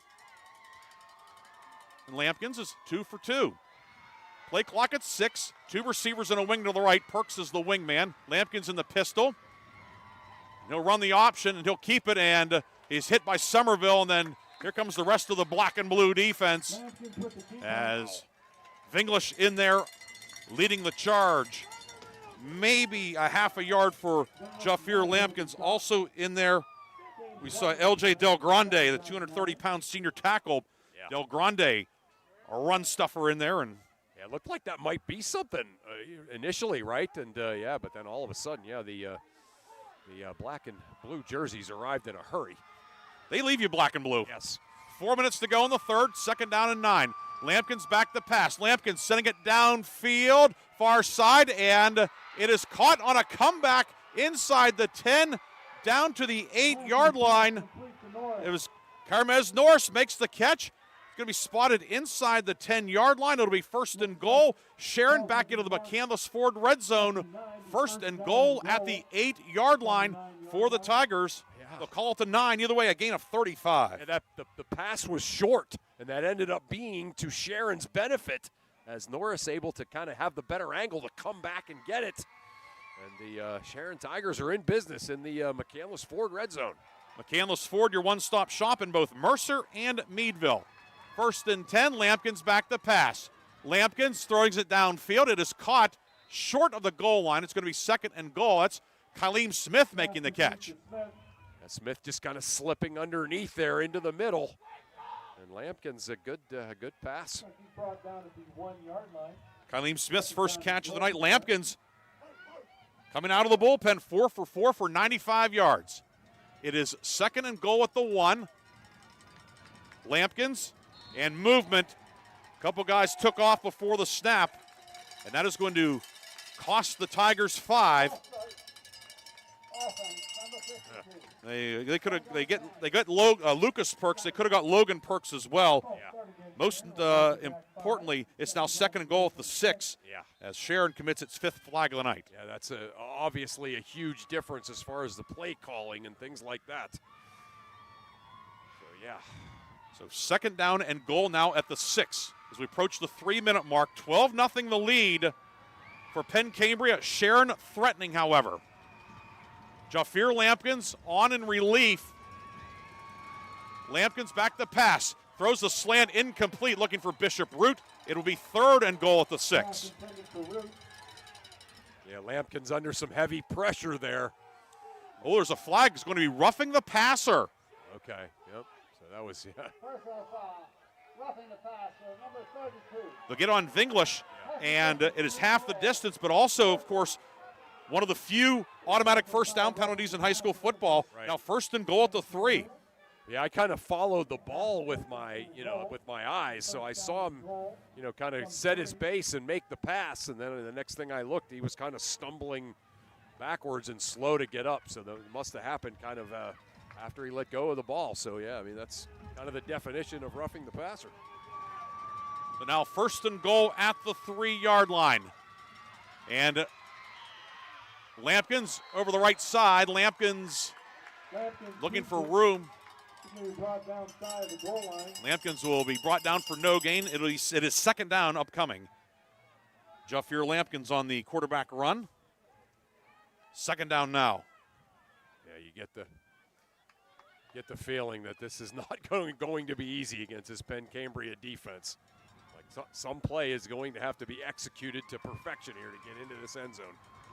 And Lampkins is 2 for 2. Play clock at 6. 2 receivers and a wing to the right. Perks is the wingman. Lampkins in the pistol. He'll run the option and he'll keep it, and he's hit by Somerville, and then here comes the rest of the black and blue defense as Vinglish in there leading the charge. Maybe a half a yard for Jafir Lampkins. Also in there, we saw LJ Del Grande, the 230-pound senior tackle. Yeah. Del Grande, a run stuffer in there, and yeah, it looked like that might be something initially, right? And but then all of a sudden, the black and blue jerseys arrived in a hurry. They leave you black and blue. Yes. 4 minutes to go in the third, second down and 9. Lampkins back the pass. Lampkins sending it downfield, far side, and it is caught on a comeback inside the 10, down to the 8-yard line. It was Carmez Norris makes the catch. Going to be spotted inside the 10-yard line. It'll be first and goal. Sharon back into the McCandless Ford red zone. First and goal at the 8-yard line for the Tigers. They'll call it the 9. Either way, a gain of 35. And the pass was short, and that ended up being to Sharon's benefit as Norris able to kind of have the better angle to come back and get it. And the Sharon Tigers are in business in the McCandless Ford red zone. McCandless Ford, your one-stop shop in both Mercer and Meadville. First and 10, Lampkins back the pass. Lampkins throws it downfield. It is caught short of the goal line. It's going to be second and goal. That's Kylene Smith making the catch. Smith just kind of slipping underneath there into the middle. And Lampkins a good pass. Kylene Smith's first catch of the night. Lampkins coming out of the bullpen, 4 for 4 for 95 yards. It is second and goal at the 1. Lampkins and movement. A couple guys took off before the snap, and that is going to cost the Tigers 5. They got Lucas Perks. They could have got Logan Perks as well. Yeah. Most importantly, it's now second and goal at the 6. Yeah. As Sharon commits its 5th flag of the night. Yeah, that's obviously a huge difference as far as the play calling and things like that. So yeah. So second down and goal now at the 6 as we approach the 3-minute mark. 12-0 the lead for Penn Cambria. Sharon threatening, however. Jafir Lampkins on in relief. Lampkins back the pass. Throws the slant incomplete, looking for Bishop Root. It'll be third and goal at the 6. Yeah, Lampkins under some heavy pressure there. Oh, there's a flag. It's going to be roughing the passer. Okay, yep. So that was, Roughing the passer, number 32. They'll get on Vinglish, and it is half the distance, but also, of course, one of the few automatic first down penalties in high school football. Right. Now first and goal at the 3. Yeah, I kind of followed the ball with my eyes, so I saw him, kind of set his base and make the pass, and then the next thing I looked, he was kind of stumbling backwards and slow to get up, so that must have happened kind of after he let go of the ball. So, yeah, I mean, that's kind of the definition of roughing the passer. So now first and goal at the 3-yard line. And Lampkins over the right side. Lampkins looking for room. Lampkins will be brought down for no gain. It is second down upcoming. Jaffier Lampkins on the quarterback run. Second down now. Yeah, you get the feeling that this is not going to be easy against this Penn Cambria defense. Like some play is going to have to be executed to perfection here to get into this end zone.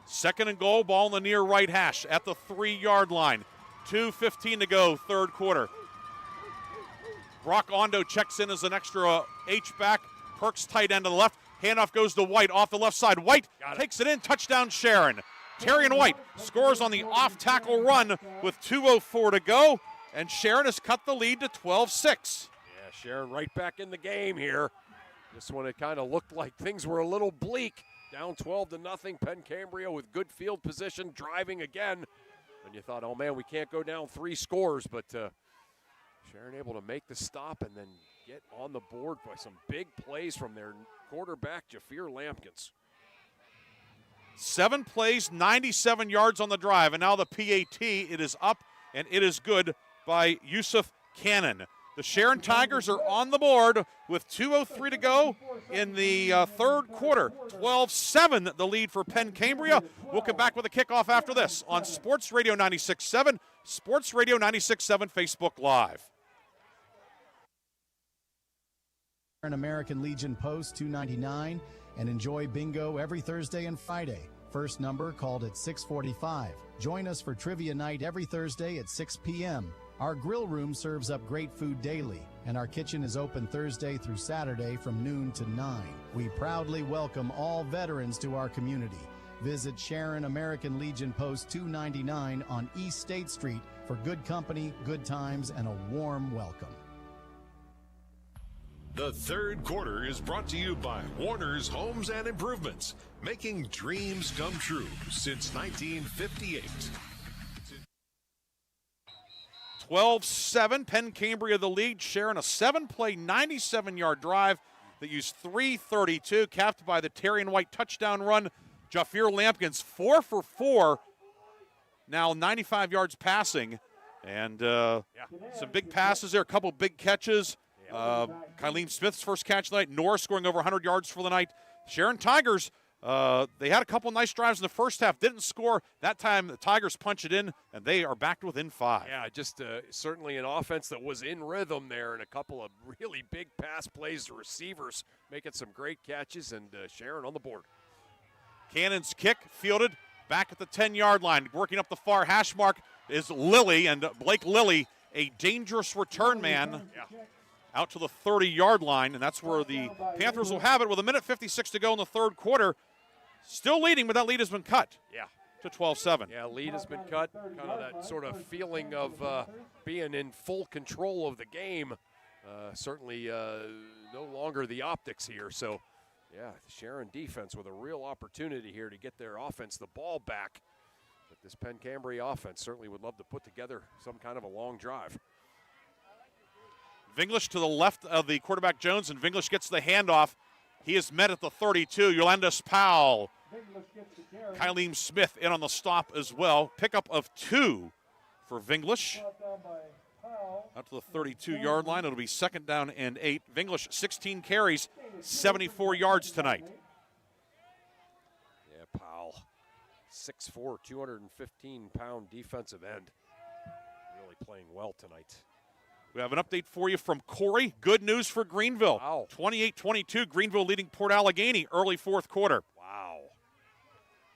Second and goal, ball in the near right hash at the 3-yard line. 2:15 to go, third quarter. Brock Ondo checks in as an extra H-back. Perks tight end to the left. Handoff goes to White off the left side. White takes it in. Touchdown, Sharon. Terrion White scores on the off-tackle run with 2:04 to go, and Sharon has cut the lead to 12-6. Yeah, Sharon right back in the game here. This one, it kind of looked like things were a little bleak. Down 12-0. Penn Cambria with good field position, driving again. And you thought, oh, man, we can't go down 3 scores. But Sharon able to make the stop and then get on the board by some big plays from their quarterback, Jaffier Lampkins. 7 plays, 97 yards on the drive. And now the PAT, it is up, and it is good by Yusuf Cannon. The Sharon Tigers are on the board with 2:03 to go in the third quarter. 12-7 the lead for Penn Cambria. We'll come back with a kickoff after this on Sports Radio 96.7, Sports Radio 96.7 Facebook Live. American Legion Post 299 and enjoy bingo every Thursday and Friday. First number called at 6:45. Join us for trivia night every Thursday at 6 p.m. Our grill room serves up great food daily, and our kitchen is open Thursday through Saturday from noon to 9. We proudly welcome all veterans to our community. Visit Sharon American Legion Post 299 on East State Street for good company, good times, and a warm welcome. The third quarter is brought to you by Warner's Homes and Improvements, making dreams come true since 1958. 12-7, Penn Cambria the lead. Sharon a 7-play, 97-yard drive that used 3:32, capped by the Terrion White touchdown run. Jaffier Lampkins 4 for 4, now 95 yards passing, and some big passes there, a couple big catches. Kylene Smith's first catch of the night. Norris scoring over 100 yards for the night. Sharon Tigers, they had a couple nice drives in the first half, didn't score. That time the Tigers punch it in, and they are back to within 5. Yeah, just certainly an offense that was in rhythm there, and a couple of really big pass plays to receivers, making some great catches, and Sharon on the board. Cannon's kick fielded back at the 10-yard line. Working up the far hash mark is Lilly, and Blake Lilly, a dangerous return man. Out to the 30-yard line, and that's where the Panthers will have it with 1:56 to go in the third quarter. Still leading, but that lead has been cut. Yeah. To 12-7. Yeah, lead has been cut. Kind of that sort of feeling of being in full control of the game. Certainly no longer the optics here. So, yeah, the Sharon defense with a real opportunity here to get their offense the ball back. But this Penn Cambria offense certainly would love to put together some kind of a long drive. Vinglish to the left of the quarterback Jones, and Vinglish gets the handoff. He is met at the 32. Yolandis Powell. Kylene Smith in on the stop as well. Pickup of 2 for Vinglish. Out to the 32-yard line. It'll be second down and 8. Vinglish, 16 carries, 74 yards tonight. Yeah, Powell, 6'4", 215-pound defensive end. Really playing well tonight. We have an update for you from Corey. Good news for Greenville. Wow. 28-22, Greenville leading Port Allegheny early fourth quarter. Wow.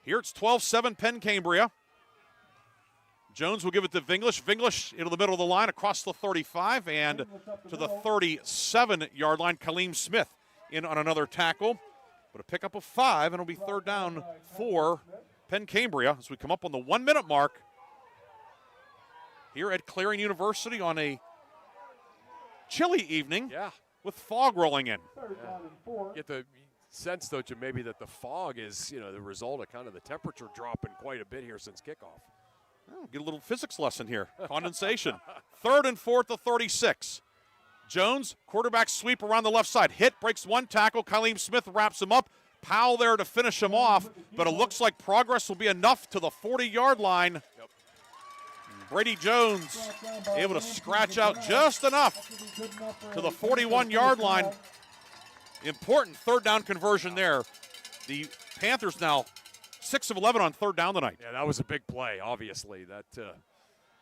Here it's 12-7 Penn Cambria. Jones will give it to Vinglish. Vinglish into the middle of the line across the 35 and to the 37-yard line. Kylene Smith in on another tackle. But a pickup of 5, and it'll be third down for Penn Cambria as we come up on the 1-minute mark here at Clarion University on a chilly evening with fog rolling in. Yeah. Get the sense, though, maybe that the fog is, the result of kind of the temperature dropping quite a bit here since kickoff. Oh, get a little physics lesson here. Condensation. Third and 4 to 36. Jones, quarterback sweep around the left side. Hit, breaks one tackle. Kylene Smith wraps him up. Powell there to finish him off, but it looks like progress will be enough to the 40-yard line. Brady Jones able to scratch out just enough to the 41-yard line. Important third down conversion there the Panthers now 6 of 11 on third down tonight. Yeah, that was a big play, obviously. That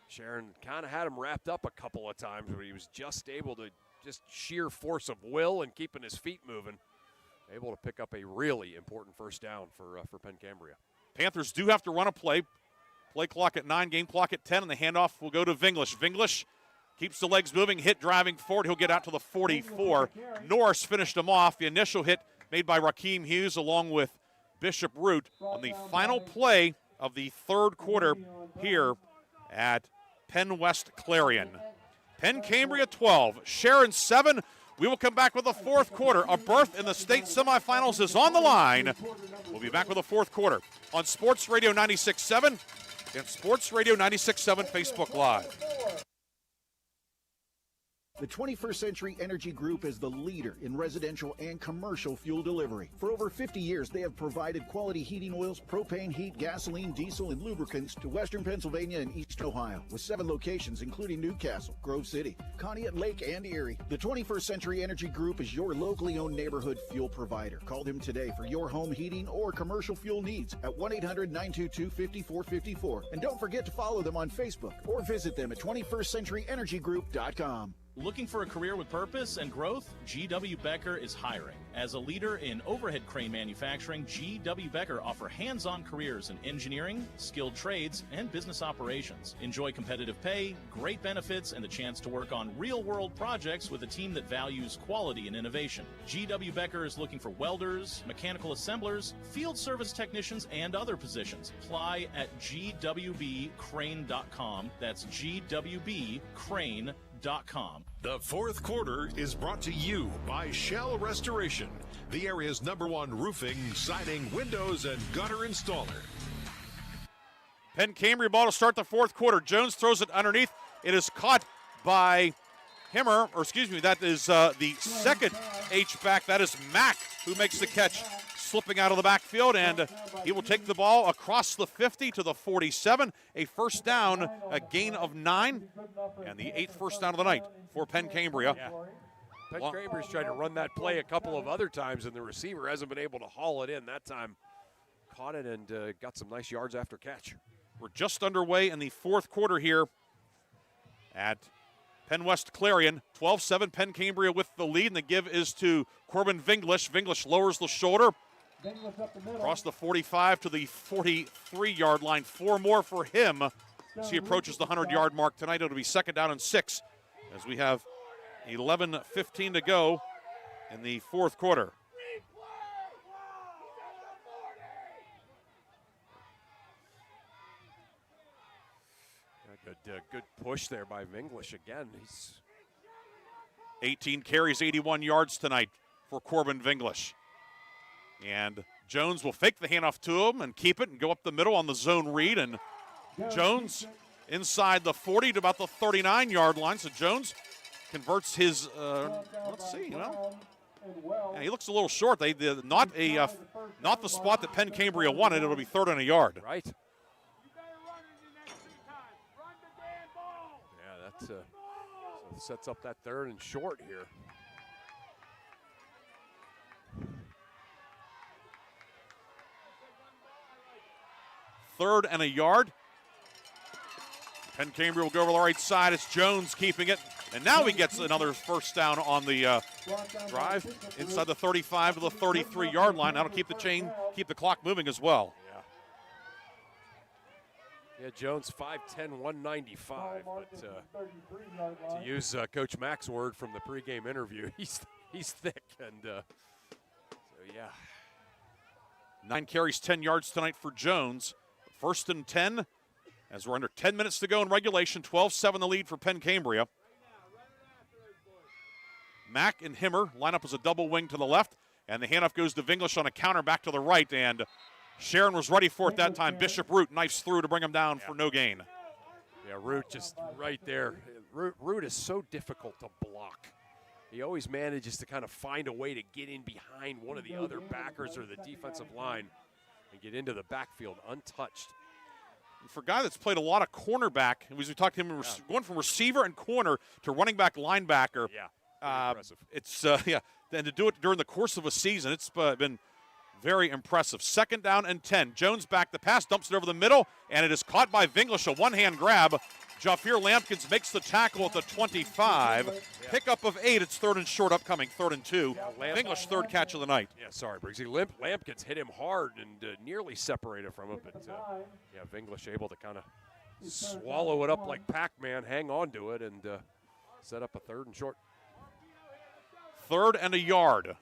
Sharon kind of had him wrapped up a couple of times where he was just able to just sheer force of will and keeping his feet moving, able to pick up a really important first down for Penn Cambria. Panthers do have to run a play. Play clock at 9, game clock at 10, and the handoff will go to Vinglish. Vinglish keeps the legs moving, hit driving forward. He'll get out to the 44. Norris finished him off. The initial hit made by Rakeem Hughes along with Bishop Root on the final play of the third quarter here at PennWest Clarion. Penn Cambria 12, Sharon 7. We will come back with the fourth quarter. A berth in the state semifinals is on the line. We'll be back with the fourth quarter on Sports Radio 96.7 and Sports Radio 96.7 Facebook Live. The 21st Century Energy Group is the leader in residential and commercial fuel delivery. For over 50 years, they have provided quality heating oils, propane, heat, gasoline, diesel, and lubricants to Western Pennsylvania and Eastern Ohio, with 7 locations including Newcastle, Grove City, Conneaut Lake, and Erie. The 21st Century Energy Group is your locally owned neighborhood fuel provider. Call them today for your home heating or commercial fuel needs at 1-800-922-5454. And don't forget to follow them on Facebook or visit them at 21stcenturyenergygroup.com. Looking for a career with purpose and growth? G.W. Becker is hiring. As a leader in overhead crane manufacturing, G.W. Becker offer hands-on careers in engineering, skilled trades, and business operations. Enjoy competitive pay, great benefits, and the chance to work on real-world projects with a team that values quality and innovation. G.W. Becker is looking for welders, mechanical assemblers, field service technicians, and other positions. Apply at gwbcrane.com. That's gwbcrane.com. The fourth quarter is brought to you by Shell Restoration, the area's #1 roofing, siding, windows, and gutter installer. Penn Cambria ball to start the fourth quarter. Jones throws it underneath. It is caught by Himmer, or excuse me, that is the second H-back. That is Mack who makes the catch, slipping out of the backfield, and he will take the ball across the 50 to the 47. A first down, a gain of 9, and the 8th first down of the night for Penn Cambria. Yeah. Penn Cambria's tried to run that play a couple of other times, and the receiver hasn't been able to haul it in. That time caught it and got some nice yards after catch. We're just underway in the fourth quarter here at PennWest Clarion. 12-7, Penn Cambria with the lead, and the give is to Corbin Vinglish. Vinglish lowers the shoulder. Across the 45 to the 43-yard line. 4 more for him as he approaches the 100-yard mark tonight. It'll be second down and 6 as we have 11:15 to go in the fourth quarter. Good push there by Vinglish again. He's 18 carries, 81 yards tonight for Corbin Vinglish. And Jones will fake the handoff to him and keep it and go up the middle on the zone read. And Jones inside the 40 to about the 39-yard line. So Jones converts his, let's see, yeah, he looks a little short. Not the spot that Penn Cambria wanted. It'll be 3rd and a yard. Right. Yeah, that so sets up that 3rd and short here. 3rd and a yard. Penn Cambria will go over the right side. It's Jones keeping it. And now he gets another first down on the drive inside the 35 to the 33-yard line. That'll keep the clock moving as well. Yeah, Jones 5'10", 195. But to use Coach Mack's word from the pregame interview, he's thick. And so, yeah. 9 carries, 10 yards tonight for Jones. 1st and 10 as we're under 10 minutes to go in regulation. 12-7 the lead for Penn Cambria. Mack and Himmer line up as a double wing to the left, and the handoff goes to Vinglish on a counter back to the right, and Sharon was ready for it that time. Bishop Root knifes through to bring him down for no gain. Yeah, Root just right there. Root is so difficult to block. He always manages to kind of find a way to get in behind one of the other backers or the defensive line and get into the backfield untouched. And for a guy that's played a lot of cornerback, as we talked to him, going from receiver and corner to running back linebacker. Yeah, impressive. It's and to do it during the course of a season, it's been Very impressive. 2nd down and 10. Jones back the pass, dumps it over the middle, and it is caught by Vinglish. A one-hand grab. Jafir Lampkins makes the tackle at the 25. Pickup of 8. It's 3rd and short upcoming, 3rd and 2. Vinglish, 3rd catch of the night. Yeah, sorry, Briggsy. Lampkins hit him hard and nearly separated from it, but yeah, Vinglish able to kind of swallow it up like Pac-Man, hang on to it, and set up a 3rd and short. 3rd and a yard.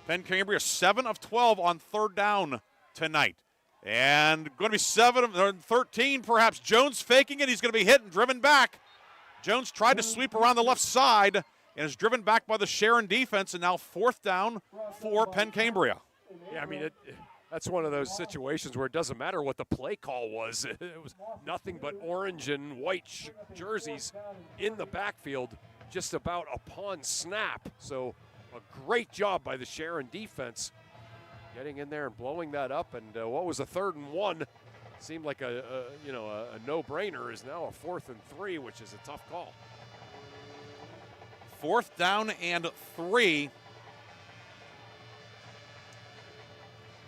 Penn Cambria 7 of 12 on 3rd down tonight. And going to be 7 of 13 perhaps. Jones faking it. He's going to be hit and driven back. Jones tried to sweep around the left side and is driven back by the Sharon defense, and now 4th down for Penn Cambria. Yeah, I mean, that's one of those situations where it doesn't matter what the play call was. It was nothing but orange and white jerseys in the backfield just about upon snap. So a great job by the Sharon defense getting in there and blowing that up. And what was a 3rd and 1 seemed like a no-brainer is now a 4th and 3, which is a tough call. 4th down and 3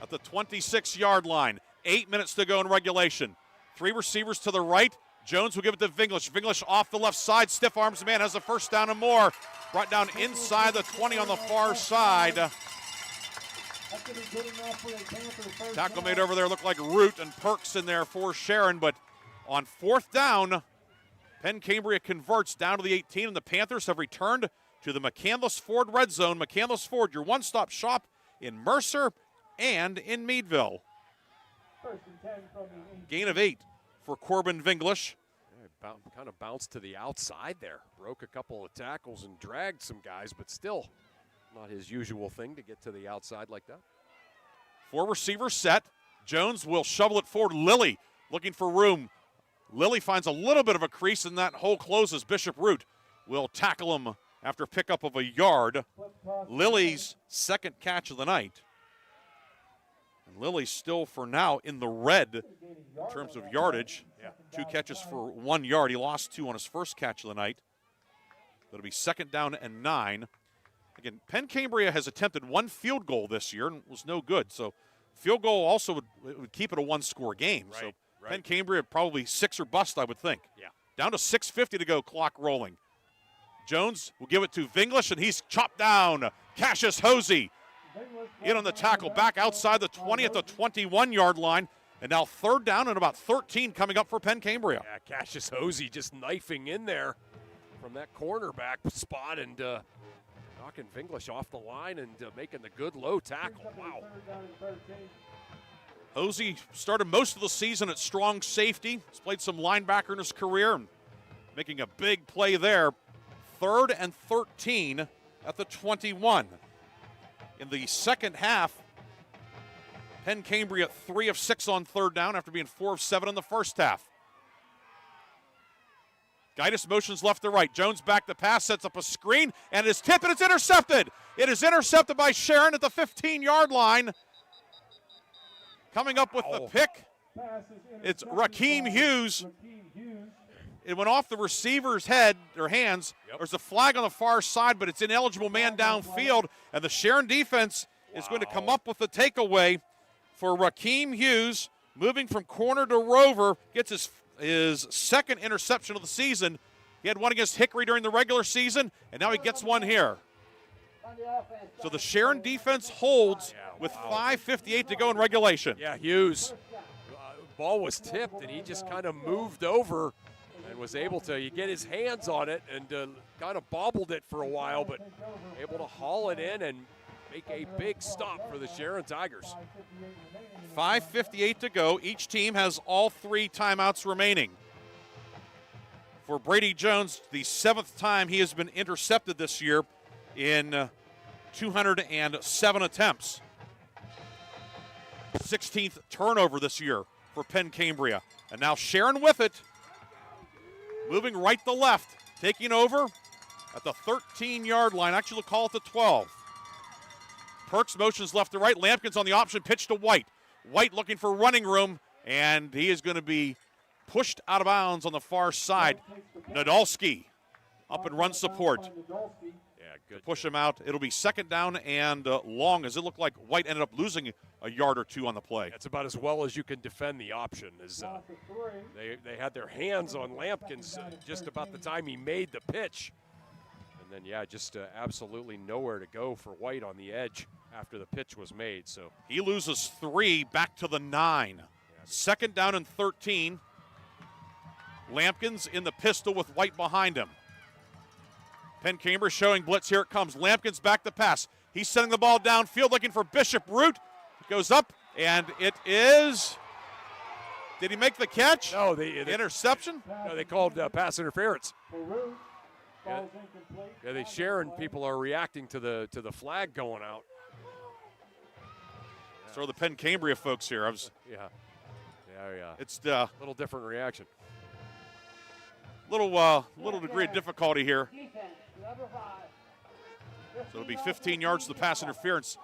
at the 26-yard line. 8 minutes to go in regulation. 3 receivers to the right. Jones will give it to Vinglish. Vinglish off the left side. Stiff arms man, has the 1st down and more. Brought down inside the 20 on the far side. Tackle made over there looked like Root and Perks in there for Sharon, but on 4th down, Penn Cambria converts down to the 18, and the Panthers have returned to the McCandless Ford red zone. McCandless Ford, your one-stop shop in Mercer and in Meadville. Gain of 8 for Corbin Vinglish. Yeah, kind of bounced to the outside there. Broke a couple of tackles and dragged some guys, but still not his usual thing to get to the outside like that. 4 receivers set. Jones will shovel it forward. Lilly looking for room. Lilly finds a little bit of a crease, and that hole closes. Bishop Root will tackle him after pickup of a yard. Lilly's 2nd catch of the night. And Lilly's still, for now, in the red in terms of yardage. 2 catches for 1 yard. He lost 2 on his 1st catch of the night. That'll be 2nd down and 9. Again, Penn Cambria has attempted 1 field goal this year and was no good. So field goal also would keep it a 1-score game. Right, so right. Penn Cambria probably 6 or bust, I would think. Yeah. Down to 6:50 to go, clock rolling. Jones will give it to Vinglish, and he's chopped down. Cassius Hosey in on the tackle, back outside the 20 at the 21-yard line. And now 3rd down and about 13 coming up for Penn Cambria. Yeah, Cassius Hosey just knifing in there from that cornerback spot and knocking Vinglish off the line and making the good low tackle. Wow. Hosey started most of the season at strong safety. He's played some linebacker in his career and making a big play there. 3rd and 13 at the 21. In the second half, Penn Cambria 3 of 6 on 3rd down after being 4 of 7 in the first half. Guidus motions left to right. Jones back the pass, sets up a screen, and it is tipped, and it's intercepted. It is intercepted by Sharon at the 15-yard line. Coming up with the pick, it's Rakeem Hughes. It went off the receiver's head or hands. There's a flag on the far side, but it's ineligible man downfield, and the Sharon defense is going to come up with the takeaway for Rakeem Hughes, moving from corner to rover, gets his 2nd interception of the season. He had one against Hickory during the regular season, and now he gets one here. So the Sharon defense holds with 5:58 to go in regulation. Yeah, Hughes, ball was tipped, and he just kind of moved over and was able to get his hands on it and kind of bobbled it for a while, but able to haul it in and make a big stop for the Sharon Tigers. 5:58 to go. Each team has all 3 timeouts remaining. For Brady Jones, the 7th time he has been intercepted this year in 207 attempts. 16th turnover this year for Penn Cambria. And now Sharon with it, moving right to left, taking over at the 13-yard line. Actually, we'll call it the 12. Perks motions left to right. Lampkins on the option, pitch to White. White looking for running room, and he is going to be pushed out of bounds on the far side. Nadolski up and run support. Yeah, good. Push him out. It'll be second down and long, as it looked like White ended up losing a yard or two on the play. That's about as well as you can defend the option. As they had their hands on Lampkins just about the time he made the pitch. And then, yeah, just absolutely nowhere to go for White on the edge after the pitch was made. So he loses 3 back to the 9. Yeah. Second down and 13. Lampkins in the pistol with White behind him. Penn Cambria showing blitz. Here it comes. Lampkins back to pass. He's sending the ball downfield looking for Bishop Root. It goes up, and it is. Did he make the catch? No, interception? No, they called pass interference. Yeah, the Sharon people are reacting to the flag going out. So are the Penn Cambria folks here. Yeah. It's a little different reaction. Little degree of difficulty here. So it'll be 15 yards to the pass interference.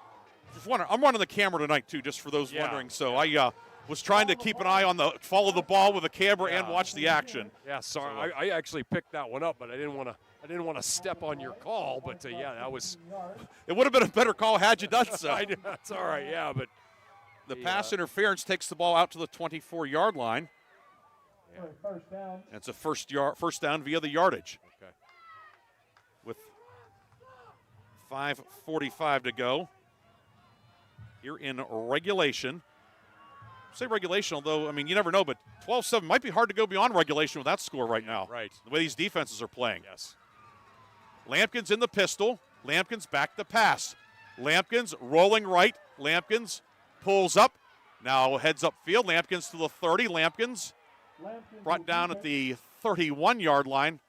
I'm running the camera tonight too, just for those wondering. So I was trying to keep an eye on follow the ball with the camera and watch the action. Yeah, sorry, I actually picked that one up, but I didn't want to step on your call. But that was. It would have been a better call had you done so. That's all right. Yeah, but the pass interference takes the ball out to the 24-yard line. Yeah. And it's a first down via the yardage. Okay. With 5:45 to go here in regulation. I say regulation, although, I mean, you never know, but 12-7 might be hard to go beyond regulation with that score right now. Right. The way these defenses are playing. Yes. Lampkins in the pistol. Lampkins back to pass. Lampkins rolling right. Lampkins pulls up. Now heads upfield. Lampkins to the 30. Lampkins brought down at the 31-yard line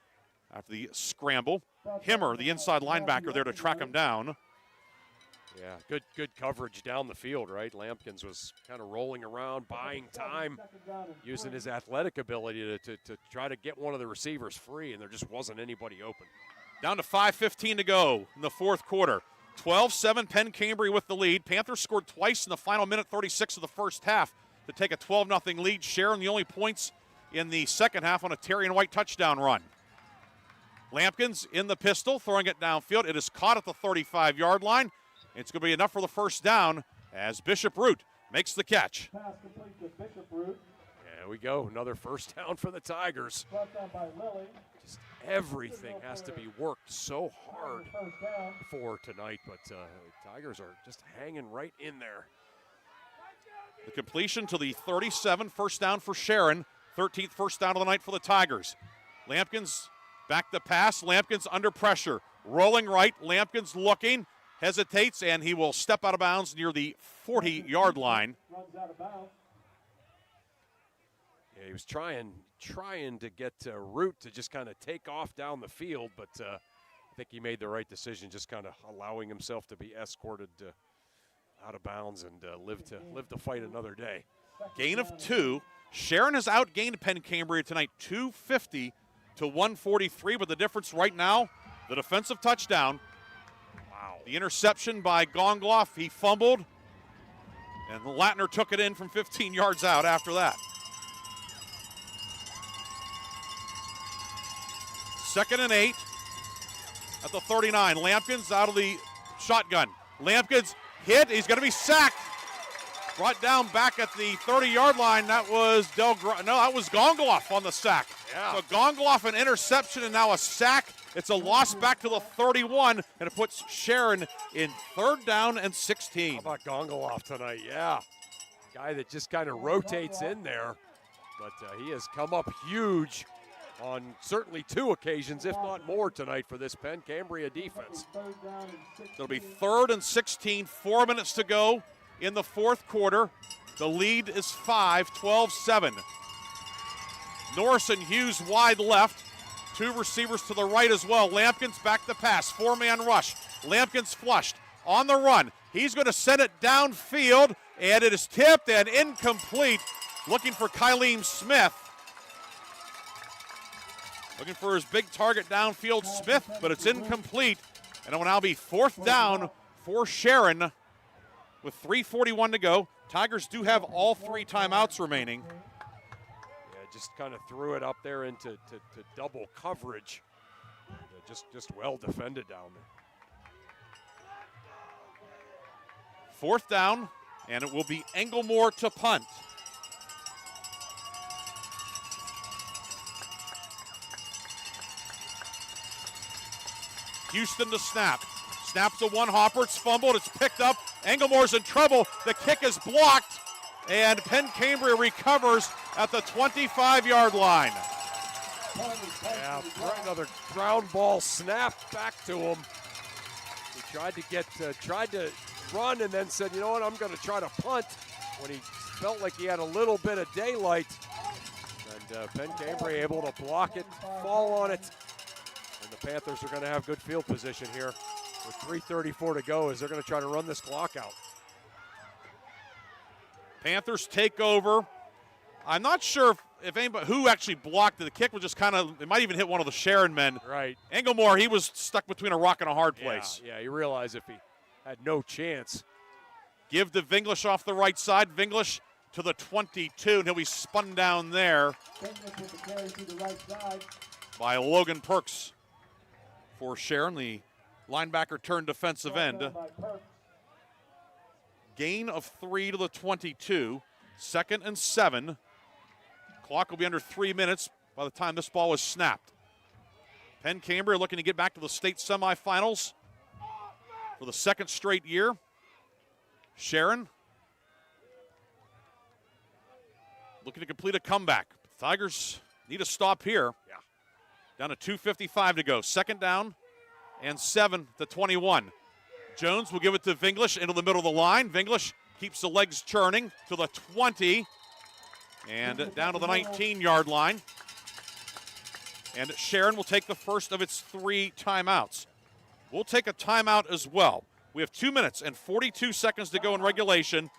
after the scramble. Himmer, the inside linebacker, there to track him down. Yeah, good coverage down the field, right? Lampkins was kind of rolling around, buying time, using his athletic ability to try to get one of the receivers free, and there just wasn't anybody open. Down to 5:15 to go in the fourth quarter. 12-7, Penn Cambria with the lead. Panthers scored twice in the final minute 36 of the first half to take a 12-0 lead. Sharon the only points in the second half on a Terry and White touchdown run. Lampkins in the pistol, throwing it downfield. It is caught at the 35-yard line. It's going to be enough for the first down as Bishop Root makes the catch. Pass complete to Bishop Root. There we go. Another first down for the Tigers. Brought down by Lilly. Just everything has to be worked so hard for tonight, but Tigers are just hanging right in there. The completion to the 37, first down for Sharon. 13th first down of the night for the Tigers. Lampkins back to pass. Lampkins under pressure. Rolling right. Lampkins looking. Hesitates, and he will step out of bounds near the 40-yard line. Runs out of bounds. Yeah, he was trying to get Root to just kind of take off down the field, but I think he made the right decision, just kind of allowing himself to be escorted out of bounds and live to fight another day. Gain of 2. Sharon has outgained Penn Cambria tonight, 250 to 143, but the difference right now, the defensive touchdown. Wow. The interception by Gongloff, he fumbled, and Latner took it in from 15 yards out after that. Second and 8 at the 39. Lampkins out of the shotgun. Lampkins hit. He's going to be sacked. Brought down back at the 30-yard line. That was that was Gongloff on the sack. Yeah. So Gongloff an interception and now a sack. It's a loss back to the 31, and it puts Sharon in 3rd down and 16. How about Gongoloff tonight? Yeah. Guy that just kind of rotates in there, but he has come up huge on certainly 2 occasions, if not more, tonight for this Penn Cambria defense. It'll be 3rd and 16, 4 minutes to go in the fourth quarter. The lead is 5, 12-7. Norris and Hughes wide left. 2 receivers to the right as well. Lampkins back to pass. 4-man rush. Lampkins flushed on the run. He's going to send it downfield, and it is tipped and incomplete. Looking for Kyleem Smith. Looking for his big target downfield, Smith, but it's incomplete. And it will now be 4th down for Sharon with 3:41 to go. Tigers do have all 3 timeouts remaining. Yeah, just kind of threw it up there into double coverage. Just well defended down there. 4th down, and it will be Englemore to punt. Houston to snap. Snaps a one-hopper, it's fumbled, it's picked up. Englemore's in trouble, the kick is blocked, and Penn Cambria recovers at the 25-yard line. Yeah, another ground ball snap back to him. He tried to run and then said, you know what, I'm going to try to punt when he felt like he had a little bit of daylight. And Penn Cambria able to block it, fall on it. And the Panthers are going to have good field position here with 3:34 to go as they're going to try to run this clock out. Panthers take over. I'm not sure if anybody who actually blocked it. The kick was just kind of, it might even hit one of the Sharon men. Right. Englemore, he was stuck between a rock and a hard place. Yeah, he realized if he had no chance. Give to Vinglish off the right side. Vinglish to the 22, and he'll be spun down there by Logan Perks for Sharon, the linebacker turned defensive end. Gain of 3 to the 22. 2nd and 7. Clock will be under 3 minutes by the time this ball is snapped. Penn Cambria looking to get back to the state semifinals for the 2nd straight year. Sharon looking to complete a comeback. The Tigers need a stop here. Yeah. Down to 2:55 to go. 2nd down and 7 to 21. Jones will give it to Vinglish into the middle of the line. Vinglish keeps the legs churning to the 20 and down to the 19-yard line. And Sharon will take the first of its 3 timeouts. We'll take a timeout as well. We have 2 minutes and 42 seconds to go in regulation.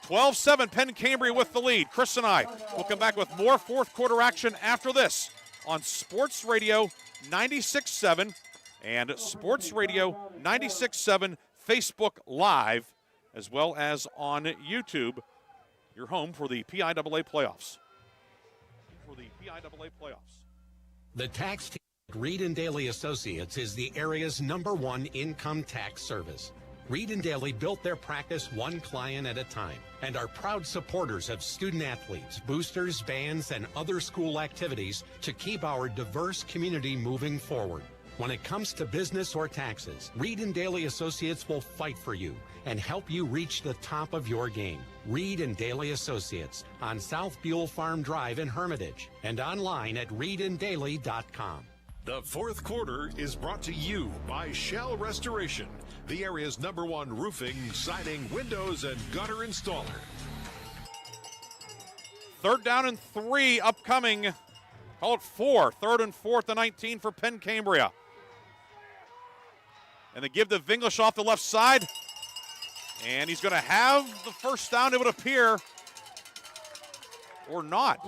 12-7, Penn Cambria with the lead. Chris and I will come back with more 4th quarter action after this on Sports Radio 96.7 and Sports Radio 96.7 Facebook Live, as well as on YouTube, your home for the PIAA playoffs. The tax team at Reed and Daly Associates is the area's #1 income tax service. Reed and Daly built their practice one client at a time and are proud supporters of student athletes, boosters, bands, and other school activities to keep our diverse community moving forward. When it comes to business or taxes, Reed and Daly Associates will fight for you and help you reach the top of your game. Reed and Daly Associates on South Buell Farm Drive in Hermitage and online at reedanddaly.com. The 4th quarter is brought to you by Shell Restoration, the area's #1 roofing, siding, windows, and gutter installer. 3rd down and 3 upcoming. Call it 4. 3rd and 4th and 19 for Penn Cambria. And they give to Vinglish off the left side. And he's going to have the first down, it would appear. Or not.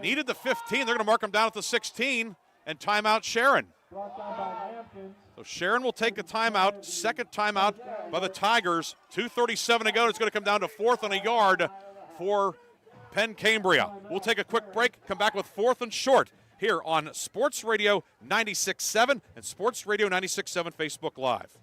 Needed the 15. They're going to mark him down at the 16. And timeout Sharon. So Sharon will take a timeout. 2nd timeout by the Tigers. 2:37 to go. It's going to come down to 4th and a yard for Penn Cambria. We'll take a quick break. Come back with 4th and short here on Sports Radio 96.7 and Sports Radio 96.7 Facebook Live.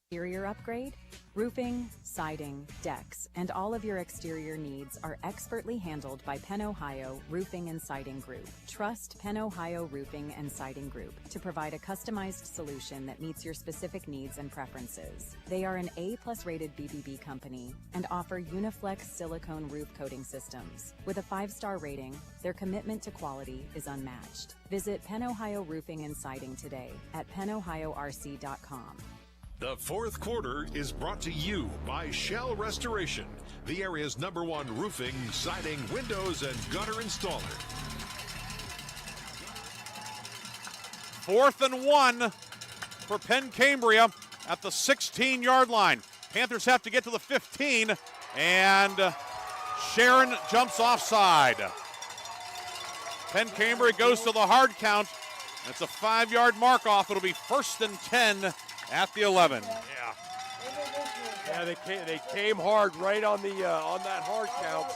Exterior upgrade? Roofing, siding, decks, and all of your exterior needs are expertly handled by Penn Ohio Roofing and Siding Group. Trust Penn Ohio Roofing and Siding Group to provide a customized solution that meets your specific needs and preferences. They are an A+ rated BBB company and offer Uniflex silicone roof coating systems. With a 5-star rating, their commitment to quality is unmatched. Visit Penn Ohio Roofing and Siding today at pennohiorc.com. The 4th quarter is brought to you by Shell Restoration, the area's #1 roofing, siding, windows, and gutter installer. 4th and 1 for Penn Cambria at the 16-yard line. Panthers have to get to the 15, and Sharon jumps offside. Penn Cambria goes to the hard count. It's a 5-yard mark off. It'll be 1st and 10 at the 11. Yeah, they came hard right on the on that hard count.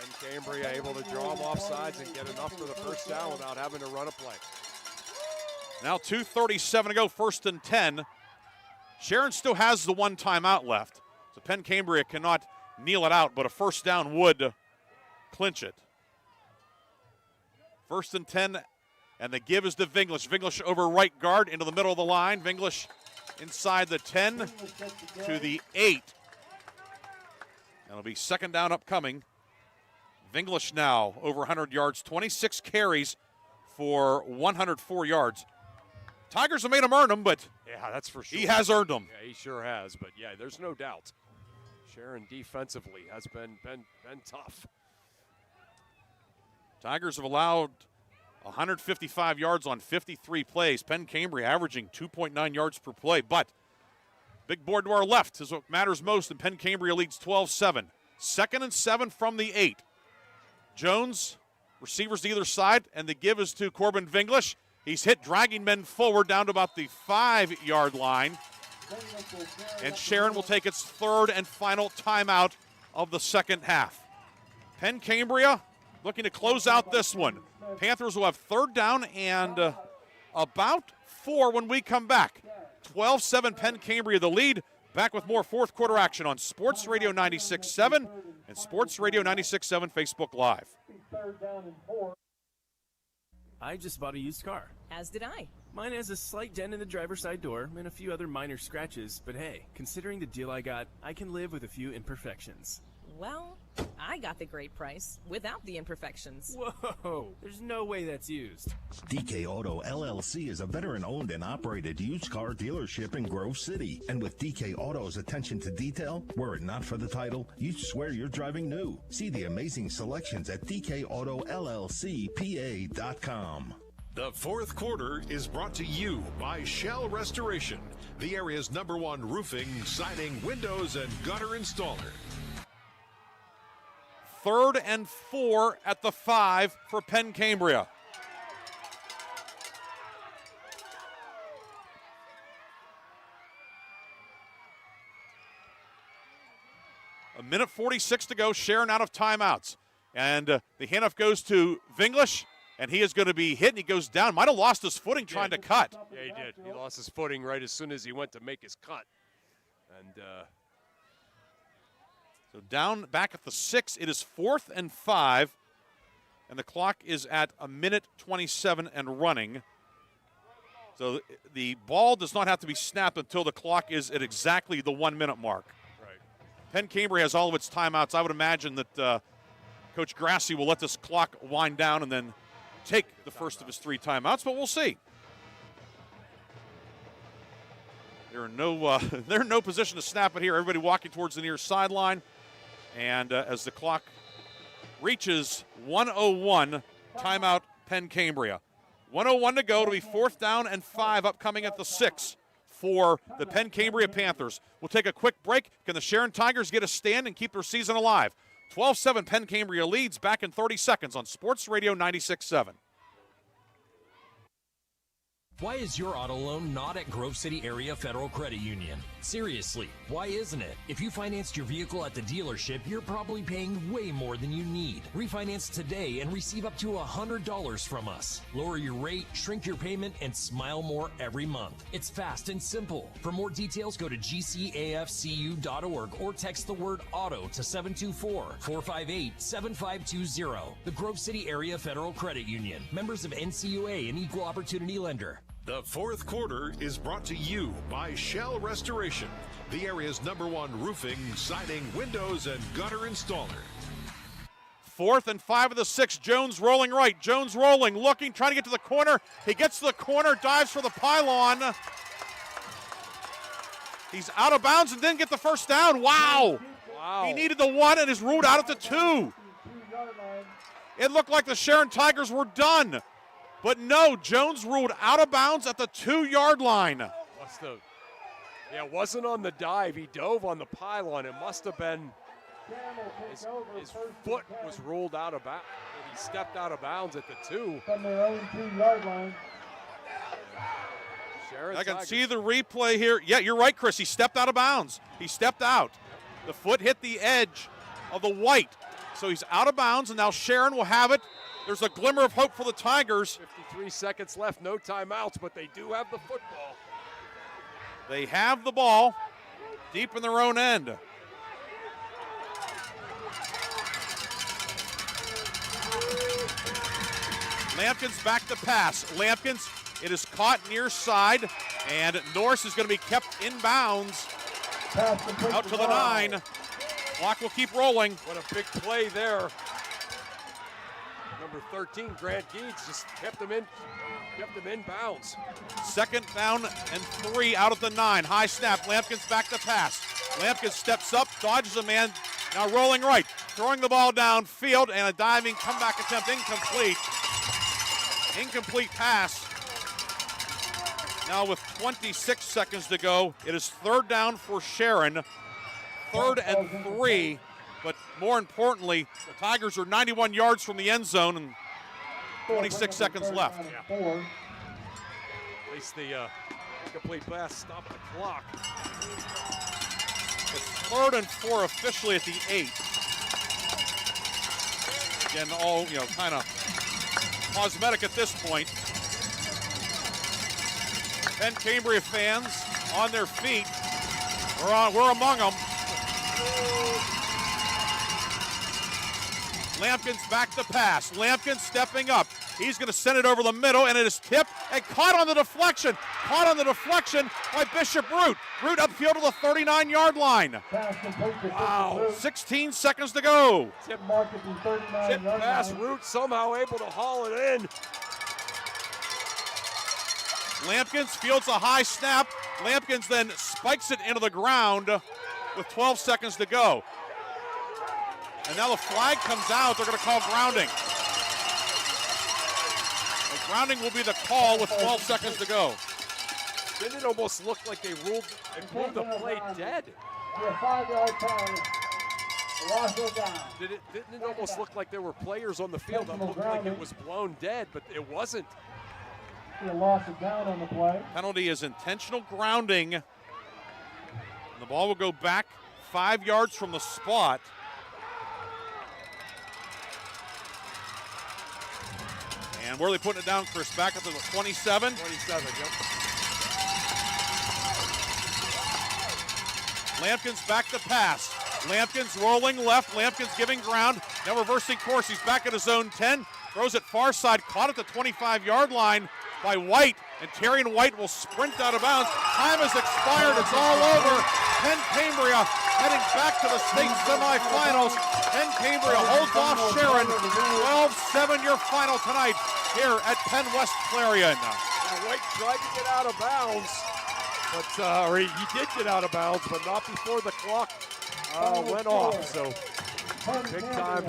And Cambria able to draw them off sides and get enough for the first down without having to run a play. Now 2:37 to go, 1st and 10. Sharon still has the one timeout left. So Penn Cambria cannot kneel it out, but a first down would clinch it. 1st and 10, and the give is to Vinglish. Vinglish over right guard into the middle of the line. Vinglish inside the 10 to the 8. That'll be 2nd down upcoming. Vinglish now over 100 yards, 26 carries for 104 yards. Tigers have made him earn them, but yeah, that's for sure. He has earned them. Yeah, he sure has. But yeah, there's no doubt. Sharon defensively has been tough. Tigers have allowed 155 yards on 53 plays. Penn Cambria averaging 2.9 yards per play. But big board to our left is what matters most, and Penn Cambria leads 12-7. 2nd and 7 from the 8. Jones, receivers to either side, and the give is to Corbin Vinglish. He's hit, dragging men forward down to about the 5-yard line. And Sharon will take its 3rd and final timeout of the second half. Penn Cambria looking to close out this one. Panthers will have 3rd down and about 4 when we come back. 12-7 Penn Cambria the lead. Back with more 4th quarter action on Sports Radio 96.7 and Sports Radio 96.7 Facebook Live. I just bought a used car. As did I. Mine has a slight dent in the driver's side door and a few other minor scratches, but hey, considering the deal I got, I can live with a few imperfections. Well, I got the great price without the imperfections. Whoa, there's no way that's used. DK Auto LLC is a veteran-owned and operated used car dealership in Grove City. And with DK Auto's attention to detail, were it not for the title, you'd swear you're driving new. See the amazing selections at DKAutoLLCPA.com. The 4th quarter is brought to you by Shell Restoration, the area's #1 roofing, siding, windows, and gutter installer. 3rd and 4 at the 5 for Penn Cambria. A minute 46 to go. Sharon out of timeouts. And the handoff goes to Vinglish, and he is going to be hit, and he goes down. Might have lost his footing trying to cut. Yeah, he did. He lost his footing right as soon as he went to make his cut. And so down back at the 6, it is 4th and 5, and the clock is at a minute 27 and running. So the ball does not have to be snapped until the clock is at exactly the 1 minute mark. Right. Penn Cambria has all of its timeouts. I would imagine that Coach Grassy will let this clock wind down and then take the first of his 3 timeouts, but we'll see. They're in no position to snap it here. Everybody walking towards the near sideline. And as the clock reaches 1:01, timeout Penn Cambria. 1:01 to go. It'll be 4th down and 5 upcoming at the 6 for the Penn Cambria Panthers. We'll take a quick break. Can the Sharon Tigers get a stand and keep their season alive? 12-7 Penn Cambria leads. Back in 30 seconds on Sports Radio 96.7. Why is your auto loan not at Grove City Area Federal Credit Union? Seriously, why isn't it? If you financed your vehicle at the dealership, you're probably paying way more than you need. Refinance today and receive up to $100 from us. Lower your rate, shrink your payment, and smile more every month. It's fast and simple. For more details, go to gcafcu.org or text the word AUTO to 724-458-7520. The Grove City Area Federal Credit Union. Members of NCUA and Equal Opportunity Lender. The 4th quarter is brought to you by Shell Restoration, the area's #1 roofing, siding, windows, and gutter installer. 4th and 5 of the 6. Jones rolling right. Jones rolling, looking, trying to get to the corner. He gets to the corner, dives for the pylon. He's out of bounds and didn't get the first down. Wow. He needed the 1 and is ruled out at the 2. It looked like the Sharon Tigers were done. But no, Jones ruled out of bounds at the 2-yard line. Yeah, it wasn't on the dive. He dove on the pylon. It must have been his foot was ruled out of bounds. He stepped out of bounds at the 2. From their own 2-yard line. I can see the replay here. Yeah, you're right, Chris. He stepped out of bounds. He stepped out. The foot hit the edge of the white. So he's out of bounds, and now Sharon will have it there's a glimmer of hope for the Tigers. 53 seconds left, no timeouts, but they do have the football. They have the ball deep in their own end. Lampkins back to pass. Lampkins, it is caught near side, and Norris is going to be kept in bounds out to the 9. Clock will keep rolling. What a big play there. Number 13, Grant Geeds, just kept them in bounds. Second down and 3 out of the 9. High snap. Lampkins back to pass. Lampkins steps up, dodges a man. Now rolling right, throwing the ball downfield, and a diving comeback attempt incomplete. Incomplete pass. Now with 26 seconds to go, it is third down for Sharon. 3rd and 3, but more importantly, the Tigers are 91 yards from the end zone and 26 seconds left. Yeah. At least the incomplete pass stopped the clock. It's 3rd and 4 officially at the 8. Again, all kind of cosmetic at this point. Penn Cambria fans on their feet. We're among them. Lampkins back to pass. Lampkins stepping up. He's going to send it over the middle, and it is tipped and caught on the deflection. Caught on the deflection by Bishop Root. Root upfield to the 39-yard line. Wow. 16 seconds to go. Tip pass. Root somehow able to haul it in. Lampkins fields a high snap. Lampkins then spikes it into the ground with 12 seconds to go. And now the flag comes out. They're going to call grounding. The grounding will be the call with 12 seconds to go. Didn't it almost look like they ruled the play dead? A 5-yard penalty. Loss of down. Didn't it almost look like there were players on the field that looked like it was blown dead, but it wasn't. A loss of down on the play. Penalty is intentional grounding. And the ball will go back 5 yards from the spot. And where are they putting it down, Chris? Back up to the 27? 27, yep. Lampkins back to pass. Lampkins rolling left. Lampkins giving ground. Now reversing course. He's back at his own 10. Throws it far side. Caught at the 25-yard line by White. And Terrian White will sprint out of bounds. Time has expired. It's all over. Penn Cambria heading back to the state semifinals. Penn Cambria holds off Sharon. 12-7 your final tonight here at PennWest Clarion. Now White tried to get out of bounds, but or he did get out of bounds, but not before the clock went off. So big time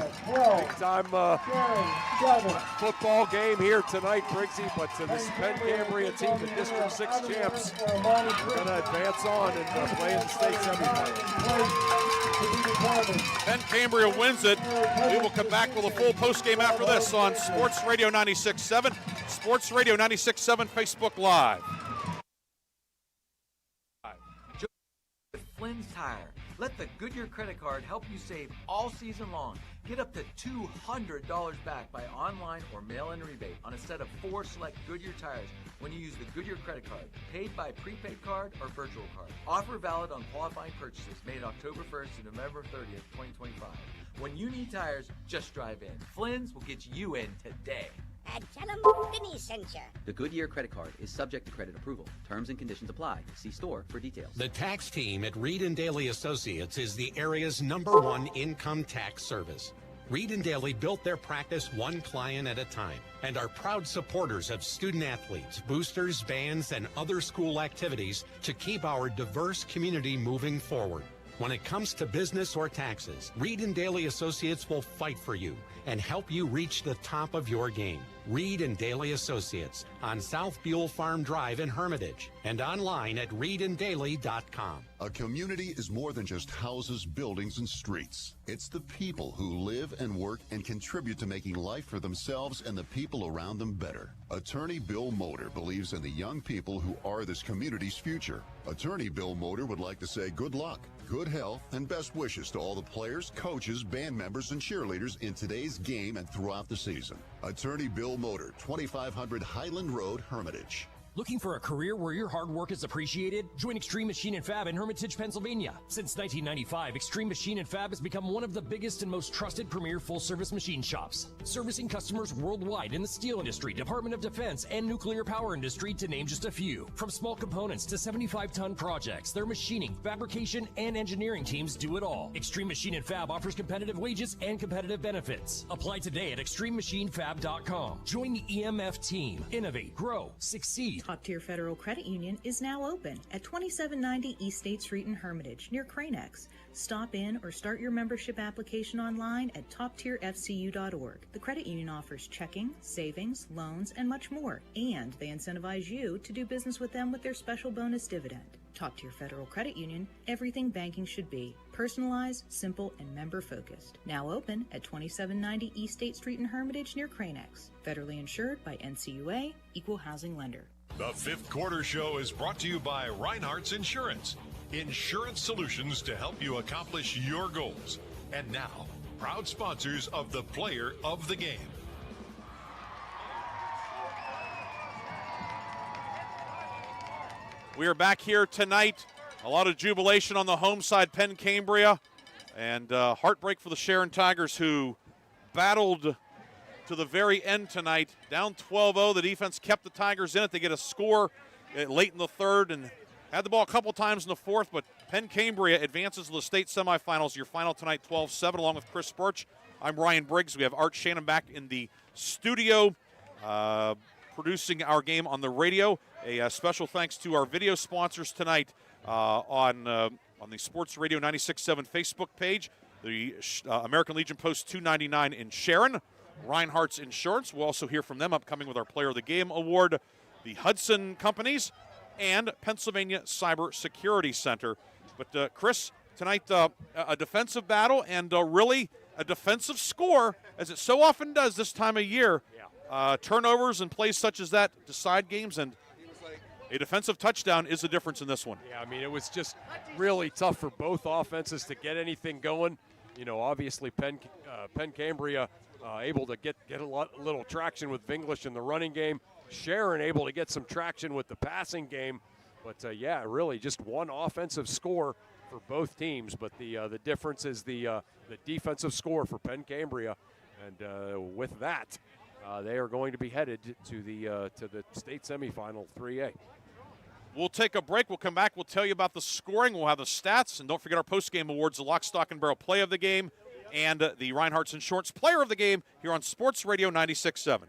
football game here tonight, Briggsy. But this Penn Cambria team, the District 6 champs, are going to advance on and play in the state semifinals. Penn Cambria wins it. We will come back with a full postgame after this on Sports Radio 96.7, Sports Radio 96.7 Facebook Live. Flynn's Tire. Let the Goodyear credit card help you save all season long. Get up to $200 back by online or mail-in rebate on a set of 4 select Goodyear tires when you use the Goodyear credit card, paid by prepaid card or virtual card. Offer valid on qualifying purchases made October 1st to November 30th, 2025. When you need tires, just drive in. Flynn's will get you in today. And tell them Denise sent you. The Goodyear credit card is subject to credit approval. Terms and conditions apply. See store for details. The tax team at Reed and Daly Associates is the area's #1 income tax service. Reed and Daly built their practice one client at a time and are proud supporters of student athletes, boosters, bands, and other school activities to keep our diverse community moving forward. When it comes to business or taxes, Reed and Daly Associates will fight for you and help you reach the top of your game. Reed and Daly Associates on South Buell Farm Drive in Hermitage and online at reedanddaly.com. A community is more than just houses, buildings, and streets. It's the people who live and work and contribute to making life for themselves and the people around them better. Attorney Bill Motor believes in the young people who are this community's future. Attorney Bill Motor would like to say good luck. Good health and best wishes to all the players, coaches, band members, and cheerleaders in today's game and throughout the season. Attorney Bill Motor, 2500 Highland Road, Hermitage. Looking for a career where your hard work is appreciated? Join Extreme Machine & Fab in Hermitage, Pennsylvania. Since 1995, Extreme Machine & Fab has become one of the biggest and most trusted premier full-service machine shops, servicing customers worldwide in the steel industry, Department of Defense, and nuclear power industry, to name just a few. From small components to 75-ton projects, their machining, fabrication, and engineering teams do it all. Extreme Machine & Fab offers competitive wages and competitive benefits. Apply today at extrememachinefab.com. Join the EMF team. Innovate, grow, succeed. Top Tier Federal Credit Union is now open at 2790 East State Street in Hermitage, near Cranex. Stop in or start your membership application online at toptierfcu.org. The credit union offers checking, savings, loans, and much more, and they incentivize you to do business with them with their special bonus dividend. Top Tier Federal Credit Union, everything banking should be. Personalized, simple, and member-focused. Now open at 2790 East State Street in Hermitage, near Cranex. Federally insured by NCUA, Equal Housing Lender. The Fifth Quarter Show is brought to you by Reinhardt's Insurance. Insurance solutions to help you accomplish your goals. And now, proud sponsors of the Player of the Game. We are back here tonight. A lot of jubilation on the home side, Penn Cambria, and heartbreak for the Sharon Tigers, who battled to the very end tonight. Down 12-0, the defense kept the Tigers in it. They get a score late in the third and had the ball a couple times in the fourth, but Penn Cambria advances to the state semifinals. Your final tonight, 12-7, along with Chris Burtch. I'm Ryan Briggs. We have Art Shannon back in the studio, producing our game on the radio. A special thanks to our video sponsors tonight on the Sports Radio 96.7 Facebook page, the American Legion Post 299 in Sharon, Reinhardt's Insurance. We'll also hear from them upcoming with our Player of the Game award, the Hudson Companies, and Pennsylvania Cyber Security Center. But Chris, tonight a defensive battle and really a defensive score, as it so often does this time of year. Yeah. Turnovers and plays such as that decide games, and a defensive touchdown is the difference in this one. Yeah, I mean, it was just really tough for both offenses to get anything going. You know, obviously Penn Cambria able to get a little traction with Vinglish in the running game. Sharon able to get some traction with the passing game. But, yeah, really just one offensive score for both teams. But the difference is the defensive score for Penn Cambria. And with that, they are going to be headed to the state semifinal 3A. We'll take a break. We'll come back. We'll tell you about the scoring. We'll have the stats. And don't forget our post-game awards, the Lock, Stock, and Barrel Play of the Game and the Reinhardt's Insurance Player of the Game here on Sports Radio 96.7.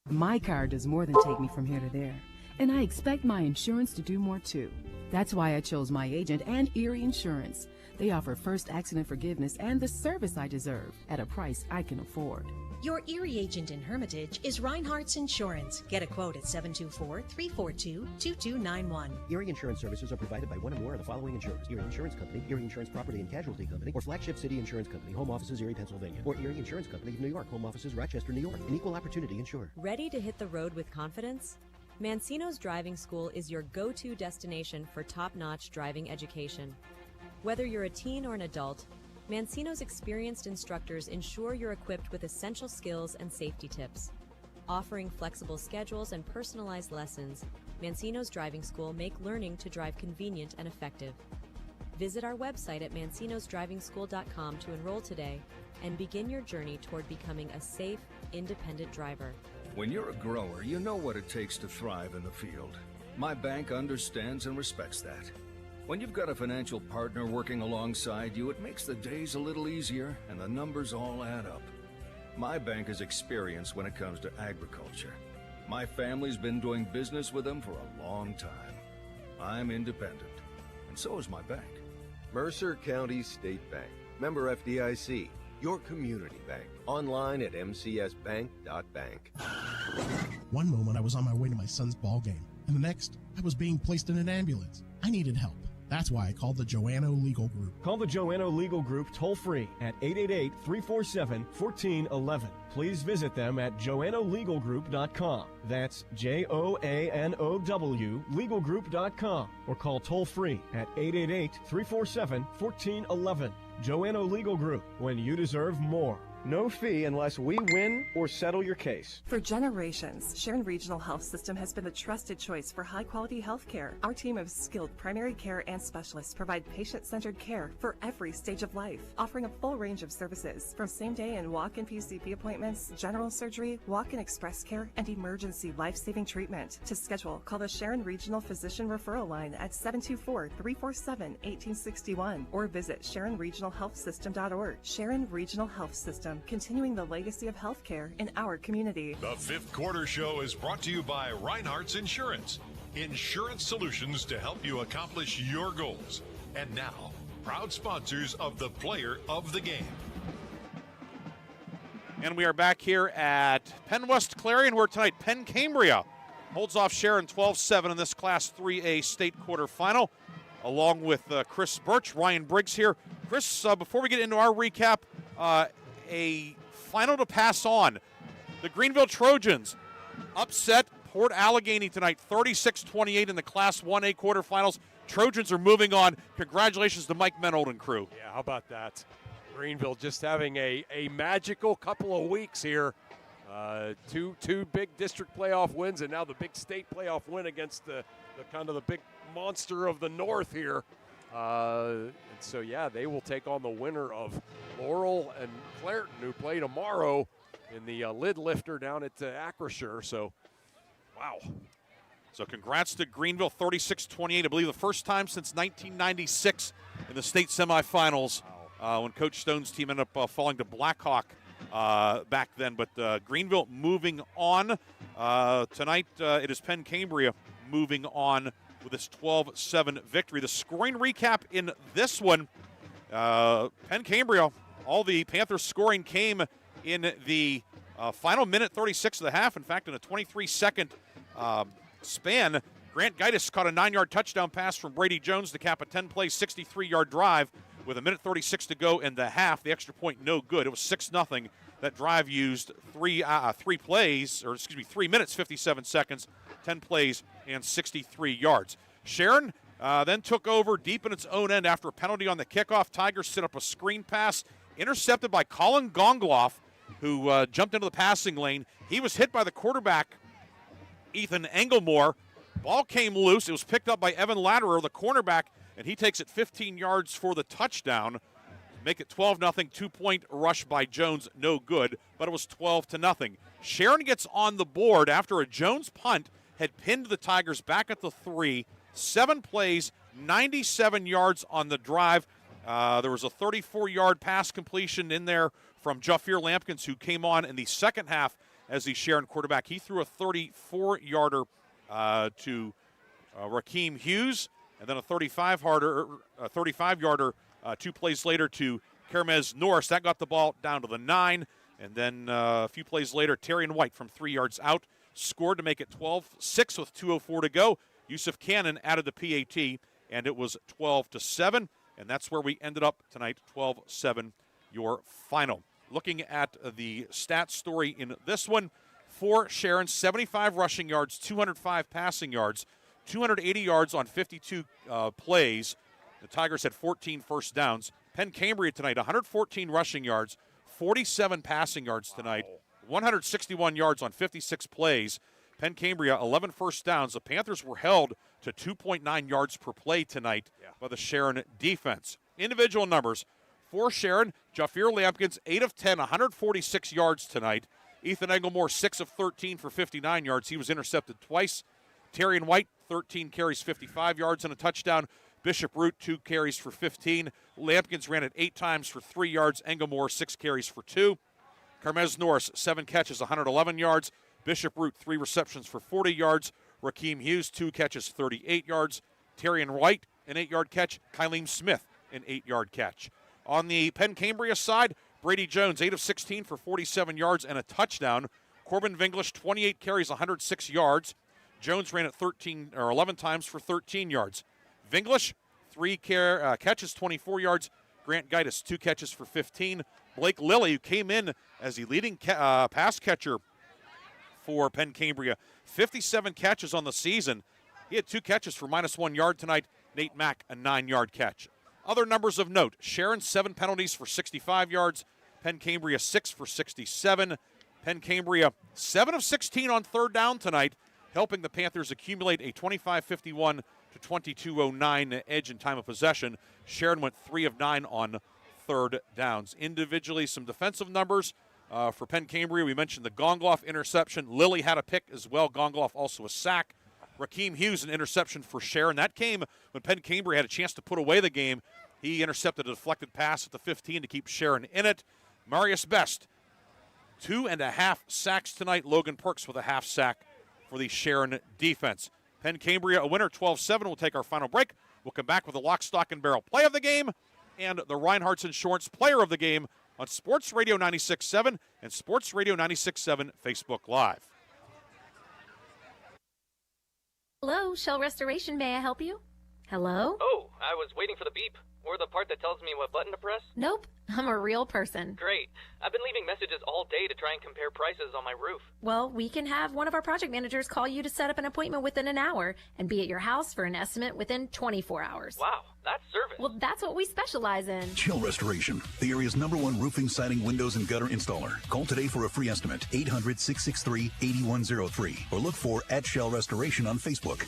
My car does more than take me from here to there. And I expect my insurance to do more too. That's why I chose my agent and Erie Insurance. They offer first accident forgiveness and the service I deserve at a price I can afford. Your Erie agent in Hermitage is Reinhardt's Insurance. Get a quote at 724-342-2291. Erie Insurance services are provided by one or more of the following insurers: Erie Insurance Company, Erie Insurance Property and Casualty Company, or Flagship City Insurance Company, home offices Erie, Pennsylvania, or Erie Insurance Company of New York, home offices Rochester, New York, an equal opportunity insurer. Ready to hit the road with confidence? Mancino's Driving School is your go-to destination for top-notch driving education. Whether you're a teen or an adult, Mancino's experienced instructors ensure you're equipped with essential skills and safety tips. Offering flexible schedules and personalized lessons, Mancino's Driving School make learning to drive convenient and effective. Visit our website at mancinosdrivingschool.com to enroll today and begin your journey toward becoming a safe, independent driver. When you're a grower, you know what it takes to thrive in the field. My bank understands and respects that. When you've got a financial partner working alongside you, it makes the days a little easier and the numbers all add up. My bank has experience when it comes to agriculture. My family's been doing business with them for a long time. I'm independent, and so is my bank. Mercer County State Bank. Member FDIC. Your community bank. Online at mcsbank.bank. One moment I was on my way to my son's ball game, and the next I was being placed in an ambulance. I needed help. That's why I call the Joanno Legal Group. Call the Joanno Legal Group toll-free at 888-347-1411. Please visit them at joannolegalgroup.com. That's JOANOW legalgroup.com. Or call toll-free at 888-347-1411. Joanno Legal Group, when you deserve more. No fee unless we win or settle your case. For generations, Sharon Regional Health System has been the trusted choice for high-quality health care. Our team of skilled primary care and specialists provide patient-centered care for every stage of life, offering a full range of services from same-day and walk-in PCP appointments, general surgery, walk-in express care, and emergency life-saving treatment. To schedule, call the Sharon Regional Physician Referral Line at 724-347-1861 or visit SharonRegionalHealthSystem.org. Sharon Regional Health System, continuing the legacy of healthcare in our community. The Fifth Quarter Show is brought to you by Reinhardt's Insurance. Insurance solutions to help you accomplish your goals. And now, proud sponsors of the Player of the Game. And we are back here at PennWest Clarion, where tonight Penn Cambria holds off Sharon 12-7 in this Class 3A state quarterfinal, along with Chris Burtch, Ryan Briggs here. Chris, before we get into our recap, a final to pass on. The Greenville Trojans upset Port Allegheny tonight, 36-28 in the Class 1A quarterfinals. Trojans are moving on. Congratulations to Mike Menold and crew. Yeah, how about that? Greenville just having a magical couple of weeks here. Two big district playoff wins, and now the big state playoff win against the kind of the big monster of the north here. And so, yeah, they will take on the winner of Laurel and Clairton, who play tomorrow in the lid lifter down at Acrisure. So, wow. So congrats to Greenville, 36-28. I believe the first time since 1996 in the state semifinals, when Coach Stone's team ended up falling to Blackhawk back then. But Greenville moving on. Tonight it is Penn Cambria moving on with this 12-7 victory. The scoring recap in this one, Penn Cambria, all the Panthers scoring came in the final minute 36 of the half. In fact, in a 23-second span, Grant Gaitis caught a 9-yard touchdown pass from Brady Jones to cap a 10-play, 63-yard drive with a minute 36 to go in the half. The extra point no good. It was 6-0. That drive used 3 minutes, 57 seconds, 10 plays, and 63 yards. Sharon then took over deep in its own end after a penalty on the kickoff. Tigers set up a screen pass, intercepted by Colin Gongloff, who jumped into the passing lane. He was hit by the quarterback, Ethan Englemore. Ball came loose. It was picked up by Evan Latterer, the cornerback, and he takes it 15 yards for the touchdown. Make it 12-0, 2-point rush by Jones, no good, but it was 12-0. Sharon gets on the board after a Jones punt had pinned the Tigers back at the 3. 7 plays, 97 yards on the drive. There was a 34-yard pass completion in there from Jafir Lampkins, who came on in the second half as the Sharon quarterback. He threw a 34-yarder to Rakeem Hughes, and then a 35-yarder 2 plays later to Kermez Norris. That got the ball down to the 9. And then a few plays later, Terrian White from 3 yards out scored to make it 12-6 with 2:04 to go. Yusuf Cannon added the PAT, and it was 12-7. And that's where we ended up tonight, 12-7, your final. Looking at the stats story in this one, for Sharon, 75 rushing yards, 205 passing yards, 280 yards on 52 plays. The Tigers had 14 first downs. Penn Cambria tonight, 114 rushing yards, 47 passing yards tonight, 161 yards on 56 plays. Penn Cambria, 11 first downs. The Panthers were held to 2.9 yards per play tonight by the Sharon defense. Individual numbers for Sharon, Jafir Lampkins, 8 of 10, 146 yards tonight. Ethan Englemore, 6 of 13 for 59 yards. He was intercepted twice. Terrian White, 13 carries, 55 yards and a touchdown. Bishop Root, 2 carries for 15. Lampkins ran it 8 times for 3 yards. Englemore, 6 carries for 2. Kermez Norris, 7 catches, 111 yards. Bishop Root, 3 receptions for 40 yards. Rakeem Hughes, 2 catches, 38 yards. Terrian White, an 8-yard catch. Kyleem Smith, an 8-yard catch. On the Penn Cambria side, Brady Jones, 8 of 16 for 47 yards and a touchdown. Corbin Vinglish, 28 carries, 106 yards. Jones ran it 11 times for 13 yards. Vinglish, 3 catches, 24 yards. Grant Gaitis, 2 catches for 15. Blake Lilly, who came in as the leading pass catcher for Penn Cambria, 57 catches on the season. He had 2 catches for -1 yard tonight. Nate Mack, a 9-yard catch. Other numbers of note: Sharon, 7 penalties for 65 yards. Penn Cambria, 6 for 67. Penn Cambria, 7 of 16 on third down tonight, helping the Panthers accumulate a 25-51 to 22-09 edge in time of possession. Sharon went 3 of 9 on third downs. Individually, some defensive numbers for Penn Cambria. We mentioned the Gongloff interception. Lilly had a pick as well. Gongloff also a sack. Rakeem Hughes, an interception for Sharon. That came when Penn Cambria had a chance to put away the game. He intercepted a deflected pass at the 15 to keep Sharon in it. Marius Best, 2.5 sacks tonight. Logan Perks with a half sack for the Sharon defense. Penn Cambria a winner, 12-7. We'll take our final break. We'll come back with the lock, stock, and barrel play of the game and the Reinhardt's Insurance player of the game on Sports Radio 96.7 and Sports Radio 96.7 Facebook Live. Hello, Shell Restoration. May I help you? Hello? Oh, I was waiting for the beep. Or the part that tells me what button to press? Nope, I'm a real person. Great. I've been leaving messages all day to try and compare prices on my roof. Well, we can have one of our project managers call you to set up an appointment within an hour and be at your house for an estimate within 24 hours. Wow, that's service. Well, that's what we specialize in. Shell Restoration, the area's #1 roofing, siding, windows, and gutter installer. Call today for a free estimate, 800-663-8103, or look for @Shell Restoration on Facebook.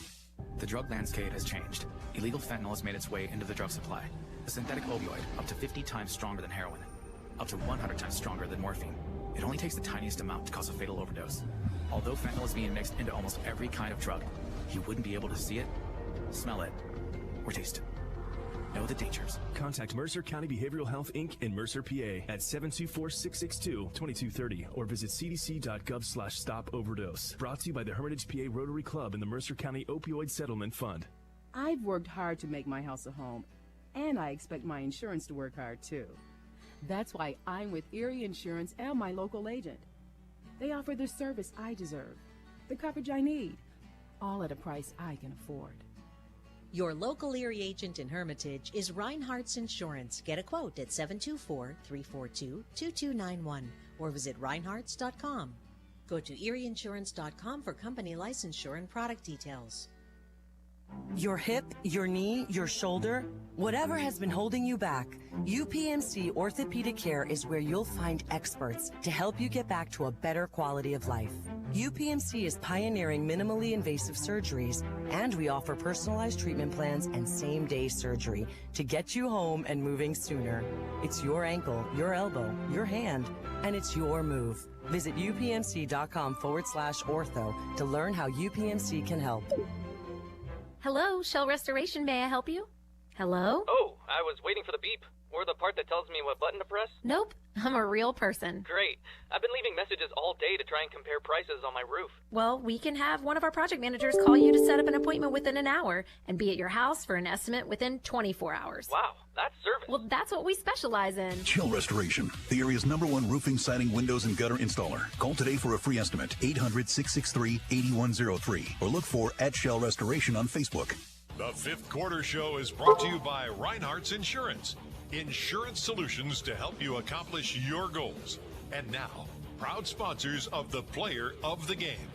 The drug landscape has changed. Illegal fentanyl has made its way into the drug supply. A synthetic opioid up to 50 times stronger than heroin, up to 100 times stronger than morphine. It only takes the tiniest amount to cause a fatal overdose. Although fentanyl is being mixed into almost every kind of drug, you wouldn't be able to see it, smell it, or taste it. Know the dangers. Contact Mercer County Behavioral Health, Inc. in Mercer, PA at 724-662-2230 or visit cdc.gov/stop-overdose. Brought to you by the Hermitage PA Rotary Club and the Mercer County Opioid Settlement Fund. I've worked hard to make my house a home, and I expect my insurance to work hard too. That's why I'm with Erie Insurance and my local agent. They offer the service I deserve, the coverage I need, all at a price I can afford. Your local Erie agent in Hermitage is Reinhardt's Insurance. Get a quote at 724-342-2291 or visit reinhardts.com. Go to erieinsurance.com for company licensure and product details. Your hip, your knee, your shoulder, whatever has been holding you back, UPMC Orthopedic Care is where you'll find experts to help you get back to a better quality of life. UPMC is pioneering minimally invasive surgeries, and we offer personalized treatment plans and same-day surgery to get you home and moving sooner. It's your ankle, your elbow, your hand, and it's your move. Visit upmc.com/ortho to learn how UPMC can help. Hello, Shell Restoration. May I help you? Hello? Oh, I was waiting for the beep. Or the part that tells me what button to press? Nope, I'm a real person. Great. I've been leaving messages all day to try and compare prices on my roof. Well, we can have one of our project managers call you to set up an appointment within an hour and be at your house for an estimate within 24 hours. Wow, that's service. Well, that's what we specialize in. Shell Restoration, the area's #1 roofing, siding, windows, and gutter installer. Call today for a free estimate, 800-663-8103, or look for @Shell Restoration on Facebook. The Fifth Quarter Show is brought to you by Reinhardt's Insurance. Insurance solutions to help you accomplish your goals. And now, proud sponsors of the Player of the Game.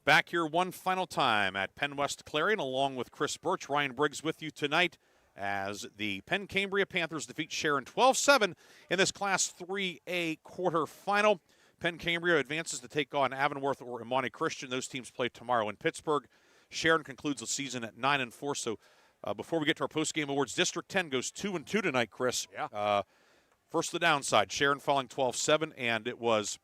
Back here one final time at PennWest Clarion, along with Chris Burtch. Ryan Briggs with you tonight as the Penn Cambria Panthers defeat Sharon 12-7 in this Class 3A quarterfinal. Penn Cambria advances to take on Avonworth or Imani Christian. Those teams play tomorrow in Pittsburgh. Sharon concludes the season at 9-4, so before we get to our postgame awards, District 10 goes 2-2 tonight, Chris. Yeah. First, the downside. Sharon falling 12-7, and it was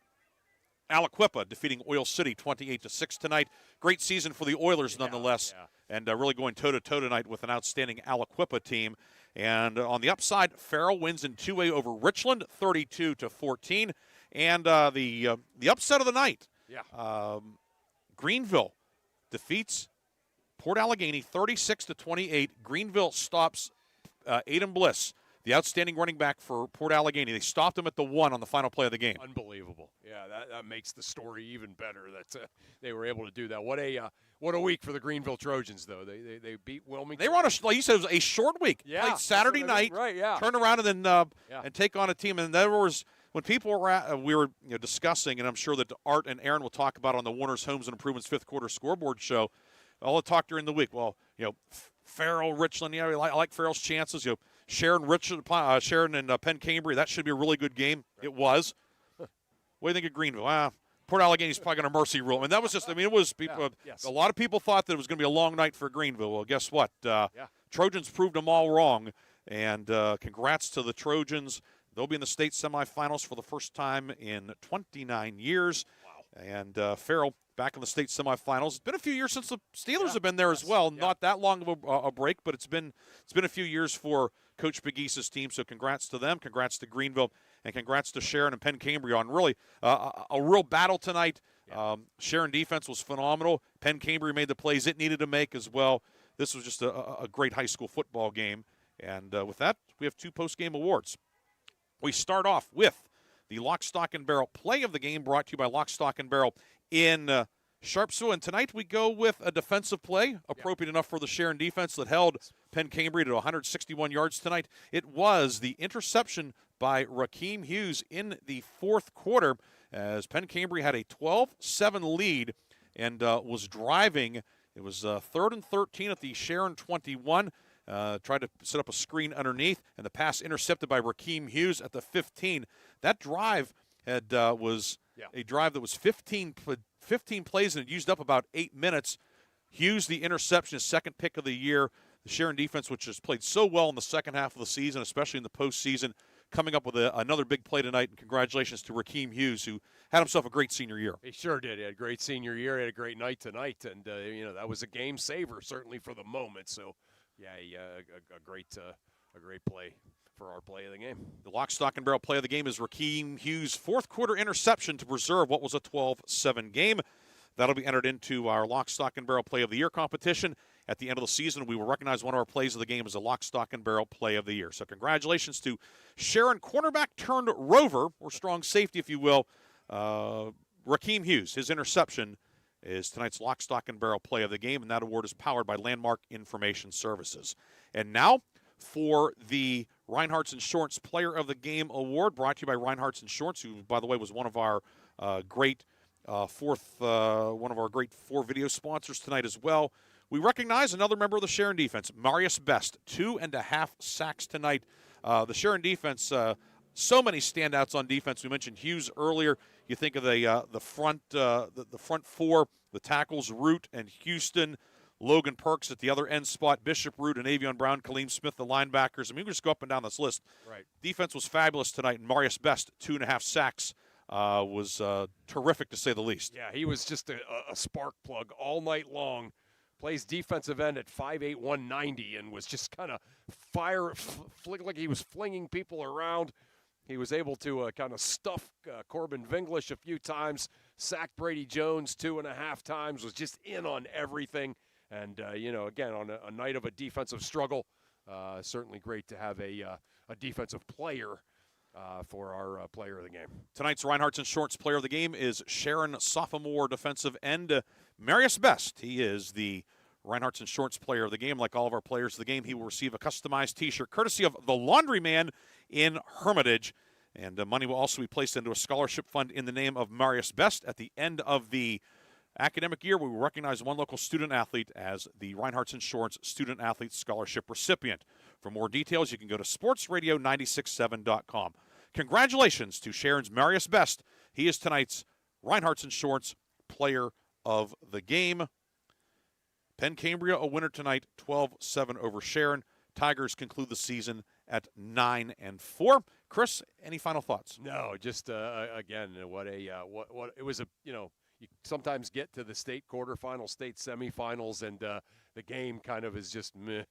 Aliquippa defeating Oil City 28-6 tonight. Great season for the Oilers, nonetheless, and really going toe-to-toe tonight with an outstanding Aliquippa team. And on the upside, Farrell wins in 2A over Richland, 32-14. And the upset of the night, Greenville defeats Port Allegheny 36-28. Greenville stops Aiden Bliss the outstanding running back for Port Allegheny. They stopped him at the 1 on the final play of the game. Unbelievable. Yeah, that makes the story even better that they were able to do that. What a week for the Greenville Trojans, though. They beat Wilmington. They were on like you said, it was a short week. Yeah, played Saturday night, right? Yeah, turn around and then and take on a team. And there was when people were we were discussing, and I'm sure that Art and Aaron will talk about on the Warner's Homes and Improvements 5th quarter scoreboard show. All the talk during the week. Well, Farrell, Richland. I like Farrell's chances. Sharon, Sharon, and Penn Cambria. That should be a really good game. Right. It was. What do you think of Greenville? Port Allegheny's probably going to mercy rule. And that was just. It was people. Yes. A lot of people thought that it was going to be a long night for Greenville. Well, guess what? Trojans proved them all wrong. And congrats to the Trojans. They'll be in the state semifinals for the first time in 29 years. Wow. And Farrell back in the state semifinals. It's been a few years since the Steelers have been there as well. Yeah. Not that long of a break, but it's been a few years for Coach Peguesa's team. So congrats to them, congrats to Greenville, and congrats to Sharon and Penn Cambria on really a real battle tonight. Yeah. Sharon defense was phenomenal. Penn Cambria made the plays it needed to make as well. This was just a great high school football game. And with that, we have 2 post-game awards. We start off with the Lock, Stock, and Barrel play of the game, brought to you by Lock, Stock, and Barrel in Sharpsville. And tonight we go with a defensive play, appropriate enough for the Sharon defense that held Penn Cambria to 161 yards tonight. It was the interception by Rakeem Hughes in the 4th quarter as Penn Cambria had a 12-7 lead and was driving. It was 3rd and 13 at the Sharon 21. Tried to set up a screen underneath, and the pass intercepted by Rakeem Hughes at the 15. That drive was a drive that was 15 plays, and it used up about 8 minutes. Hughes, the interception, his 2nd pick of the year. The Sharon defense, which has played so well in the second half of the season, especially in the postseason, coming up with another big play tonight. And congratulations to Rakeem Hughes, who had himself a great senior year. He sure did. He had a great senior year. He had a great night tonight, and that was a game saver certainly for the moment. So. Yeah, a great play for our play of the game. The Lock, Stock, and Barrel play of the game is Rakeem Hughes' 4th quarter interception to preserve what was a 12-7 game. That'll be entered into our Lock, Stock, and Barrel play of the year competition. At the end of the season, we will recognize one of our plays of the game as a Lock, Stock, and Barrel play of the year. So congratulations to Sharon, cornerback turned rover, or strong safety, if you will, Rakeem Hughes. His interception is tonight's Lock, Stock, and Barrel play of the game, and that award is powered by Landmark Information Services. And now for the Reinhardt's Insurance Player of the Game award, brought to you by Reinhardt's Insurance, who, by the way, was one of our great 4 video sponsors tonight as well. We recognize another member of the Sharon defense, Marius Best, 2.5 sacks tonight. The Sharon defense, so many standouts on defense. We mentioned Hughes earlier. You think of the front 4, the tackles, Root and Houston, Logan Perks at the other end spot, Bishop Root and Avion Brown, Kaleem Smith, the linebackers. I mean, we just go up and down this list. Right. Defense was fabulous tonight, and Marius Best, 2.5 sacks, was terrific to say the least. Yeah, he was just a spark plug all night long. Plays defensive end at 5'8", 190, and was just kind of like he was flinging people around. He was able to kind of stuff Corbin Vinglish a few times, sacked Brady Jones 2.5 times, was just in on everything. And, again, on a night of a defensive struggle, certainly great to have a defensive player for our player of the game. Tonight's Reinhardt's Insurance Player of the Game is Sharon sophomore defensive end Marius Best. He is the Reinhardt's Insurance Player of the Game. Like all of our players of the game, he will receive a customized T-shirt courtesy of the Laundryman in Hermitage. And money will also be placed into a scholarship fund in the name of Marius Best. At the end of the academic year, we will recognize one local student athlete as the Reinhardt's Insurance Student Athlete Scholarship recipient. For more details, you can go to sportsradio967.com. Congratulations to Sharon's Marius Best. He is tonight's Reinhardt's Insurance Player of the Game. Penn Cambria a winner tonight, 12-7 over Sharon. Tigers conclude the season at 9-4. Chris, any final thoughts? No, just again, what it was you sometimes get to the state quarterfinals, state semifinals, and the game kind of is just meh.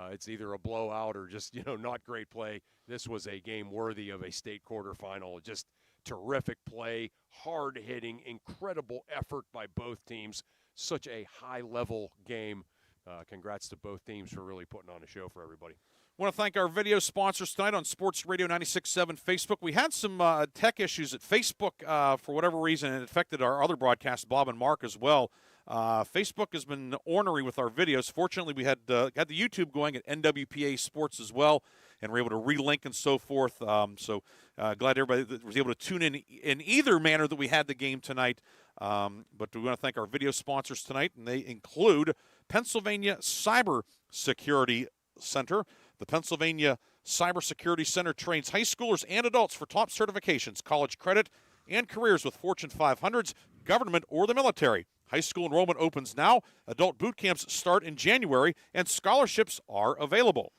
It's either a blowout or just not great play. This was a game worthy of a state quarterfinal. Just terrific play, hard hitting, incredible effort by both teams. Such a high level game. Congrats to both teams for really putting on a show for everybody. I want to thank our video sponsors tonight on Sports Radio 96.7 Facebook. We had some tech issues at Facebook for whatever reason, and it affected our other broadcasts, Bob and Mark, as well. Facebook has been ornery with our videos. Fortunately, we had the YouTube going at NWPA Sports as well, and we're able to relink and so forth. Glad everybody was able to tune in either manner that we had the game tonight. But we want to thank our video sponsors tonight, and they include Pennsylvania Cyber Security Center. The Pennsylvania Cybersecurity Center trains high schoolers and adults for top certifications, college credit, and careers with Fortune 500s, government, or the military. High school enrollment opens now. Adult boot camps start in January, and scholarships are available.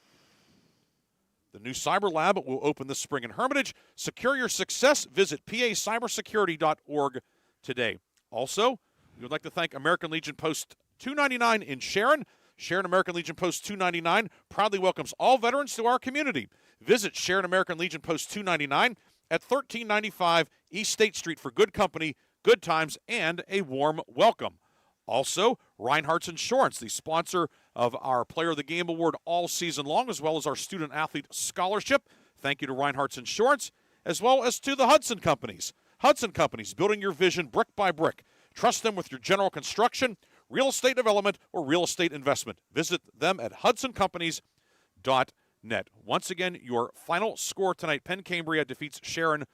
The new Cyber Lab will open this spring in Hermitage. Secure your success. Visit pacybersecurity.org today. Also, we would like to thank American Legion Post 299 in Sharon. Sharon American Legion Post 299 proudly welcomes all veterans to our community. Visit Sharon American Legion Post 299 at 1395 East State Street for good company, good times, and a warm welcome. Also, Reinhardt's Insurance, the sponsor of our Player of the Game Award all season long, as well as our Student Athlete Scholarship. Thank you to Reinhardt's Insurance, as well as to the Hudson Companies. Hudson Companies, building your vision brick by brick. Trust them with your general construction, real estate development, or real estate investment. Visit them at hudsoncompanies.net. Once again, your final score tonight, Penn Cambria defeats Sharon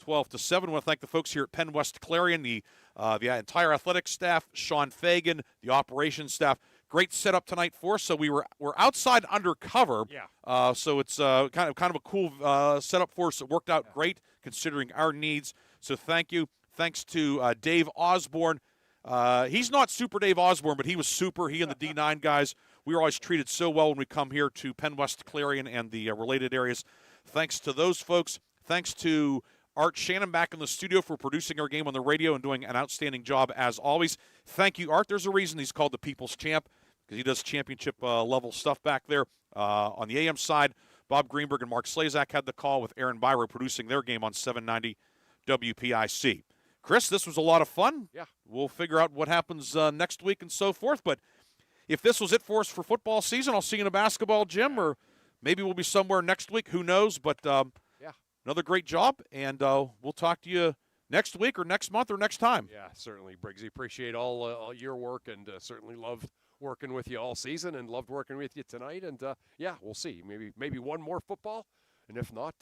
12-7. I want to thank the folks here at PennWest Clarion, the entire athletics staff, Sean Fagan, the operations staff. Great setup tonight for us. So we're outside undercover. Yeah. So it's kind of a cool setup for us. It worked out great considering our needs. So thank you. Thanks to Dave Osborne. He's not Super Dave Osborne, but he was super. He and the D9 guys. We were always treated so well when we come here to PennWest Clarion and the related areas. Thanks to those folks. Thanks to Art Shannon back in the studio for producing our game on the radio and doing an outstanding job as always. Thank you, Art. There's a reason he's called the People's Champ, because he does championship level stuff back there. On the AM side, Bob Greenberg and Mark Slazak had the call with Aaron Byro producing their game on 790 WPIC. Chris, this was a lot of fun. Yeah. We'll figure out what happens next week and so forth. But if this was it for us for football season, I'll see you in a basketball gym, or maybe we'll be somewhere next week. Who knows? But another great job, and we'll talk to you next week or next month or next time. Yeah, certainly, Briggsy. Appreciate all your work, and certainly loved working with you all season and loved working with you tonight. And, we'll see. Maybe one more football, and if not,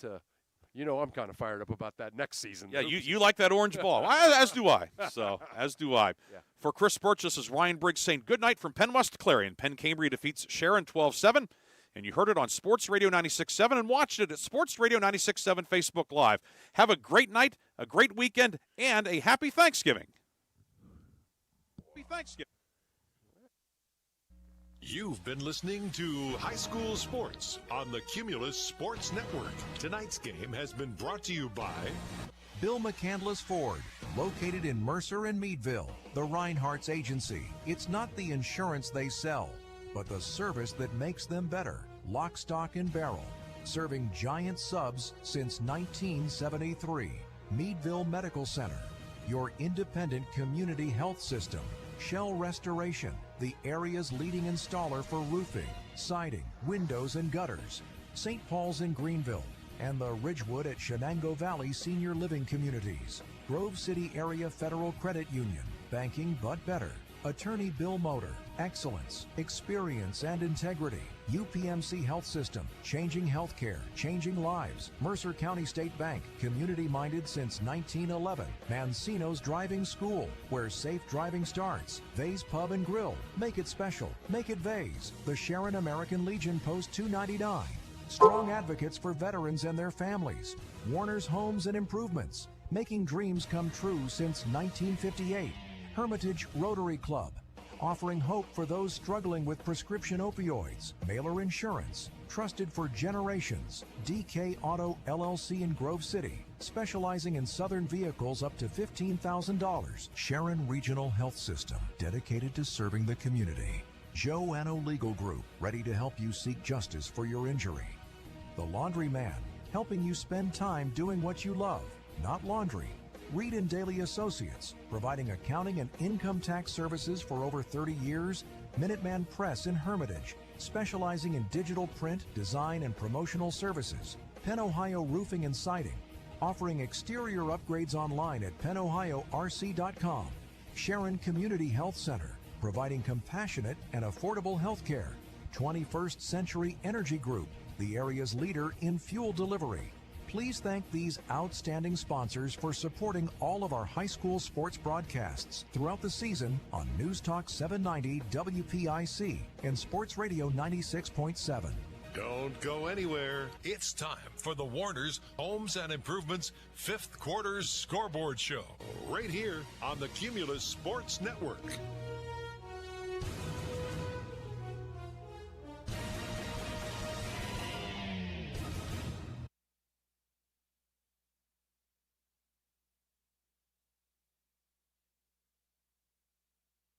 I'm kind of fired up about that next season. Yeah, you like that orange ball. As do I. So, as do I. Yeah. For Chris Burtch, this is Ryan Briggs saying good night from PennWest Clarion. Penn Cambria defeats Sharon 12-7. And you heard it on Sports Radio 96.7 and watched it at Sports Radio 96.7 Facebook Live. Have a great night, a great weekend, and a happy Thanksgiving. Happy Thanksgiving. You've been listening to High School Sports on the Cumulus Sports Network. Tonight's game has been brought to you by Bill McCandless Ford, located in Mercer and Meadville, the Reinhardt's agency. It's not the insurance they sell, but the service that makes them better. Lock, stock, and barrel. Serving giant subs since 1973. Meadville Medical Center. Your independent community health system. Shell Restoration, the area's leading installer for roofing, siding, windows, and gutters. St. Paul's in Greenville. And the Ridgewood at Shenango Valley Senior Living Communities. Grove City Area Federal Credit Union. Banking but better. Attorney Bill Motor. Excellence, experience, and integrity. UPMC Health System, changing healthcare, changing lives. Mercer County State Bank, community-minded since 1911. Mancino's Driving School, where safe driving starts. Vay's Pub and Grill, make it special, make it Vay's. The Sharon American Legion Post 299. Strong advocates for veterans and their families. Warner's Homes and Improvements, making dreams come true since 1958. Hermitage Rotary Club, offering hope for those struggling with prescription opioids. Mailer Insurance, trusted for generations. DK Auto LLC in Grove City, specializing in Southern vehicles up to $15,000. Sharon Regional Health System, dedicated to serving the community. Joanno Legal Group, ready to help you seek justice for your injury. The Laundry Man, helping you spend time doing what you love, not laundry. Reed and Daly Associates, providing accounting and income tax services for over 30 years. Minuteman Press in Hermitage, specializing in digital print, design, and promotional services. Penn Ohio Roofing and Siding, offering exterior upgrades online at pennohiorc.com. Sharon Community Health Center, providing compassionate and affordable health care. 21st Century Energy Group, the area's leader in fuel delivery. Please thank these outstanding sponsors for supporting all of our high school sports broadcasts throughout the season on News Talk 790 WPIC and Sports Radio 96.7. Don't go anywhere. It's time for the Warner's Homes and Improvements 5th Quarters Scoreboard Show, right here on the Cumulus Sports Network.